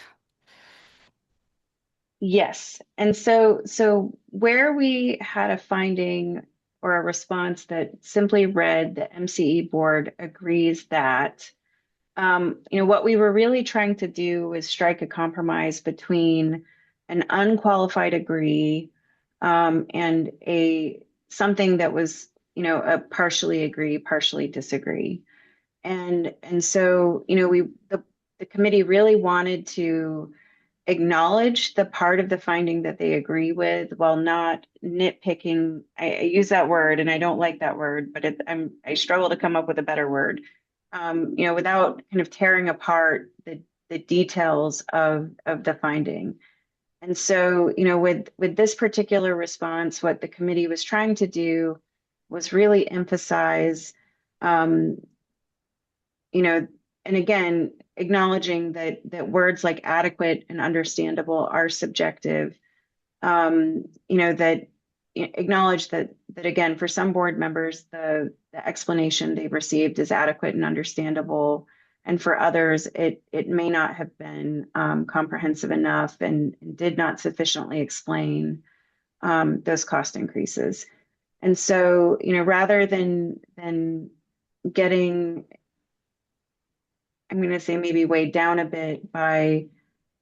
Yes. And so where we had a finding or a response that simply read the MCE board agrees that, what we were really trying to do was strike a compromise between an unqualified agree and something that was, a partially agree, partially disagree. And so, the committee really wanted to acknowledge the part of the finding that they agree with while not nitpicking. I use that word and I don't like that word, but I struggle to come up with a better word. Without kind of tearing apart the details of the finding. And so, with this particular response, what the committee was trying to do was really emphasize, and again, acknowledging that words like adequate and understandable are subjective. That acknowledge that again, for some board members, the explanation they've received is adequate and understandable, and for others, it may not have been comprehensive enough and did not sufficiently explain those cost increases. And so, rather than getting, I'm going to say maybe weighed down a bit by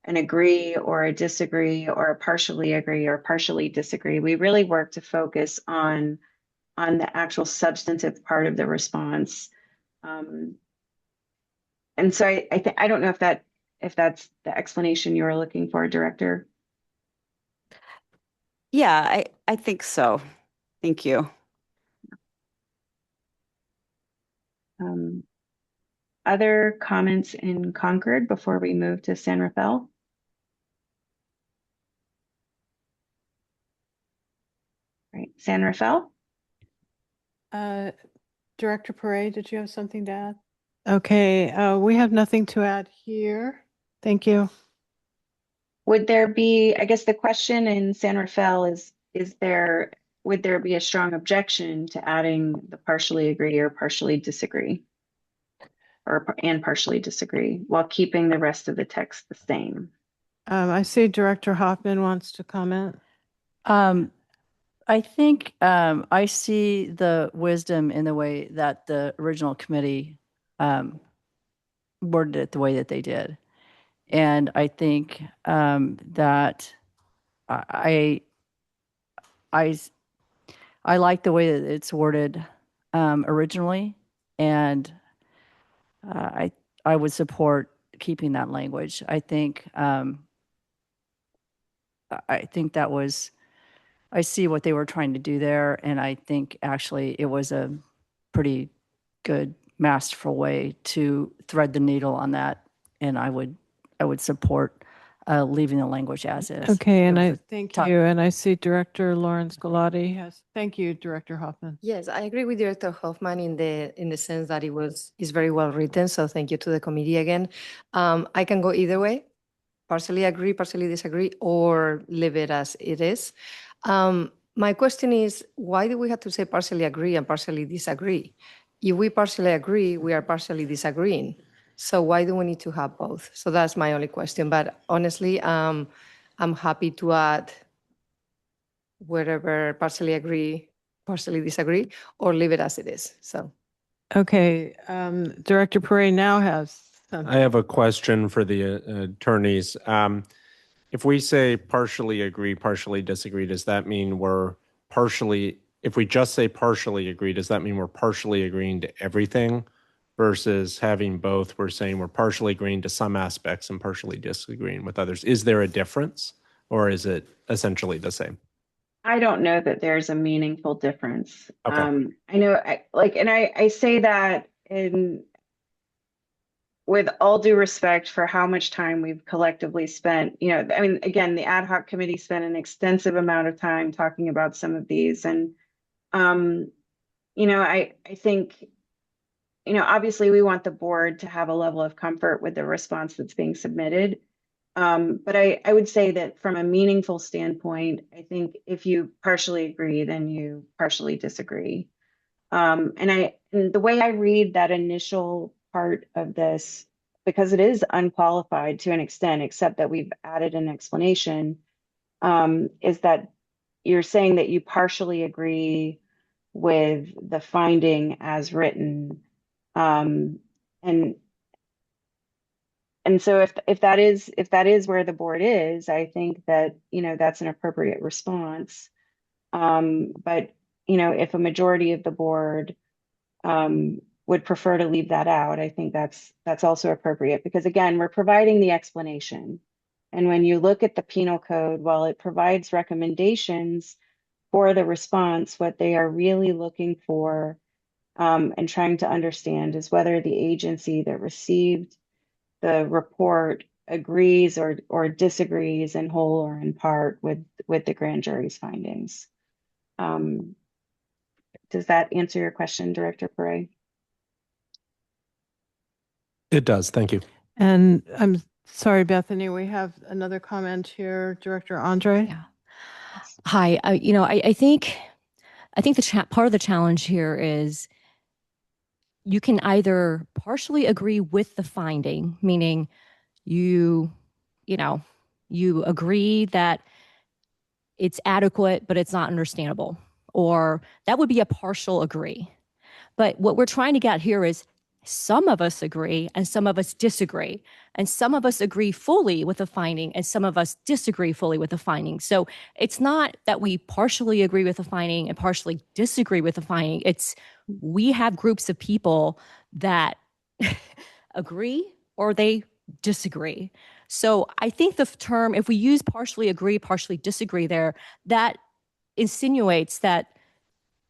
an agree or a disagree or a partially agree or partially disagree, we really work to focus on the actual substantive part of the response. And so I don't know if that's the explanation you were looking for, Director. Yeah, I think so. Thank you. Other comments in Concord before we move to San Rafael? Right, San Rafael? Director Perret, did you have something to add? Okay, we have nothing to add here. Thank you. Would there be, I guess the question in San Rafael would there be a strong objection to adding the partially agree or partially disagree? And partially disagree while keeping the rest of the text the same? I see Director Hoffman wants to comment. I think I see the wisdom in the way that the original committee worded it the way that they did. And I think that I like the way that it's worded originally, and I would support keeping that language. I think that was, I see what they were trying to do there, and I think actually it was a pretty good masterful way to thread the needle on that, and I would support leaving the language as is. Okay, and I thank you. And I see Director Lawrence Galati has. Thank you, Director Hoffman. Yes, I agree with Director Hoffman in the sense that it's very well written. So thank you to the committee again. I can go either way, partially agree, partially disagree, or leave it as it is. My question is, why do we have to say partially agree and partially disagree? If we partially agree, we are partially disagreeing. So why do we need to have both? So that's my only question. But honestly, I'm happy to add wherever partially agree, partially disagree, or leave it as it is. So, okay, Director Perret now has something. I have a question for the attorneys. If we say partially agree, partially disagree, does that mean we're partially, if we just say partially agree, does that mean we're partially agreeing to everything versus having both? We're saying we're partially agreeing to some aspects and partially disagreeing with others. Is there a difference, or is it essentially the same? I don't know that there's a meaningful difference. Okay. I know, I say that with all due respect for how much time we've collectively spent. I mean, again, the ad hoc committee spent an extensive amount of time talking about some of these, and I think, obviously we want the board to have a level of comfort with the response that's being submitted. But I would say that from a meaningful standpoint, I think if you partially agree, then you partially disagree. And the way I read that initial part of this, because it is unqualified to an extent, except that we've added an explanation, is that you're saying that you partially agree with the finding as written. And so if that is where the board is, I think that, that's an appropriate response. But, if a majority of the board would prefer to leave that out, I think that's also appropriate, because again, we're providing the explanation. And when you look at the penal code, while it provides recommendations for the response, what they are really looking for and trying to understand is whether the agency that received the report agrees or disagrees in whole or in part with the grand jury's findings. Does that answer your question, Director Perret? It does. Thank you. And I'm sorry, Bethany, we have another comment here. Director Andre? Yeah. Hi. I think the part of the challenge here is you can either partially agree with the finding, meaning you agree that it's adequate, but it's not understandable, or that would be a partial agree. But what we're trying to get here is some of us agree and some of us disagree. And some of us agree fully with the finding and some of us disagree fully with the finding. So it's not that we partially agree with the finding and partially disagree with the finding. It's we have groups of people that agree or they disagree. So I think the term, if we use partially agree, partially disagree there, that insinuates that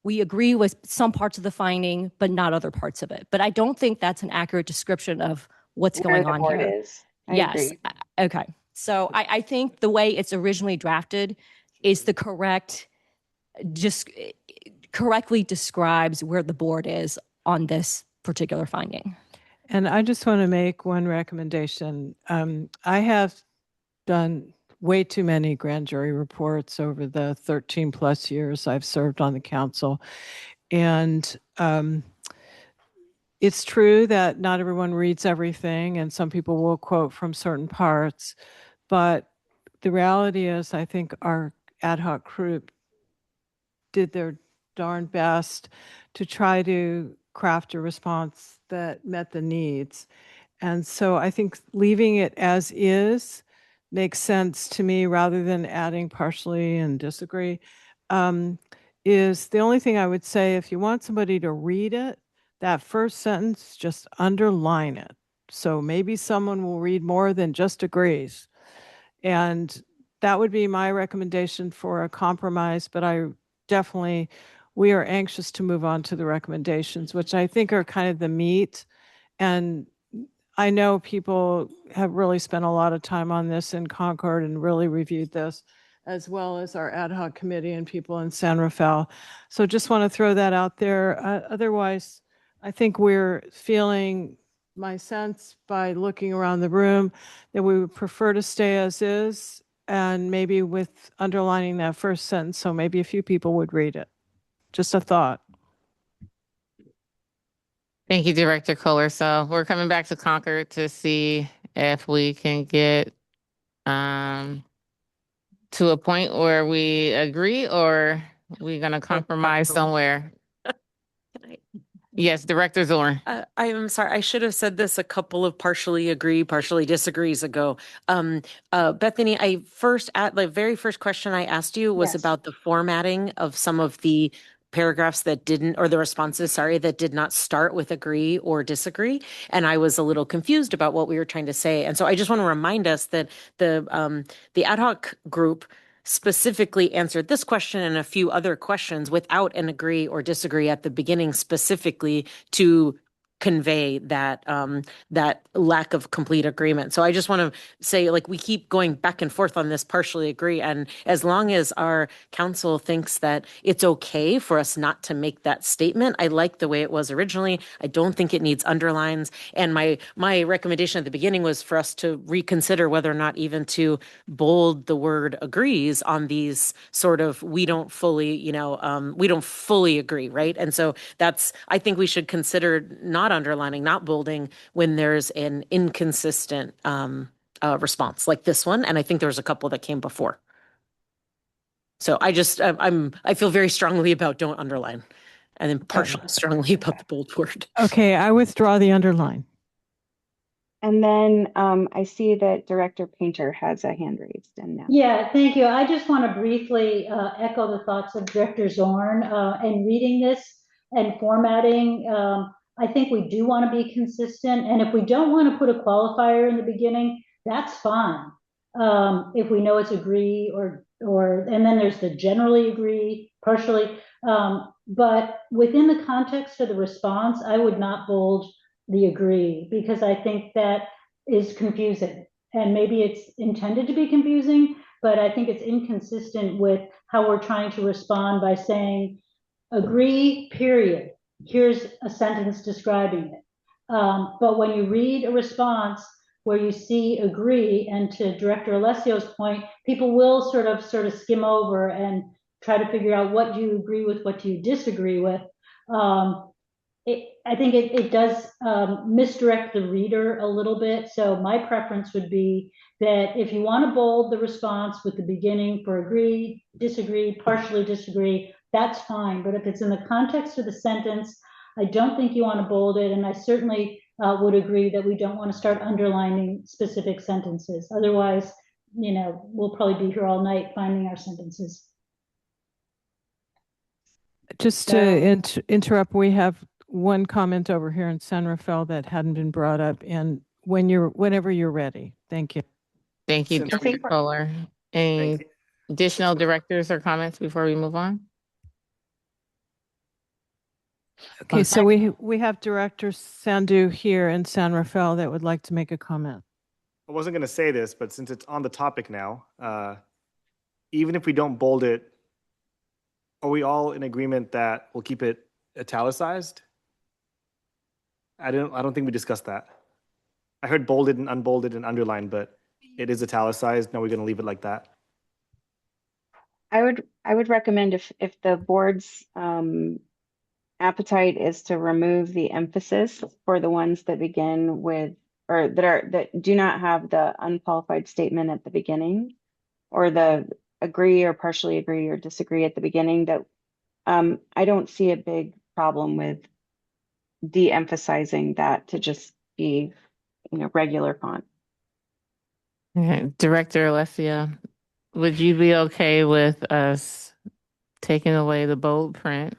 we agree with some parts of the finding, but not other parts of it. But I don't think that's an accurate description of what's going on here. Yes. Okay. So I think the way it's originally drafted is the correctly describes where the board is on this particular finding. And I just want to make one recommendation. I have done way too many grand jury reports over the 13 plus years I've served on the council. And it's true that not everyone reads everything and some people will quote from certain parts, but the reality is, I think our ad hoc group did their darn best to try to craft a response that met the needs. And so I think leaving it as is makes sense to me rather than adding partially and disagree. Is the only thing I would say, if you want somebody to read it, that first sentence, just underline it. So maybe someone will read more than just agrees. And that would be my recommendation for a compromise, but we are anxious to move on to the recommendations, which I think are kind of the meat. And I know people have really spent a lot of time on this in Concord and really reviewed this, as well as our ad hoc committee and people in San Rafael. So just want to throw that out there. Otherwise, I think we're feeling, my sense by looking around the room, that we would prefer to stay as is, and maybe with underlining that first sentence, so maybe a few people would read it. Just a thought. Thank you, Director Kohler. So we're coming back to Concord to see if we can get to a point where we agree, or we're going to compromise somewhere. Yes, Director Zorn. I am sorry. I should have said this a couple of partially agree, partially disagrees ago. Bethany, the very first question I asked you was about the formatting of some of the paragraphs that didn't, or the responses, sorry, that did not start with agree or disagree. And I was a little confused about what we were trying to say. And so I just want to remind us that the ad hoc group specifically answered this question and a few other questions without an agree or disagree at the beginning, specifically to convey that that lack of complete agreement. So I just want to say, like, we keep going back and forth on this partially agree, and as long as our council thinks that it's okay for us not to make that statement, I like the way it was originally. I don't think it needs underlines, and my recommendation at the beginning was for us to reconsider whether or not even to bold the word agrees on these sort of we don't fully agree, right? And so I think we should consider not underlining, not bolding when there's an inconsistent response like this one. And I think there was a couple that came before. So I feel very strongly about don't underline, and then partially strongly about the bold word. Okay, I withdraw the underline. And then I see that Director Painter has a hand raised. And now. Yeah, thank you. I just want to briefly echo the thoughts of Director Zorn in reading this and formatting. I think we do want to be consistent. And if we don't want to put a qualifier in the beginning, that's fine. If we know it's agree and then there's the generally agree, partially. But within the context of the response, I would not bold the agree, because I think that is confusing. And maybe it's intended to be confusing, but I think it's inconsistent with how we're trying to respond by saying, agree, period. Here's a sentence describing it. But when you read a response where you see agree, and to Director Alessio's point, people will sort of skim over and try to figure out what do you agree with, what do you disagree with. I think it does misdirect the reader a little bit. So my preference would be that if you want to bold the response with the beginning for agree, disagree, partially disagree, that's fine. But if it's in the context of the sentence, I don't think you want to bold it. And I certainly would agree that we don't want to start underlining specific sentences. Otherwise, we'll probably be here all night finding our sentences. Just to interrupt, we have one comment over here in San Rafael that hadn't been brought up, and whenever you're ready. Thank you. Thank you, Director Kohler. Any additional directors or comments before we move on? Okay, so we have Director Sandhu here in San Rafael that would like to make a comment. I wasn't going to say this, but since it's on the topic now, even if we don't bold it, are we all in agreement that we'll keep it italicized? I don't think we discussed that. I heard bolded and unbolded and underlined, but it is italicized. Now we're going to leave it like that. I would recommend if the board's appetite is to remove the emphasis for the ones that begin with, or that do not have the unqualified statement at the beginning, or the agree or partially agree or disagree at the beginning, that I don't see a big problem with de-emphasizing that to just be, regular font. Okay. Director Alessia, would you be okay with us taking away the bold print,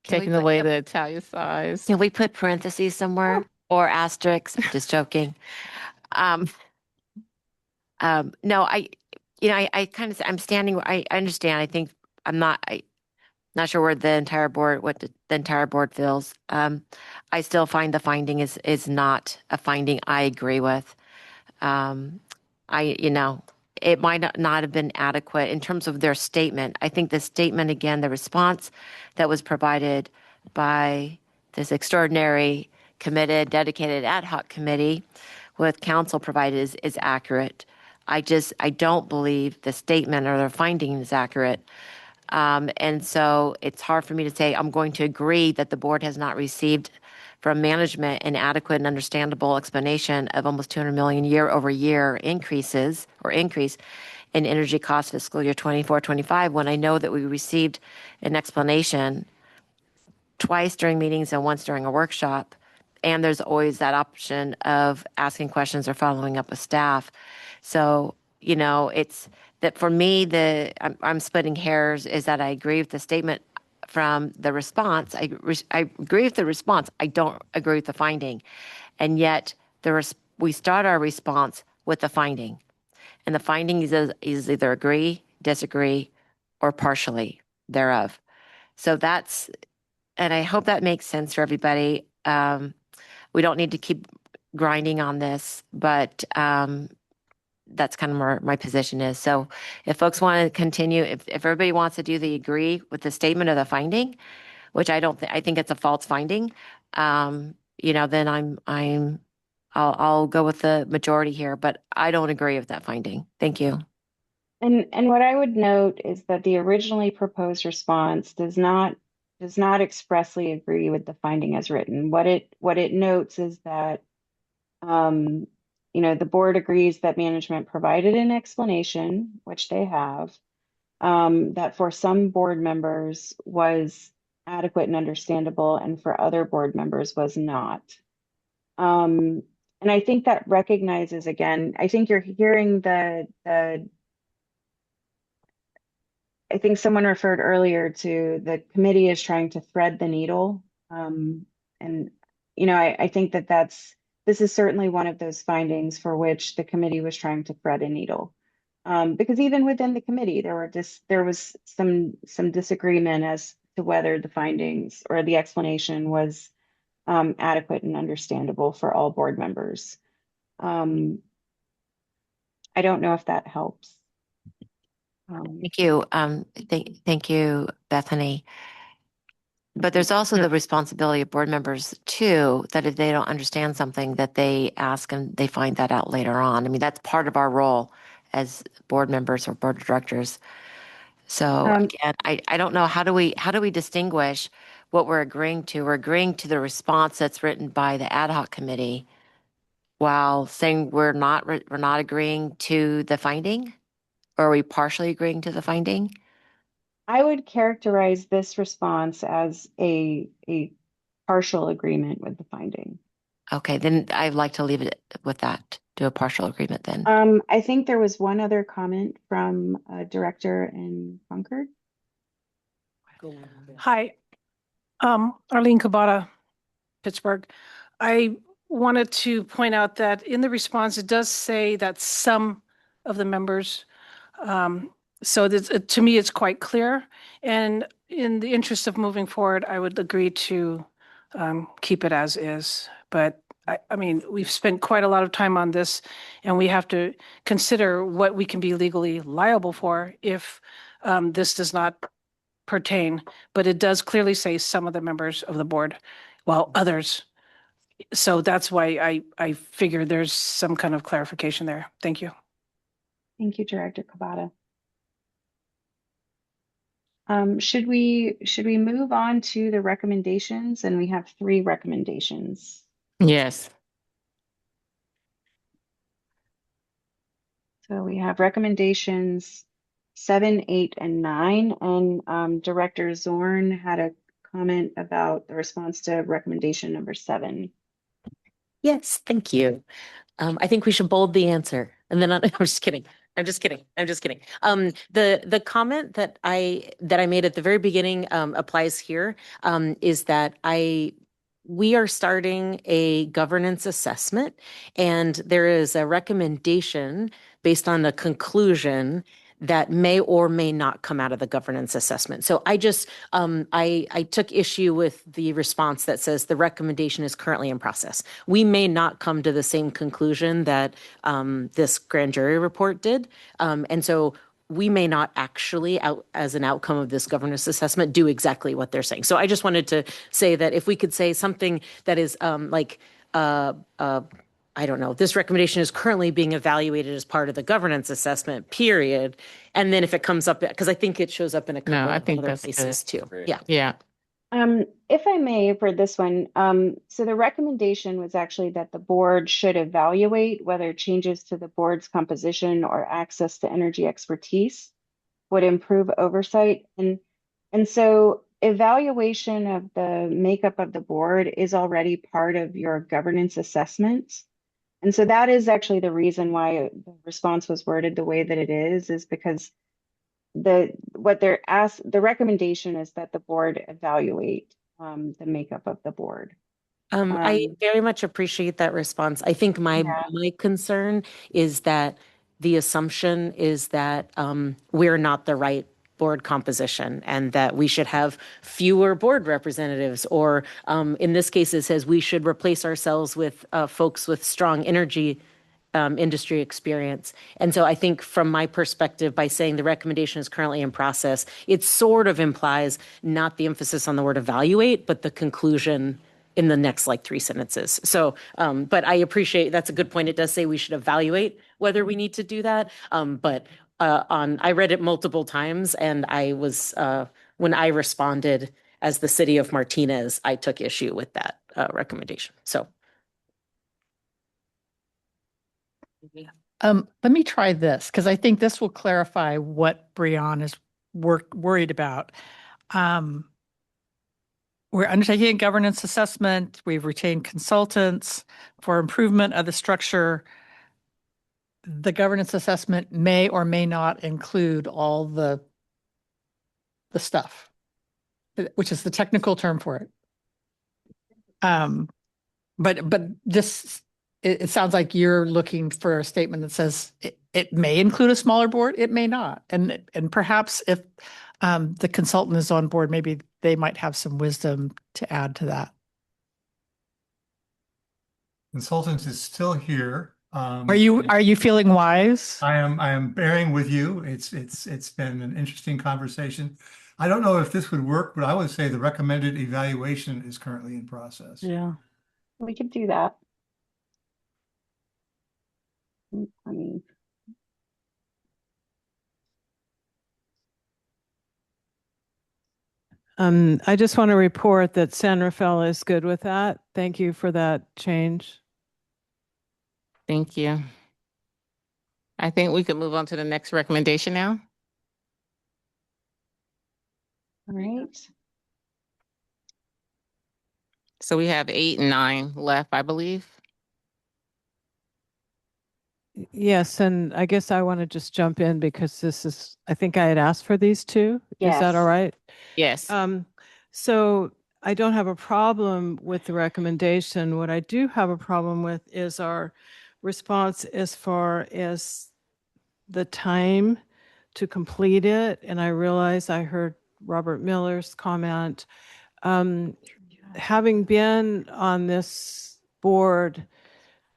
taking away the italicized? Can we put parentheses somewhere or asterisks? Just joking. No, I kind of, I'm standing, I understand. I think I'm not sure where the entire board, what the entire board feels. I still find the finding is not a finding I agree with. It might not have been adequate in terms of their statement. I think the statement, again, the response that was provided by this extraordinary, committed, dedicated ad hoc committee with council provided is accurate. I don't believe the statement or their finding is accurate. And so it's hard for me to say I'm going to agree that the board has not received from management an adequate and understandable explanation of almost 200 million year-over-year increase in energy costs fiscal year 24-25, when I know that we received an explanation twice during meetings and once during a workshop. And there's always that option of asking questions or following up with staff. So, it's that for me, I'm splitting hairs is that I agree with the statement from the response. I agree with the response. I don't agree with the finding. And yet we start our response with the finding. And the finding is either agree, disagree, or partially thereof. So and I hope that makes sense for everybody. We don't need to keep grinding on this, but that's kind of where my position is. So if folks want to continue, if everybody wants to do the agree with the statement of the finding, which I think it's a false finding, then I'll go with the majority here, but I don't agree with that finding. Thank you. And what I would note is that the originally proposed response does not expressly agree with the finding as written. What it notes is that the board agrees that management provided an explanation, which they have, that for some board members was adequate and understandable, and for other board members was not. And I think that recognizes, again, I think you're hearing I think someone referred earlier to the committee is trying to thread the needle. And, I think this is certainly one of those findings for which the committee was trying to thread a needle. Because even within the committee, there was some disagreement as to whether the findings or the explanation was adequate and understandable for all board members. I don't know if that helps. Thank you. Thank you, Bethany. But there's also the responsibility of board members too, that if they don't understand something, that they ask and they find that out later on. I mean, that's part of our role as board members or board of directors. So again, I don't know, how do we distinguish what we're agreeing to? We're agreeing to the response that's written by the ad hoc committee while saying we're not agreeing to the finding, or are we partially agreeing to the finding? I would characterize this response as a partial agreement with the finding. Okay, then I'd like to leave it with that, do a partial agreement then. I think there was one other comment from a director in Concord. Hi, Arlene Cabada, Pittsburgh. I wanted to point out that in the response, it does say that some of the members, so to me, it's quite clear. And in the interest of moving forward, I would agree to keep it as is. But I mean, we've spent quite a lot of time on this, and we have to consider what we can be legally liable for if this does not pertain. But it does clearly say some of the members of the board, while others. So that's why I figure there's some kind of clarification there. Thank you. Thank you, Director Cabada. Should we move on to the recommendations? And we have 3 recommendations. Yes. So we have recommendations 7, 8, and 9. And Director Zorn had a comment about the response to recommendation number 7. Yes, thank you. I think we should bold the answer. And then I'm just kidding. I'm just kidding. I'm just kidding. The comment that I made at the very beginning applies here. Is that we are starting a governance assessment, and there is a recommendation based on the conclusion that may or may not come out of the governance assessment. So I just I took issue with the response that says the recommendation is currently in process. We may not come to the same conclusion that this grand jury report did, and so we may not actually, as an outcome of this governance assessment, do exactly what they're saying. So I just wanted to say that if we could say something that is I don't know, this recommendation is currently being evaluated as part of the governance assessment, period. And then if it comes up, because I think it shows up in a couple I of think other that's places good. too. Yeah. Yeah. If I may, for this one, so the recommendation was actually that the board should evaluate whether changes to the board's composition or access to energy expertise would improve oversight. And so evaluation of the makeup of the board is already part of your governance assessment. And so that is actually the reason why the response was worded the way that it is because the recommendation is that the board evaluate the makeup of the board. I very much appreciate that response. I think my concern is that the assumption is that we're not the right board composition and that we should have fewer board representatives, or in this case, it says we should replace ourselves with folks with strong energy industry experience. And so I think from my perspective, by saying the recommendation is currently in process, it sort of implies not the emphasis on the word evaluate, but the conclusion in the next 3 sentences. So, but I appreciate, that's a good point. It does say we should evaluate whether we need to do that. But I read it multiple times, and I was, when I responded as the city of Martinez, I took issue with that recommendation. So. Let me try this, because I think this will clarify what Brianne is worried about. We're undertaking a governance assessment. We've retained consultants for improvement of the structure. The governance assessment may or may not include all the stuff, which is the technical term for it. But this, it sounds like you're looking for a statement that says it may include a smaller board, it may not. And perhaps if the consultant is on board, maybe they might have some wisdom to add to that. Consultant is still here. Are you feeling wise? I am bearing with you. It's been an interesting conversation. I don't know if this would work, but I would say the recommended evaluation is currently in process. Yeah, we could do that. I mean, I just want to report that San Rafael is good with that. Thank you for that change. Thank you. I think we could move on to the next recommendation now. all right. So we have 8 and 9 left, I believe. Yes, and I guess I want to just jump in because this is, I think I had asked for these two. Is that all right? Yes. So I don't have a problem with the recommendation. What I do have a problem with is our response as far as the time to complete it. And I realize I heard Robert Miller's comment. Having been on this board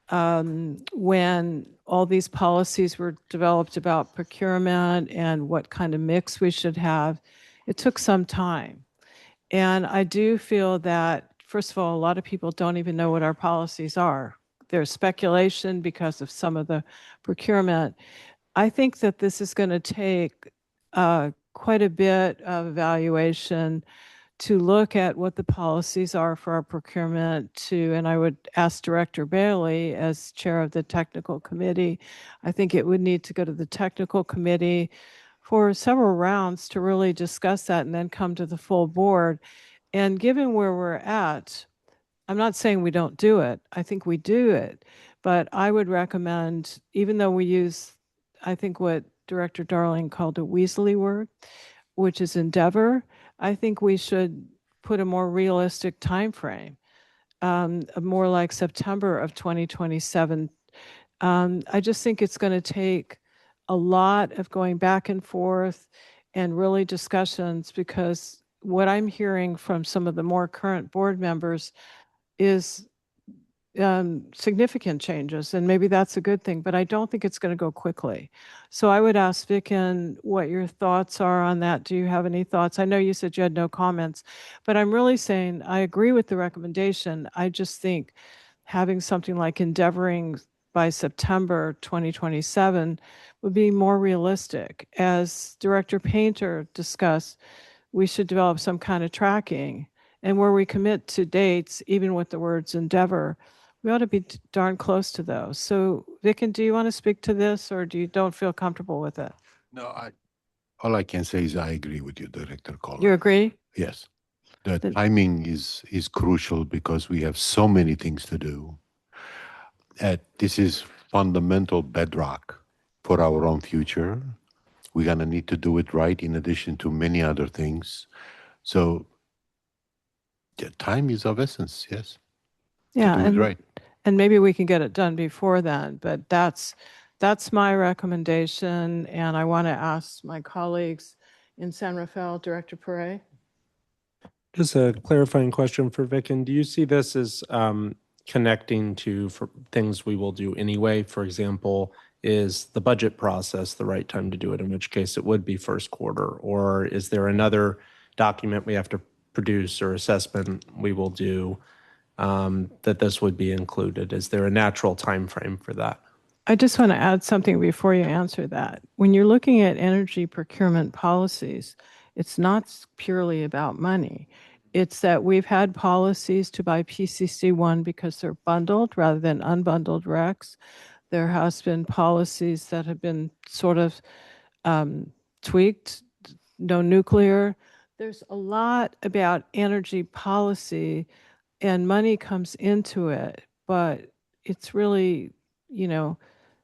when all these policies were developed about procurement and what kind of mix we should have, it took some time. And I do feel that, first of all, a lot of people don't even know what our policies are. There's speculation because of some of the procurement. I think that this is going to take quite a bit of evaluation to look at what the policies are for our procurement and I would ask Director Bailey as chair of the technical committee, I think it would need to go to the technical committee for several rounds to really discuss that and then come to the full board. And given where we're at, I'm not saying we don't do it. I think we do it. But I would recommend, even though we use, I think what Director Darling called a Weasley word, which is endeavor, I think we should put a more realistic time frame, more like September of 2027. I just think it's going to take a lot of going back and forth and really discussions, because what I'm hearing from some of the more current board members is significant changes, and maybe that's a good thing, but I don't think it's going to go quickly. So I would ask Vicken what your thoughts are on that. Do you have any thoughts? I know you said you had no comments, but I'm really saying I agree with the recommendation. I just think having something like endeavoring by September 2027 would be more realistic. As Director Painter discussed, we should develop some kind of tracking, and where we commit to dates, even with the words endeavor, we ought to be darn close to those. So Vicken, do you want to speak to this, or don't feel comfortable with it? No, all I can say is I agree with you, Director Kohler. You agree? Yes. The timing is crucial because we have so many things to do. This is fundamental bedrock for our own future. We're going to need to do it right in addition to many other things. So time is of essence, yes. Yeah, to do it right. And maybe we can get it done before then, but that's my recommendation. And I want to ask my colleagues in San Rafael, Director Perret. Just a clarifying question for Vicken. Do you see this as connecting to things we will do anyway? For example, is the budget process the right time to do it, in which case it would be first quarter? Or is there another document we have to produce or assessment we will do that this would be included? Is there a natural time frame for that? I just want to add something before you answer that. When you're looking at energy procurement policies, it's not purely about money. It's that we've had policies to buy PCC1 because they're bundled rather than unbundled RECs. There has been policies that have been sort of tweaked, no nuclear. There's a lot about energy policy, and money comes into it, but it's really,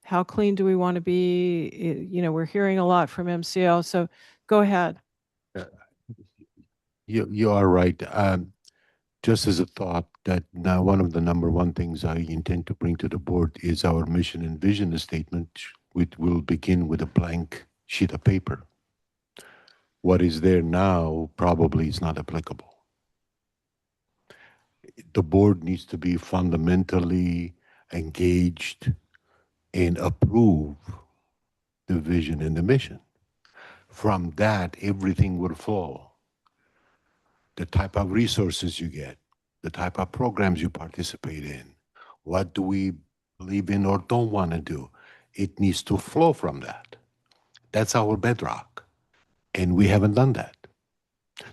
how clean do we want to be? We're hearing a lot from MCO, so go ahead. You are right. Just as a thought that now one of the number one things I intend to bring to the board is our mission and vision statement, which will begin with a blank sheet of paper. What is there now probably is not applicable. The board needs to be fundamentally engaged and approve the vision and the mission. From that, everything will flow. The type of resources you get, the type of programs you participate in, what do we believe in or don't want to do, it needs to flow from that. That's our bedrock, and we haven't done that.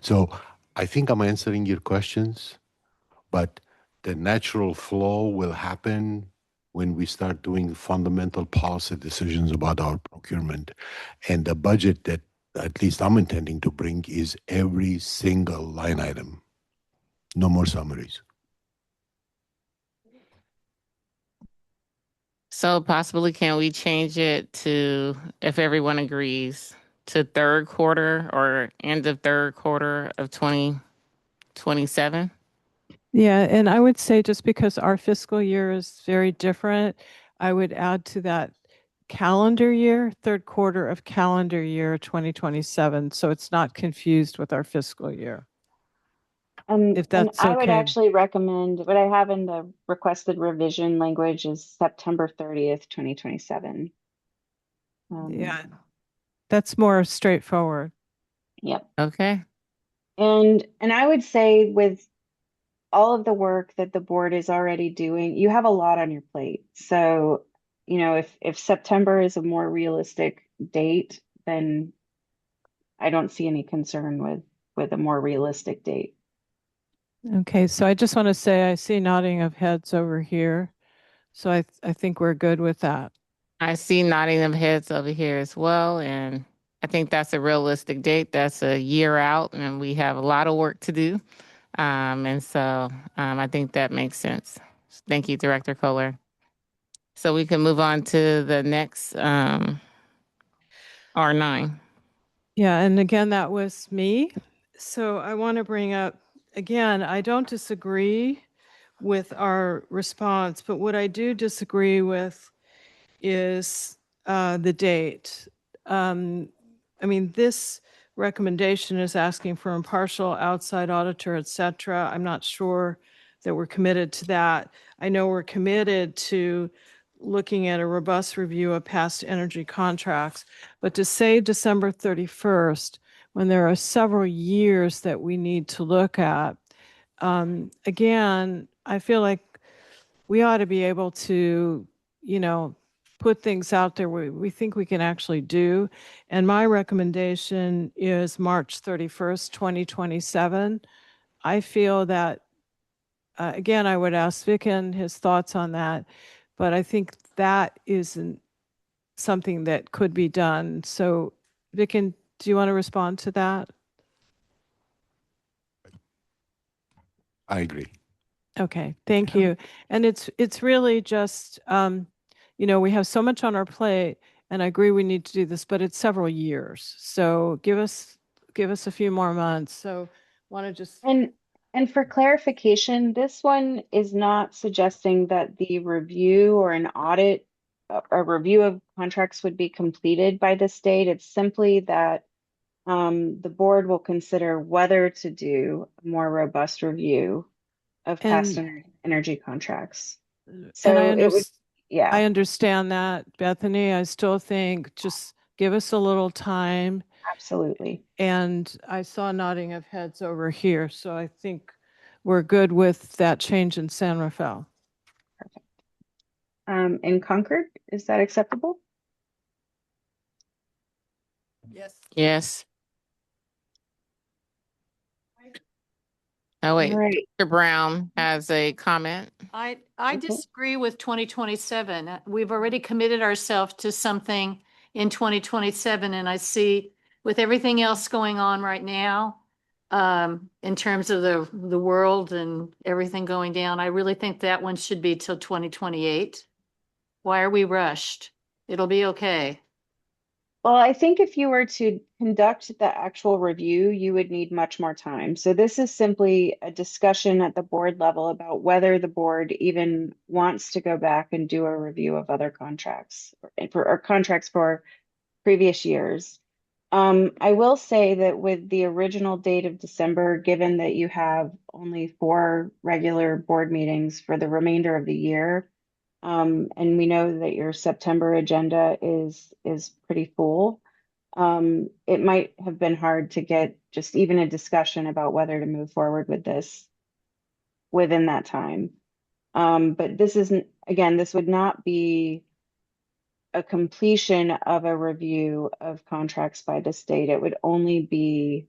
So I think I'm answering your questions, but the natural flow will happen when we start doing fundamental policy decisions about our procurement. And the budget that at least I'm intending to bring is every single line item. No more summaries. So possibly can we change it to, if everyone agrees, to third quarter or end of third quarter of 2027? Yeah, and I would say just because our fiscal year is very different, I would add to that calendar year, third quarter of calendar year 2027, so it's not confused with our fiscal year. If that's I would okay. actually recommend, what I have in the requested revision language is September 30th, 2027. Yeah, that's more straightforward. Yep. Okay. And I would say with all of the work that the board is already doing, you have a lot on your plate. So, if September is a more realistic date, then I don't see any concern with with a more realistic date. Okay, so I just want to say I see nodding of heads over here. So I think we're good with that. I see nodding of heads over here as well, and I think that's a realistic date. That's a year out, and we have a lot of work to do. And so I think that makes sense. Thank you, Director Kohler. So we can move on to the next R9. Yeah, and again, that was me. So I want to bring up, again, I don't disagree with our response, but what I do disagree with is the date. I mean, this recommendation is asking for impartial outside auditor, et cetera. I'm not sure that we're committed to that. I know we're committed to looking at a robust review of past energy contracts, but to say December 31st, when there are several years that we need to look at, again, I feel like we ought to be able to, put things out there we think we can actually do. And my recommendation is March 31st, 2027. I feel that, again, I would ask Vicken his thoughts on that, but I think that isn't something that could be done. So, Vicken, do you want to respond to that? I agree. Okay, thank you. And it's really just, we have so much on our plate, and I agree we need to do this, but it's several years. So give us a few more months. So want to just And for clarification, this one is not suggesting that the review or an audit, a review of contracts would be completed by this date. It's simply that the board will consider whether to do a more robust review of past energy contracts. So and it would, yeah. I understand that, Bethany. I still think just give us a little time. Absolutely. And I saw nodding of heads over here, so I think we're good with that change in San Rafael. Perfect. In Concord, is that acceptable? Yes. Yes. Oh, wait. All right. Dr. Brown has a comment. I Okay. disagree with 2027. We've already committed ourselves to something in 2027, and I see with everything else going on right now, in terms of the world and everything going down, I really think that one should be till 2028. Why are we rushed? It'll be okay. Well, I think if you were to conduct the actual review, you would need much more time. So this is simply a discussion at the board level about whether the board even wants to go back and do a review of other contracts or contracts for previous years. I will say that with the original date of December, given that you have only 4 regular board meetings for the remainder of the year, and we know that your September agenda is pretty full. It might have been hard to get just even a discussion about whether to move forward with this within that time. But this isn't, again, this would not be a completion of a review of contracts by the state. It would only be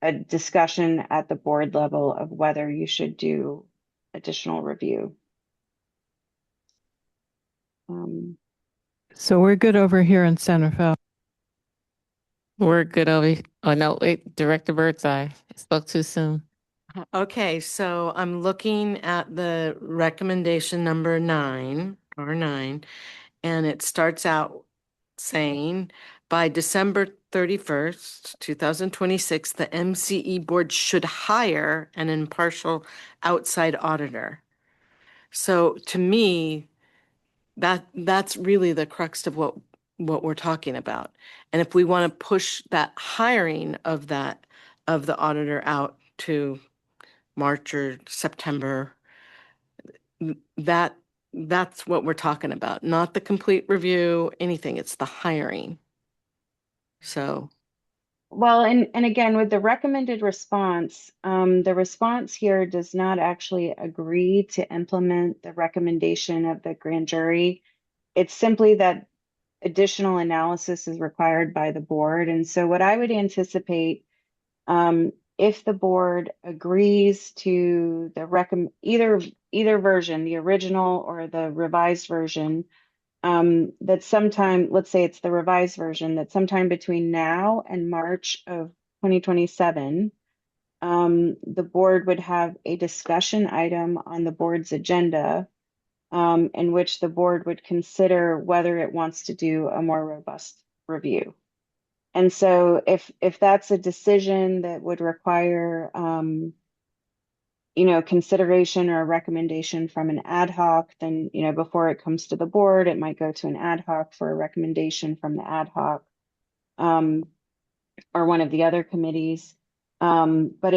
a discussion at the board level of whether you should do additional review. So we're good over here in San Rafael. We're good over here. Oh, no, wait, Director Birdseye. I spoke too soon. Okay, so I'm looking at the recommendation number 9, R9, and it starts out saying by December 31st, 2026, the MCE board should hire an impartial outside auditor. So to me, that's really the crux of what we're talking about. And if we want to push that hiring of the auditor out to March or September, that's what we're talking about, not the complete review, anything. It's the hiring. So. Well, and again, with the recommended response, the response here does not actually agree to implement the recommendation of the grand jury. It's simply that additional analysis is required by the board. And so what I would anticipate if the board agrees to the either version, the original or the revised version, that sometime, let's say it's the revised version, that sometime between now and March of 2027, the board would have a discussion item on the board's agenda, in which the board would consider whether it wants to do a more robust review. And so if that's a decision that would require, consideration or a recommendation from an ad hoc, then, before it comes to the board, it might go to an ad hoc for a recommendation from the ad hoc, or one of the other committees. But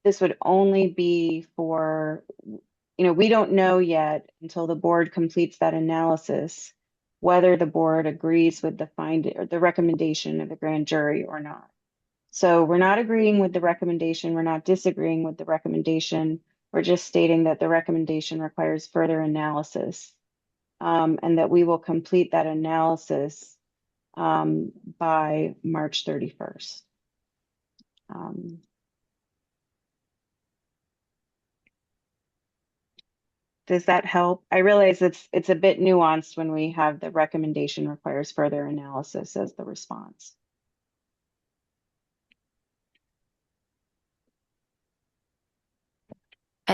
this would only be for, we don't know yet until the board completes that analysis, whether the board agrees with the finding or the recommendation of the grand jury or not. So we're not agreeing with the recommendation. We're not disagreeing with the recommendation. We're just stating that the recommendation requires further analysis, and that we will complete that analysis by March 31st. Does that help? I realize it's a bit nuanced when we have the recommendation requires further analysis as the response.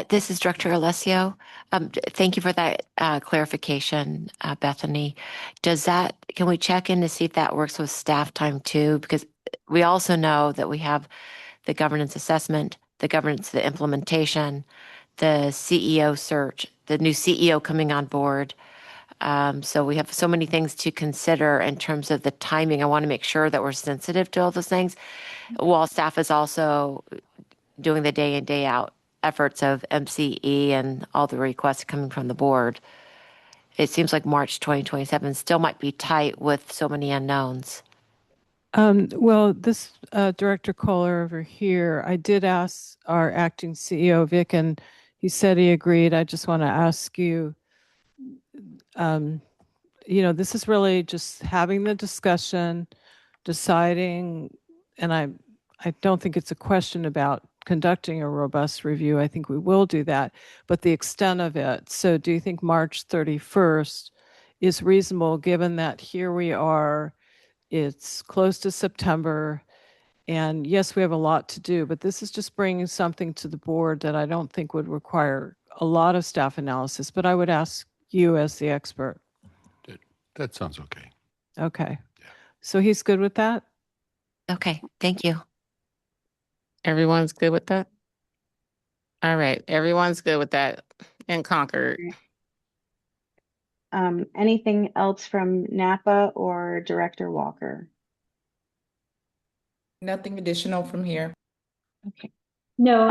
This is Director Alessio. Thank you for that clarification, Bethany. Can we check in to see if that works with staff time too? Because we also know that we have the governance assessment, the implementation, the CEO search, the new CEO coming on board. So we have so many things to consider in terms of the timing. I want to make sure that we're sensitive to all those things, while staff is also doing the day in, day out efforts of MCE and all the requests coming from the board. It seems like March 2027 still might be tight with so many unknowns. Well, this Director Kohler over here, I did ask our acting CEO, Vic, and he said he agreed. I just want to ask you, this is really just having the discussion, deciding, and I don't think it's a question about conducting a robust review. I think we will do that, but the extent of it. So do you think March 31st is reasonable, given that here we are, it's close to September, and yes, we have a lot to do, but this is just bringing something to the board that I don't think would require a lot of staff analysis, but I would ask you as the expert. That sounds okay. Okay. Yeah. So he's good with that? Okay, thank you. Everyone's good with that? All right, everyone's good with that in Concord. Anything else from Napa or Director Walker? Nothing additional from here. Okay. No,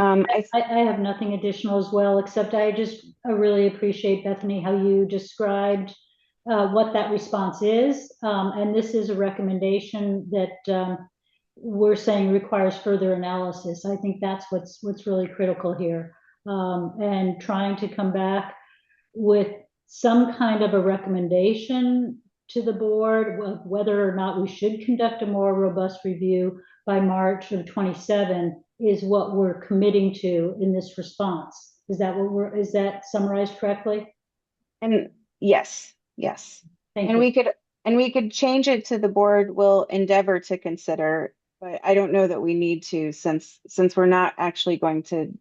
I have nothing additional as well, except I just really appreciate, Bethany, how you described what that response is. And this is a recommendation that we're saying requires further analysis. I think that's what's really critical here. And trying to come back with some kind of a recommendation to the board, whether or not we should conduct a more robust review by March of 27 is what we're committing to in this response. Is that summarized correctly? And yes. Thank and you. we could change it to the board will endeavor to consider, but I don't know that we need to, since we're not actually going to,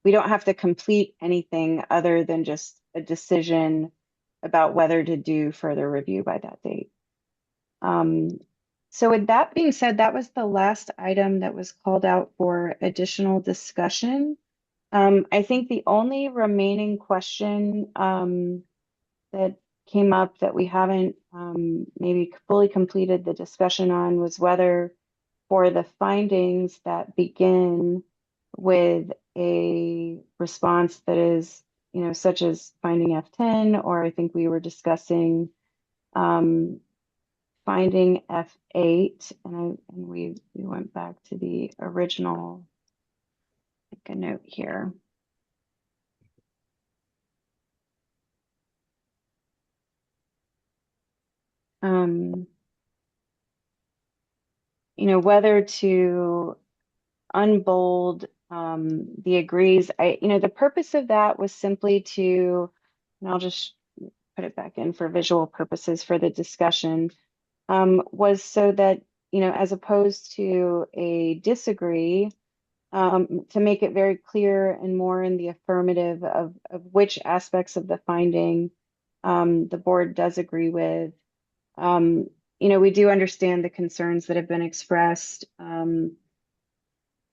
we don't have to complete anything other than just a decision about whether to do further review by that date. So with that being said, that was the last item that was called out for additional discussion. I think the only remaining question that came up that we haven't maybe fully completed the discussion on was whether for the findings that begin with a response that is, such as finding F10, or I think we were discussing finding F8, and we went back to the original, make a note here. Whether to unbold the agrees. The purpose of that was simply to, and I'll just put it back in for visual purposes for the discussion, was so that, as opposed to a disagree, to make it very clear and more in the affirmative of which aspects of the finding the board does agree with. We do understand the concerns that have been expressed. And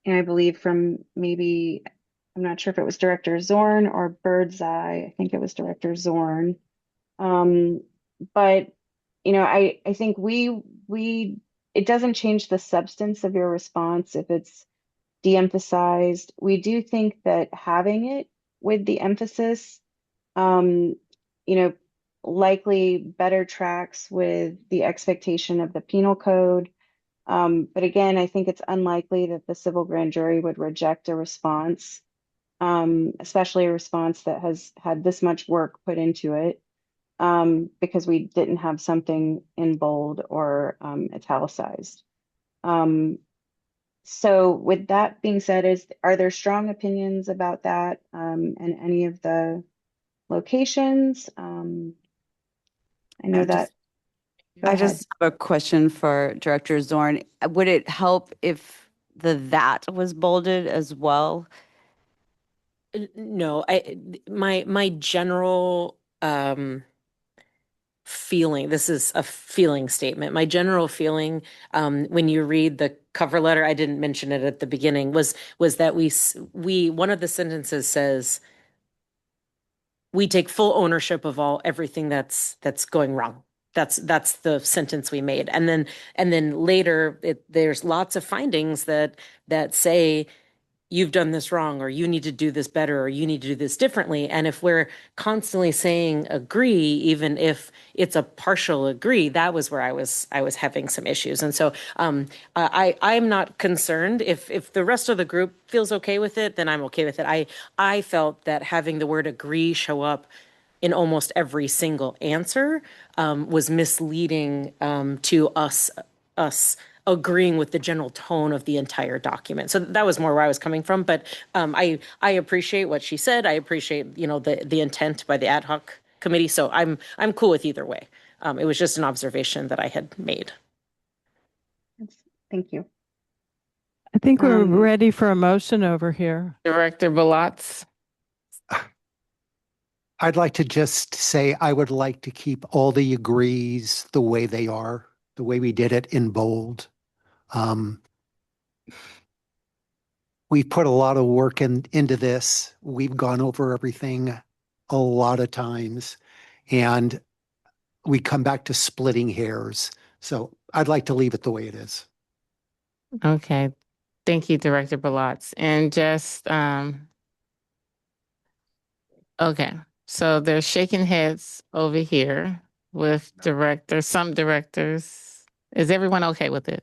I believe from maybe, I'm not sure if it was Director Zorn or Birdseye. I think it was Director Zorn. But I think it doesn't change the substance of your response if it's de-emphasized. We do think that having it with the emphasis, likely better tracks with the expectation of the penal code. But again, I think it's unlikely that the civil grand jury would reject a response, especially a response that has had this much work put into it, because we didn't have something in bold or italicized. So with that being said, are there strong opinions about that and any of the locations? I know that. Go I ahead. just have a question for Director Zorn. Would it help if that was bolded as well? No, my general feeling, this is a feeling statement. My general feeling, when you read the cover letter, I didn't mention it at the beginning, was that we one of the sentences says, we take full ownership of everything that's going wrong. That's the sentence we made. And then later there's lots of findings that say you've done this wrong, or you need to do this better, or you need to do this differently. And if we're constantly saying agree, even if it's a partial agree, that was where I was having some issues. And so I'm not concerned. If the rest of the group feels okay with it, then I'm okay with it. I felt that having the word agree show up in almost every single answer was misleading to us agreeing with the general tone of the entire document. So that was more where I was coming from. But I appreciate what she said. I appreciate the intent by the ad hoc committee. So I'm cool with either way. It was just an observation that I had made. Thank you. I think we're ready for a motion over here. Director Balotz. I'd like to just say I would like to keep all the agrees the way they are, the way we did it in bold. We've put a lot of work into this. We've gone over everything a lot of times, and we come back to splitting hairs. So I'd like to leave it the way it is. Okay. Thank you, Director Balotz. And just, okay. So they're shaking heads over here with some directors. Is everyone okay with it?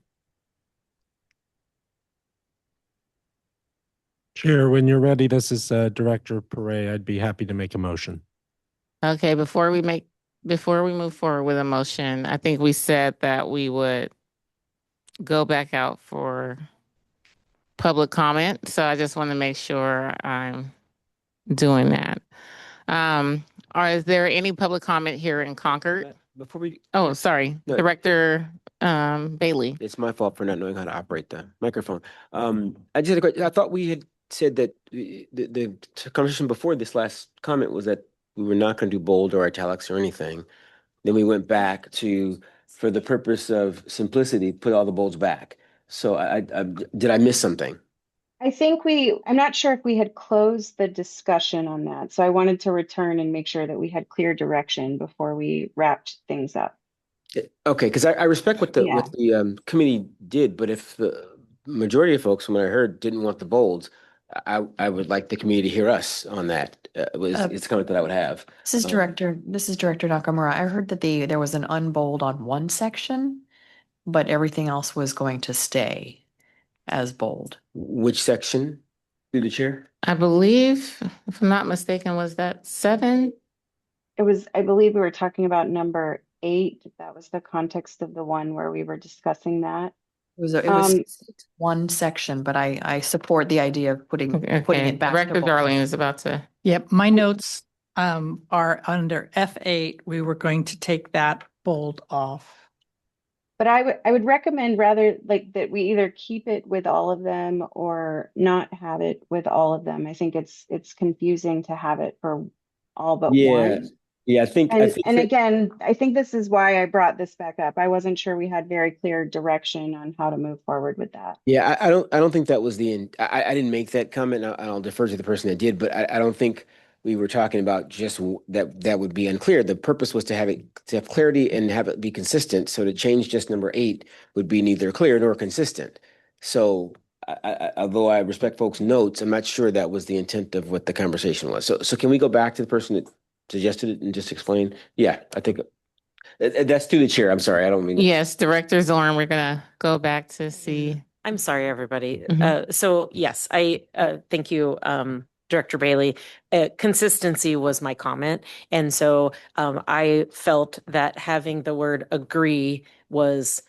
Chair, when you're ready, this is Director Perret. I'd be happy to make a motion. Okay, before we move forward with a motion, I think we said that we would go back out for public comment. So I just want to make sure I'm doing that. Is there any public comment here in Concord? Before we, Oh, sorry, No. Director Bailey. it's my fault for not knowing how to operate the microphone. I just had a question. I thought we had said that the conversation before this last comment was that we were not going to do bold or italics or anything. Then we went back to, for the purpose of simplicity, put all the bolds back. So did I miss something? I think I'm not sure if we had closed the discussion on that. So I wanted to return and make sure that we had clear direction before we wrapped things up. Okay, because I respect what the committee did, but if the majority of folks, from what I heard, didn't want the bolds, I would like the committee to hear us on that. It's a comment that I would have. This is Director Nakamura. I heard that there was an unbold on one section, but everything else was going to stay as bold. Which section, through the chair? I believe, if I'm not mistaken, was that 7? I believe we were talking about number 8. That was the context of the one where we were discussing that. It Um, was one section, but I support the idea of putting Okay, it back to Director bold. Darling is about to. Yep, my notes are under F8. We were going to take that bold off. But I would recommend rather like that we either keep it with all of them or not have it with all of them. I think it's confusing to have it for all but Yeah, one. yeah, I think And that, again, I think this is why I brought this back up. I wasn't sure we had very clear direction on how to move forward with that. yeah, I don't think that was I didn't make that comment. And I'll defer to the person that did, but I don't think we were talking about just that would be unclear. The purpose was to have clarity and have it be consistent. So to change just number 8 would be neither clear nor consistent. So although I respect folks' notes, I'm not sure that was the intent of what the conversation was. So can we go back to the person that suggested it and just explain? Yeah, I think that's through the chair. I'm sorry, I don't mean. Yes, Director Zorn, we're gonna go back to see. I'm sorry, everybody. Mhm. So yes, I thank you, Director Bailey. Consistency was my comment. And so I felt that having the word agree was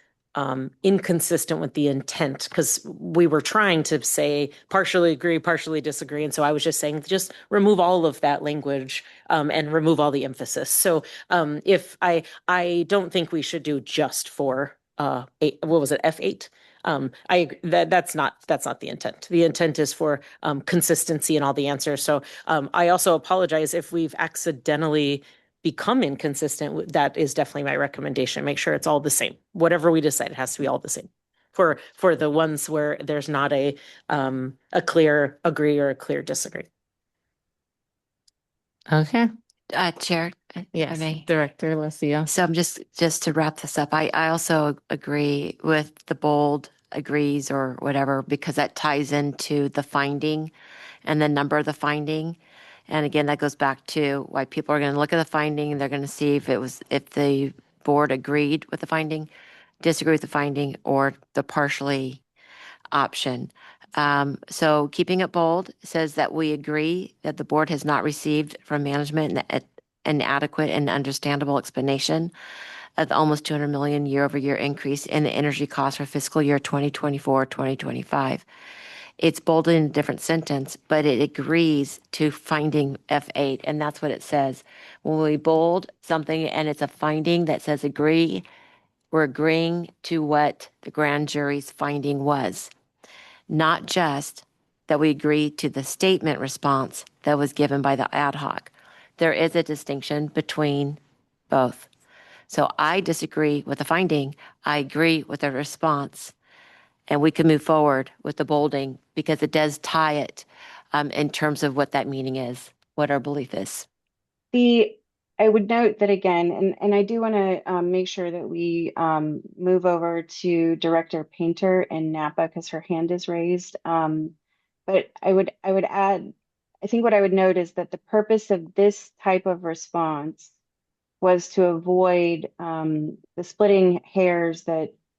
inconsistent with the intent because we were trying to say partially agree, partially disagree. And so I was just saying, just remove all of that language and remove all the emphasis. So if I don't think we should do just for what was it, F8? I agree that's not the intent. The intent is for consistency in all the answers. So I also apologize if we've accidentally become inconsistent. That is definitely my recommendation. Make sure it's all the same. Whatever we decide, it has to be all the same. For the ones where there's not a clear agree or a clear disagree. Okay. Chair, if I Yes, may. Director Lucio. So I'm just to wrap this up, I also agree with the bold agrees or whatever, because that ties into the finding and the number of the finding. And again, that goes back to why people are going to look at the finding and they're going to see if the board agreed with the finding, disagree with the finding, or the partially option. So keeping it bold says that we agree that the board has not received from management an adequate and understandable explanation of the almost 200 million year-over-year increase in the energy costs for fiscal year 2024-2025. It's bolded in a different sentence, but it agrees to finding F8, and that's what it says. When we bold something and it's a finding that says agree, we're agreeing to what the grand jury's finding was, not just that we agree to the statement response that was given by the ad hoc. There is a distinction between both. So I disagree with the finding. I agree with the response. And we can move forward with the bolding because it does tie it in terms of what that meaning is, what our belief is. I would note that again, and I do want to make sure that we move over to Director Painter and Napa because her hand is raised. But I would add, I think what I would note is that the purpose of this type of response was to avoid the splitting hairs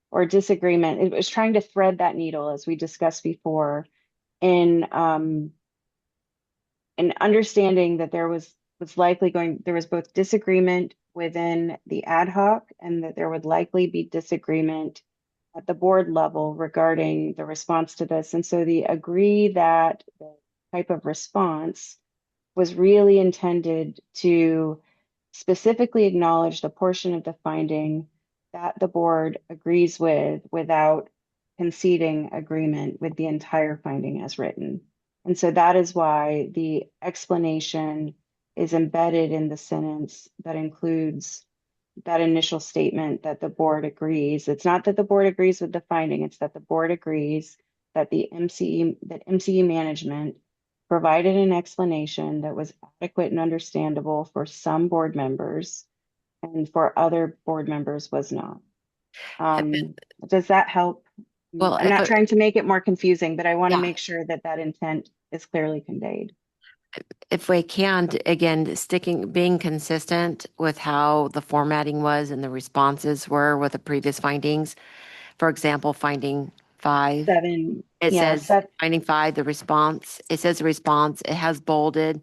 or disagreement. It was trying to thread that needle, as we discussed before, in understanding that there was both disagreement within the ad hoc and that there would likely be disagreement at the board level regarding the response to this. And so the agree that the type of response was really intended to specifically acknowledge the portion of the finding that the board agrees with without conceding agreement with the entire finding as written. And so that is why the explanation is embedded in the sentence that includes that initial statement that the board agrees. It's not that the board agrees with the finding, it's that the board agrees that MCE management provided an explanation that was adequate and understandable for some board members and for other board members was not. Does that help? Well, I'm not trying to make it more confusing, but I want to make sure that that intent is clearly conveyed. If we can, again, being consistent with how the formatting was and the responses were with the previous findings. For example, finding 5. 7. It says finding 5, the response. It says the response. It has bolded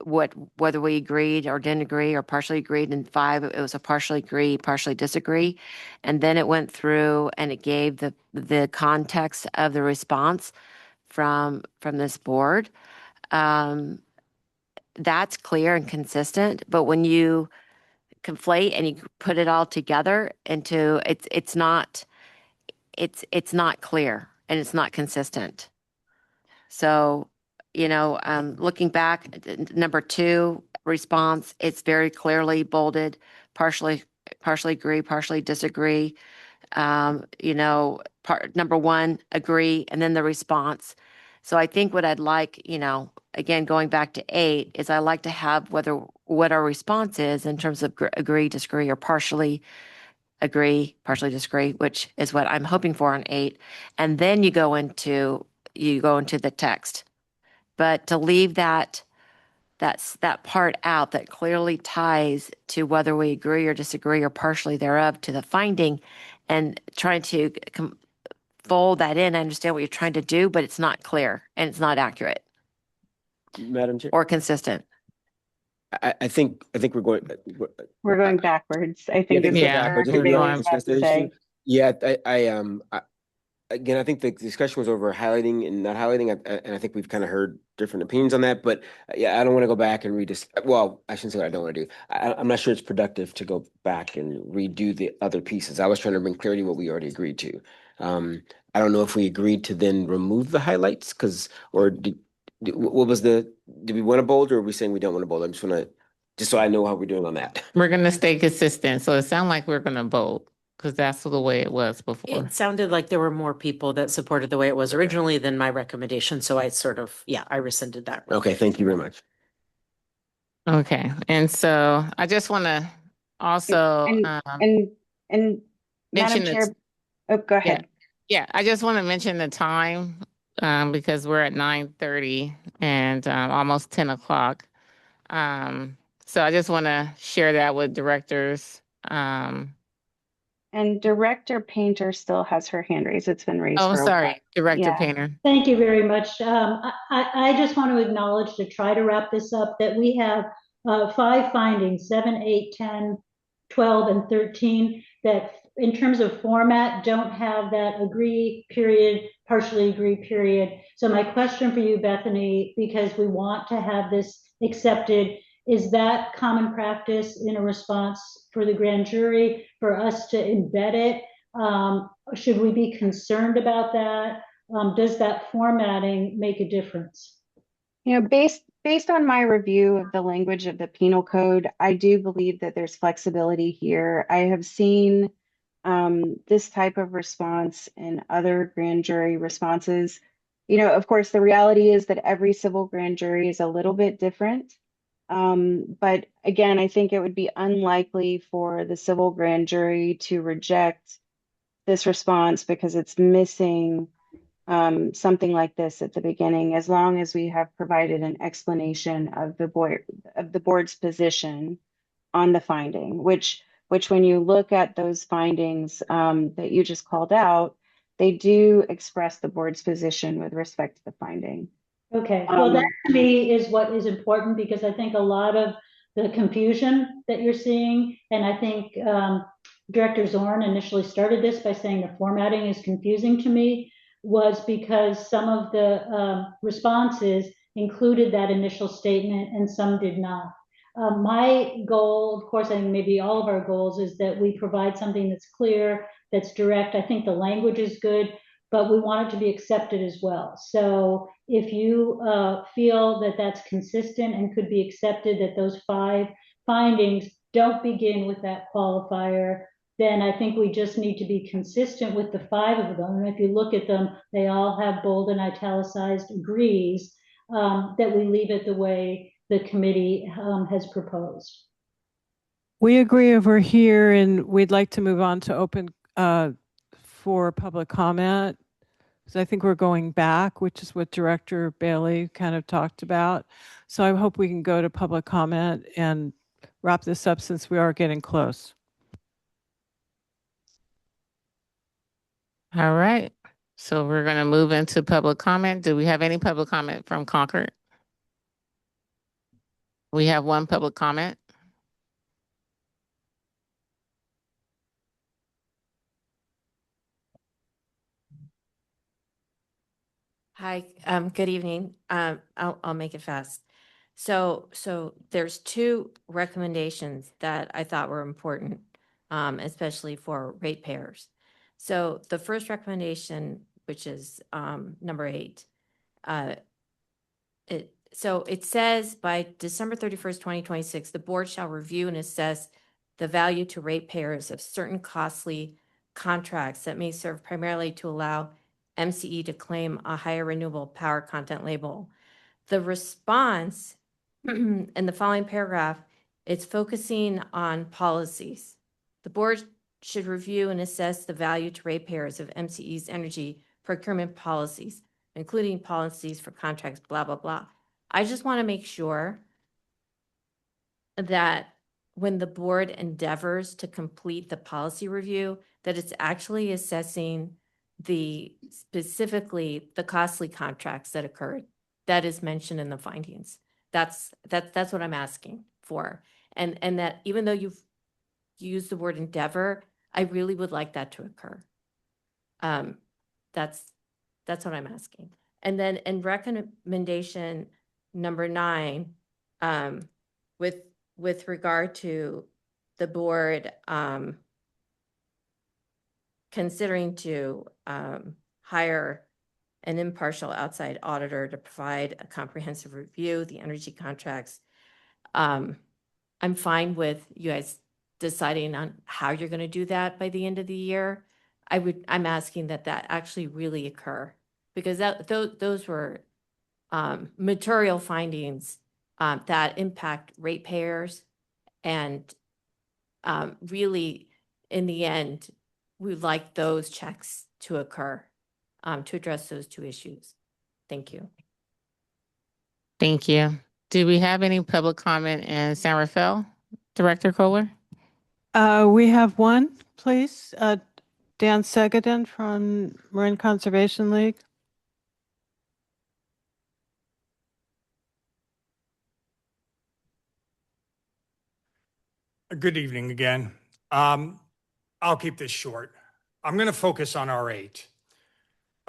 whether we agreed or didn't agree or partially agreed. In 5, it was a partially agree, partially disagree. And then it went through and it gave the context of the response from this board. That's clear and consistent, but when you conflate and you put it all together into it's not clear and it's not consistent. So, looking back, number 2 response, it's very clearly bolded, partially agree, partially disagree. Number 1, agree, and then the response. So I think what I'd like, again, going back to 8, is I like to have what our response is in terms of agree, disagree, or partially agree, partially disagree, which is what I'm hoping for on 8. And then you go into the text. But to leave that part out that clearly ties to whether we agree or disagree or partially thereof to the finding, and trying to fold that in. I understand what you're trying to do, but it's not clear and it's not accurate Madam Chair, or consistent. I think we're going. We're going backwards. I think Yeah, is what Yeah, Director we're Bailey going- was about to say. Yeah, again, I think the discussion was over highlighting and not highlighting, and I think we've kind of heard different opinions on that. But yeah, I don't want to go back and well, I shouldn't say what I don't want to do. I'm not sure it's productive to go back and redo the other pieces. I was trying to bring clarity to what we already agreed to. I don't know if we agreed to then remove the highlights did we want to bold, or are we saying we don't want to bold? Just so I know how we're doing on that. We're going to stay consistent. So it sounds like we're going to vote because that's the way it was before. It sounded like there were more people that supported the way it was originally than my recommendation. So I I rescinded that. Okay, thank you very much. Okay. And so I just want to also And Madam mention Chair, oh, go ahead. Yeah, I just want to mention the time because we're at 9:30 and almost 10 o'clock. So I just want to share that with directors. And Director Painter still has her hand raised. It's been raised Oh, for a sorry, while. Director Yeah. Painter. Thank you very much. I just want to acknowledge, to try to wrap this up, that we have 5 findings, 7, 8, 10, 12, and 13, that in terms of format don't have that agree period, partially agree period. So my question for you, Bethany, because we want to have this accepted, is that common practice in a response for the grand jury for us to embed it? Should we be concerned about that? Does that formatting make a difference? Based on my review of the language of the penal code, I do believe that there's flexibility here. I have seen this type of response in other grand jury responses. Of course, the reality is that every civil grand jury is a little bit different. But again, I think it would be unlikely for the civil grand jury to reject this response because it's missing something like this at the beginning, as long as we have provided an explanation of the board's position on the finding, which when you look at those findings that you just called out, they do express the board's position with respect to the finding. Okay, well, that to me is what is important, because I think a lot of the confusion that you're seeing, and I think Director Zorn initially started this by saying the formatting is confusing to me, was because some of the responses included that initial statement and some did not. My goal, of course, I think maybe all of our goals, is that we provide something that's clear, that's direct. I think the language is good, but we want it to be accepted as well. So if you feel that that's consistent and could be accepted, that those 5 findings don't begin with that qualifier, then I think we just need to be consistent with the 5 of them. And if you look at them, they all have bold and italicized agrees, that we leave it the way the committee has proposed. We agree over here, and we'd like to move on to open for public comment. So I think we're going back, which is what Director Bailey kind of talked about. So I hope we can go to public comment and wrap this up, since we are getting close. All right. So we're going to move into public comment. Do we have any public comment from Concord? We have one public comment. Hi, good evening. I'll make it fast. So there's two recommendations that I thought were important, especially for ratepayers. So the first recommendation, which is number 8, it says by December 31st, 2026, the board shall review and assess the value to ratepayers of certain costly contracts that may serve primarily to allow MCE to claim a higher renewable power content label. The response in the following paragraph, it's focusing on policies. The board should review and assess the value to ratepayers of MCE's energy procurement policies, including policies for contracts, blah, blah, blah. I just want to make sure that when the board endeavors to complete the policy review, that it's actually assessing specifically the costly contracts that occurred that is mentioned in the findings. That's what I'm asking for. And that even though you've used the word endeavor, I really would like that to occur. That's what I'm asking. And then in recommendation number 9, with regard to the board considering to hire an impartial outside auditor to provide a comprehensive review of the energy contracts. I'm fine with you guys deciding on how you're going to do that by the end of the year. I'm asking that actually really occur, because those were material findings that impact ratepayers, and really, in the end, we'd like those checks to occur to address those two issues. Thank you. Thank you. Do we have any public comment in San Rafael? Director Kohler? We have one, please. Dan Segaden from Marin Conservation League. Good evening again. I'll keep this short. I'm going to focus on R8.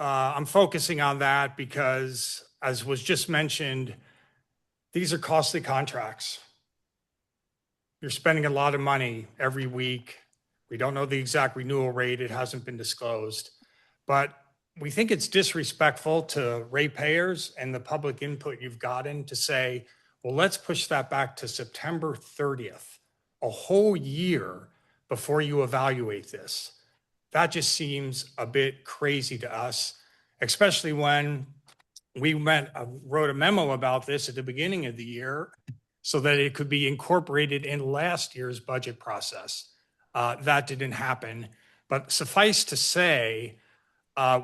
I'm focusing on that because, as was just mentioned, these are costly contracts. You're spending a lot of money every week. We don't know the exact renewal rate. It hasn't been disclosed. But we think it's disrespectful to ratepayers and the public input you've gotten to say, well, let's push that back to September 30th, a whole year before you evaluate this. That just seems a bit crazy to us, especially when we wrote a memo about this at the beginning of the year so that it could be incorporated in last year's budget process. That didn't happen. But suffice to say,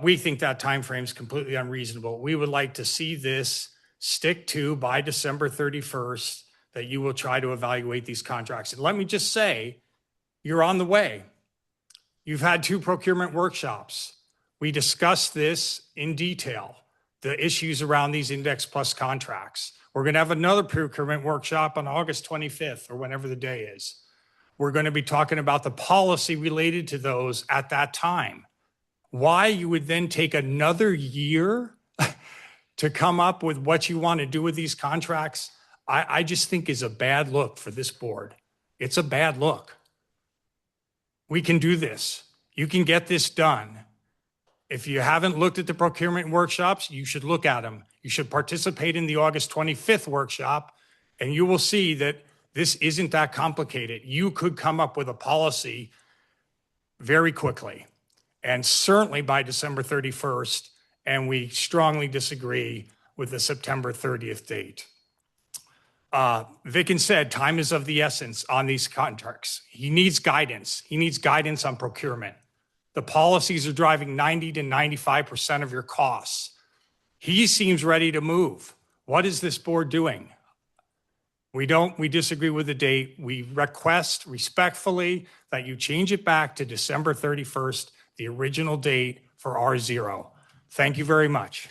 we think that timeframe is completely unreasonable. We would like to see this stick to by December 31st, that you will try to evaluate these contracts. And let me just say, you're on the way. You've had 2 procurement workshops. We discussed this in detail, the issues around these Index Plus contracts. We're going to have another procurement workshop on August 25th or whenever the day is. We're going to be talking about the policy related to those at that time. Why you would then take another year to come up with what you want to do with these contracts, I just think is a bad look for this board. It's a bad look. We can do this. You can get this done. If you haven't looked at the procurement workshops, you should look at them. You should participate in the August 25th workshop, and you will see that this isn't that complicated. You could come up with a policy very quickly, and certainly by December 31st, and we strongly disagree with the September 30th date. Vicken said time is of the essence on these contracts. He needs guidance. He needs guidance on procurement. The policies are driving 90 to 95% of your costs. He seems ready to move. What is this board doing? We disagree with the date. We request respectfully that you change it back to December 31st, the original date for R0. Thank you very much.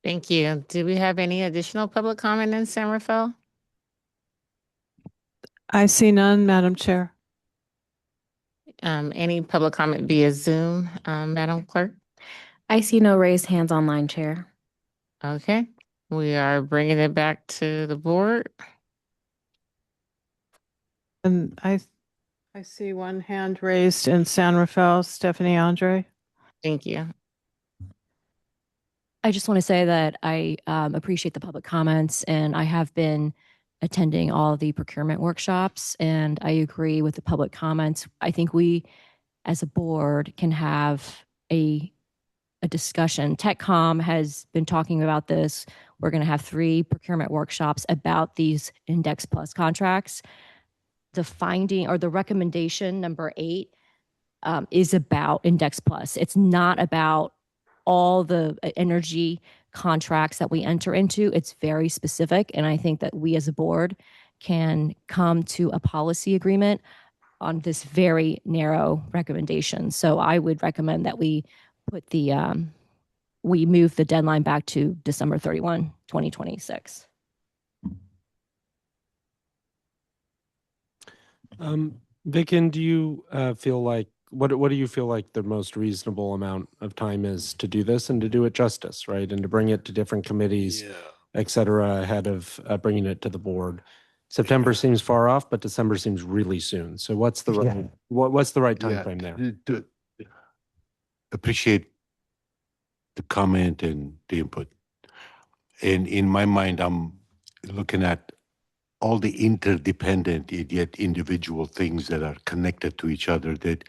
Thank you. Do we have any additional public comment in San Rafael? I see none, Madam Chair. Any public comment via Zoom, Madam Clerk? I see no raised hands online, Chair. Okay, we are bringing it back to the board. And I see one hand raised in San Rafael, Stephanie Andre. Thank you. I just want to say that I appreciate the public comments, and I have been attending all the procurement workshops, and I agree with the public comments. I think we, as a board, can have a discussion. TechCom has been talking about this. We're going to have 3 procurement workshops about these Index Plus contracts. The finding or the recommendation number 8 is about Index Plus. It's not about all the energy contracts that we enter into. It's very specific. And I think that we as a board can come to a policy agreement on this very narrow recommendation. So I would recommend that we put we move the deadline back to December 31, 2026. Vicken, do you feel like, what do you feel like the most reasonable amount of time is to do this and to do it justice, right? And to bring it to different committees, et cetera, ahead of bringing it to the board? September seems far off, but December seems really soon. So what's the right, what's the right time frame there? Appreciate the comment and the input. And in my mind, I'm looking at all the interdependent yet individual things that are connected to each other, that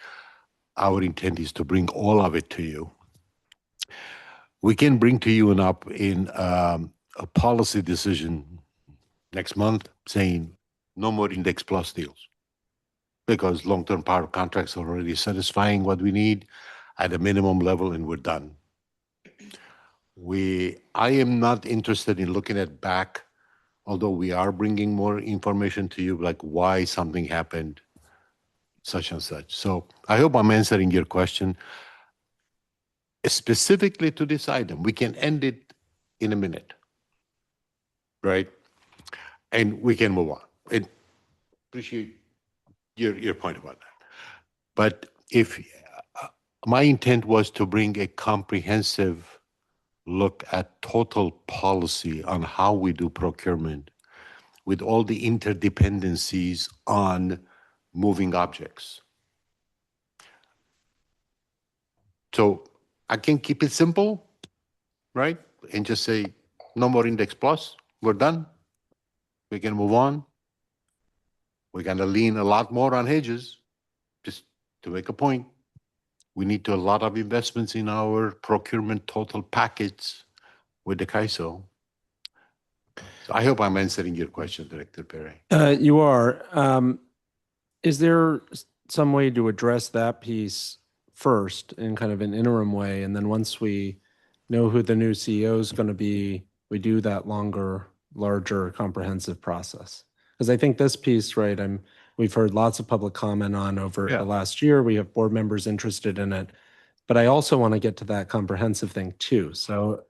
our intent is to bring all of it to you. We can bring to you in a policy decision next month saying no more Index Plus deals, because long-term power contracts are already satisfying what we need at a minimum level, and we're done. I am not interested in looking at back, although we are bringing more information to you, like why something happened, such and such. So I hope I'm answering your question. Specifically to this item, we can end it in a minute, right? And we can move on. And appreciate your point about that. But if my intent was to bring a comprehensive look at total policy on how we do procurement with all the interdependencies on moving objects. So I can keep it simple, right? And just say, no more Index Plus, we're done. We can move on. We're gonna lean a lot more on hedges, just to make a point. We need to a lot of investments in our procurement total package with the CAISO. So I hope I'm answering your question, Director Perry. You are. Is there some way to address that piece first in kind of an interim way, and then once we know who the new CEO is going to be, we do that longer, larger, comprehensive process? Because I think this piece, right, we've heard lots of public comment on over the last year. We have board members interested in it, but I also want to get to that comprehensive thing too. So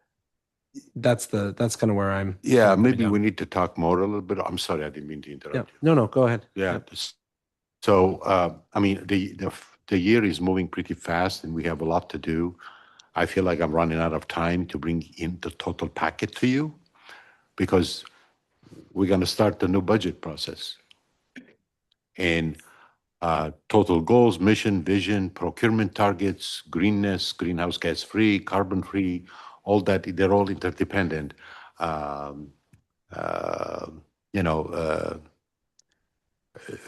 that's kind of where I'm. Yeah, maybe we need to talk more a little bit. I'm sorry, I didn't mean to interrupt you. No, go ahead. Yeah. So, I mean, the year is moving pretty fast and we have a lot to do. I feel like I'm running out of time to bring in the total packet to you because we're going to start the new budget process. And total goals, mission, vision, procurement targets, greenness, greenhouse gas free, carbon free, all that, they're all interdependent.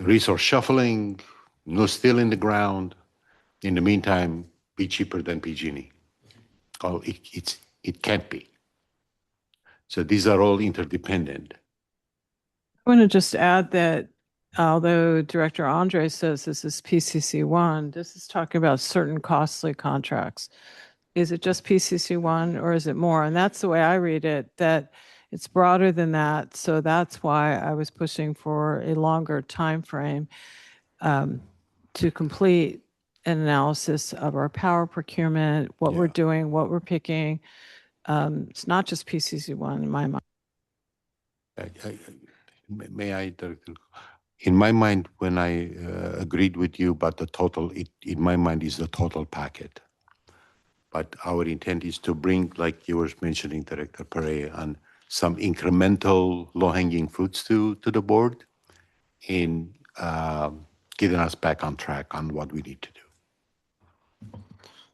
Resource shuffling, no steel in the ground. In the meantime, be cheaper than PG&E. Oh, it can't be. So these are all interdependent. I want to just add that although Director Andre says this is PCC1, this is talking about certain costly contracts. Is it just PCC1 or is it more? And that's the way I read it, that it's broader than that. So that's why I was pushing for a longer time frame to complete an analysis of our power procurement, what we're doing, what we're picking, It's not just PCC1 in my mind. May I, Director? In my mind, when I agreed with you about the total, it in my mind is the total packet. But our intent is to bring, like you were mentioning, Director Perea, on some incremental low-hanging fruits to the board in getting us back on track on what we need to do.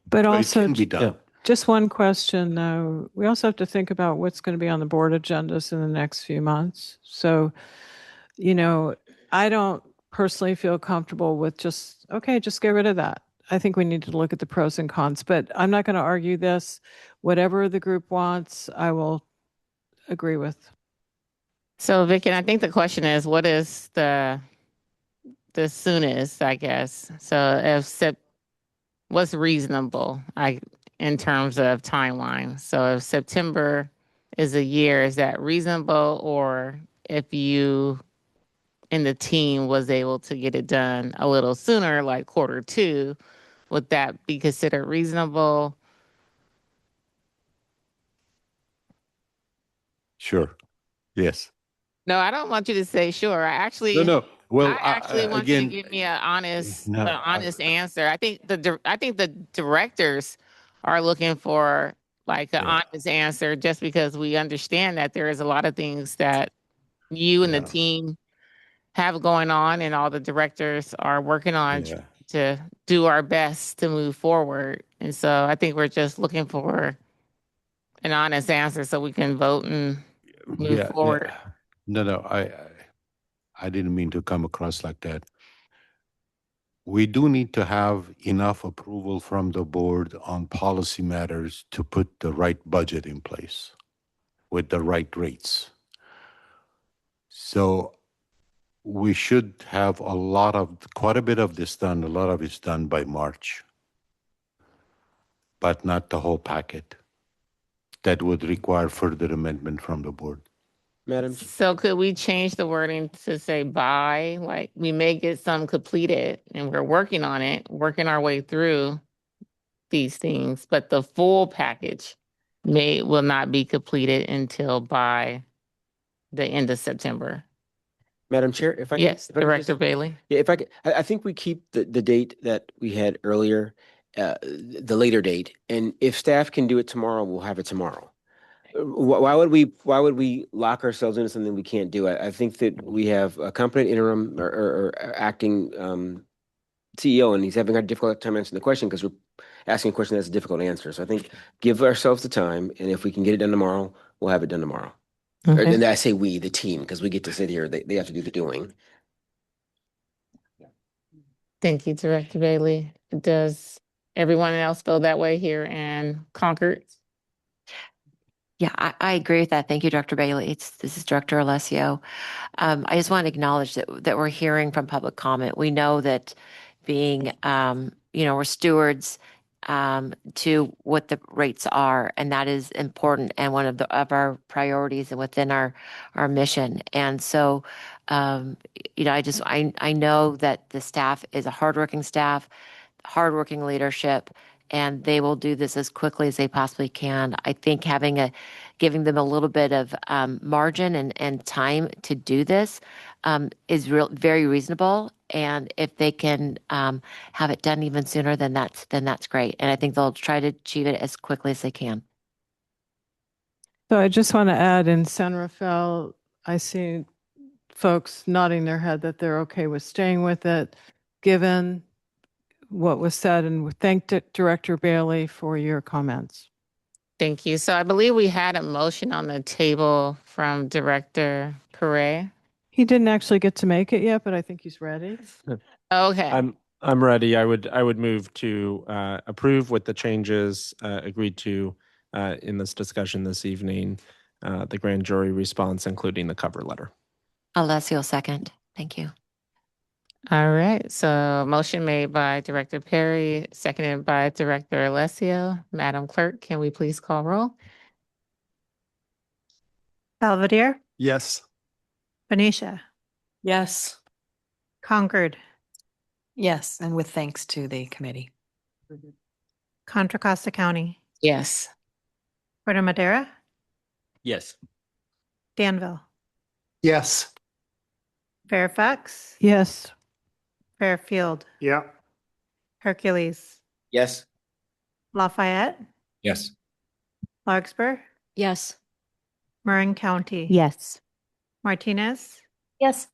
But So also, it can be done. just one question though. We also have to think about what's going to be on the board agendas in the next few months. So, I don't personally feel comfortable with just get rid of that. I think we need to look at the pros and cons, but I'm not going to argue this. Whatever the group wants, I will agree with. So Vicky, I think the question is, what is the soonest, I guess? So what's reasonable, in terms of timeline? So if September is a year, is that reasonable? Or if you and the team was able to get it done a little sooner, like Q2, would that be considered reasonable? Sure. Yes. No, I don't want you to say sure. No. Well, I actually want you to again, give me an honest no, answer. I think the directors are looking for like an honest answer, just because we understand that there is a lot of things that you and the team have going on, and all the directors are working on to do our best to move forward. And so I think we're just looking for an honest answer so we can vote and move forward. No, I didn't mean to come across like that. We do need to have enough approval from the board on policy matters to put the right budget in place with the right rates. So we should have quite a bit of this done. A lot of it's done by March, but not the whole packet. That would require further amendment from the board. Madam. So could we change the wording to say by, like we may get some completed and we're working on it, working our way through these things, but the full package will not be completed until by the end of September. Madam Chair, if I Yes, if I could Director Bailey. Yeah, if I think we keep the date that we had earlier, the later date, and if staff can do it tomorrow, we'll have it tomorrow. Why would we lock ourselves into something we can't do? I think that we have a competent interim or acting CEO, and he's having a difficult time answering the question because we're asking a question that's a difficult answer. So I think give ourselves the time, and if we can get it done tomorrow, we'll have it done tomorrow. Okay. And I say we, the team, because we get to sit here. They have to do the doing. Thank you, Director Bailey. Does everyone else feel that way here in Concord? Yeah, I agree with that. Thank you, Dr. Bailey. This is Director Alessio. I just want to acknowledge that we're hearing from public comment. We know that being, we're stewards to what the rates are, and that is important and one of our priorities and within our mission. And so, I know that the staff is a hardworking staff, hardworking leadership, and they will do this as quickly as they possibly can. I think giving them a little bit of margin and time to do this is very reasonable. And if they can have it done even sooner, then that's great. And I think they'll try to achieve it as quickly as they can. So I just want to add, in San Rafael, I see folks nodding their head that they're okay with staying with it, given what was said, and thank Director Bailey for your comments. Thank you. So I believe we had a motion on the table from Director Perea. He didn't actually get to make it yet, but I think he's ready. Okay. I'm ready. I would move to approve with the changes agreed to in this discussion this evening, the grand jury response, including the cover letter. Alessio, second. Thank you. All right. So motion made by Director Perry, seconded by Director Alessio. Madam Clerk, can we please call roll? Belvedere, Yes. Benicia, Yes. Concord, Yes, and with thanks to the committee. Contra Costa County, Yes. Puerto Madera, Yes. Danville, Yes. Fairfax, Yes. Fairfield, Yeah. Hercules, Yes. Lafayette, Yes. Larkspur, Yes. Marin County, Yes. Martinez, Yes.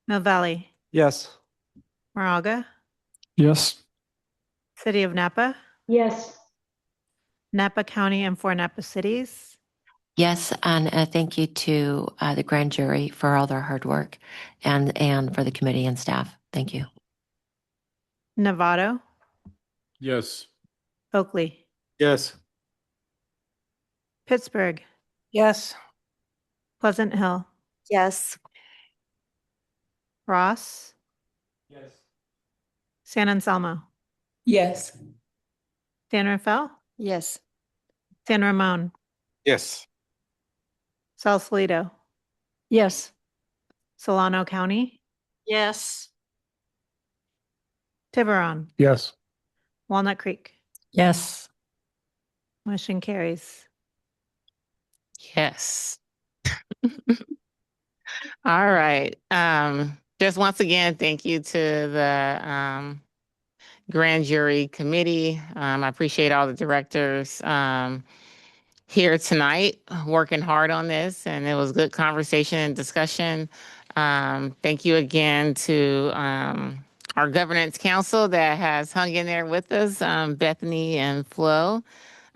Mill Valley, Yes. Moraga, Yes. City of Napa, Yes. Napa County and 4 Napa cities, Yes, and thank you to the grand jury for all their hard work and for the committee and staff. Thank you. Novato, Yes. Oakley, Yes. Pittsburgh, Yes. Pleasant Hill, Yes. Ross, Yes. San Anselmo, Yes. San Rafael, Yes. San Ramon, Yes. Sausalito, Yes. Solano County, Yes. Tiburon, Yes. Walnut Creek. Yes. Motion carries. Yes. All right. Just once again, thank you to the grand jury committee. I appreciate all the directors here tonight working hard on this, and it was good conversation and discussion. Thank you again to our governance council that has hung in there with us, Bethany and Flo.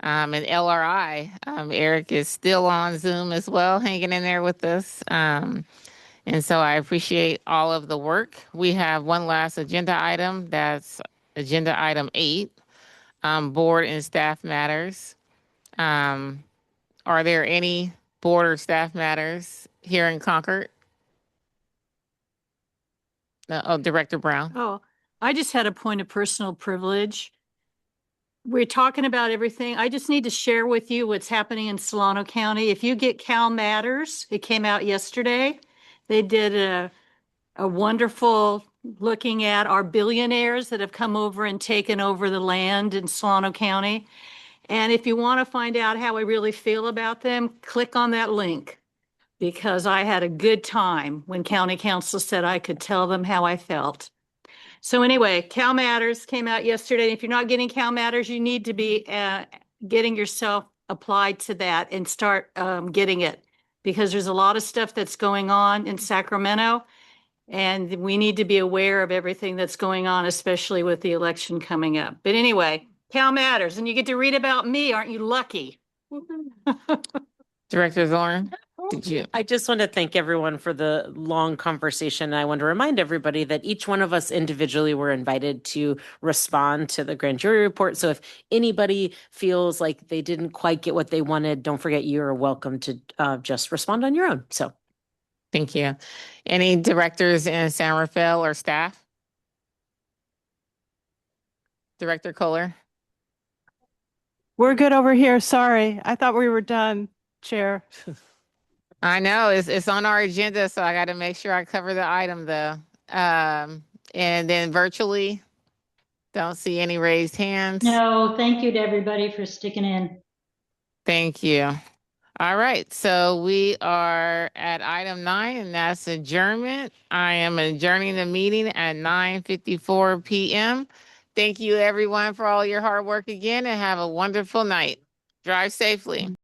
And LRI, Eric is still on Zoom as well, hanging in there with us. And so I appreciate all of the work. We have one last agenda item. That's agenda item 8, board and staff matters. Are there any board or staff matters here in Concord? Director Brown. Oh, I just had a point of personal privilege. We're talking about everything. I just need to share with you what's happening in Solano County. If you get Cal Matters, it came out yesterday. They did a wonderful looking at our billionaires that have come over and taken over the land in Solano County. And if you want to find out how I really feel about them, click on that link, because I had a good time when county council said I could tell them how I felt. So anyway, Cal Matters came out yesterday. If you're not getting Cal Matters, you need to be getting yourself applied to that and start getting it, because there's a lot of stuff that's going on in Sacramento, and we need to be aware of everything that's going on, especially with the election coming up. But anyway, Cal Matters, and you get to read about me. Aren't you lucky? Director Zorn, did you? I just want to thank everyone for the long conversation. I want to remind everybody that each one of us individually were invited to respond to the grand jury report. So if anybody feels like they didn't quite get what they wanted, don't forget you are welcome to just respond on your own. So Thank you. Any directors in San Rafael or staff? Director Kohler? We're good over here. Sorry. I thought we were done, Chair. I know it's on our agenda, so I got to make sure I cover the item though. And then virtually, don't see any raised hands. No, thank you to everybody for sticking in. Thank you. All right, so we are at item 9, and that's adjournment. I am adjourning the meeting at 9:54 p.m. Thank you everyone for all your hard work again, and have a wonderful night. Drive safely.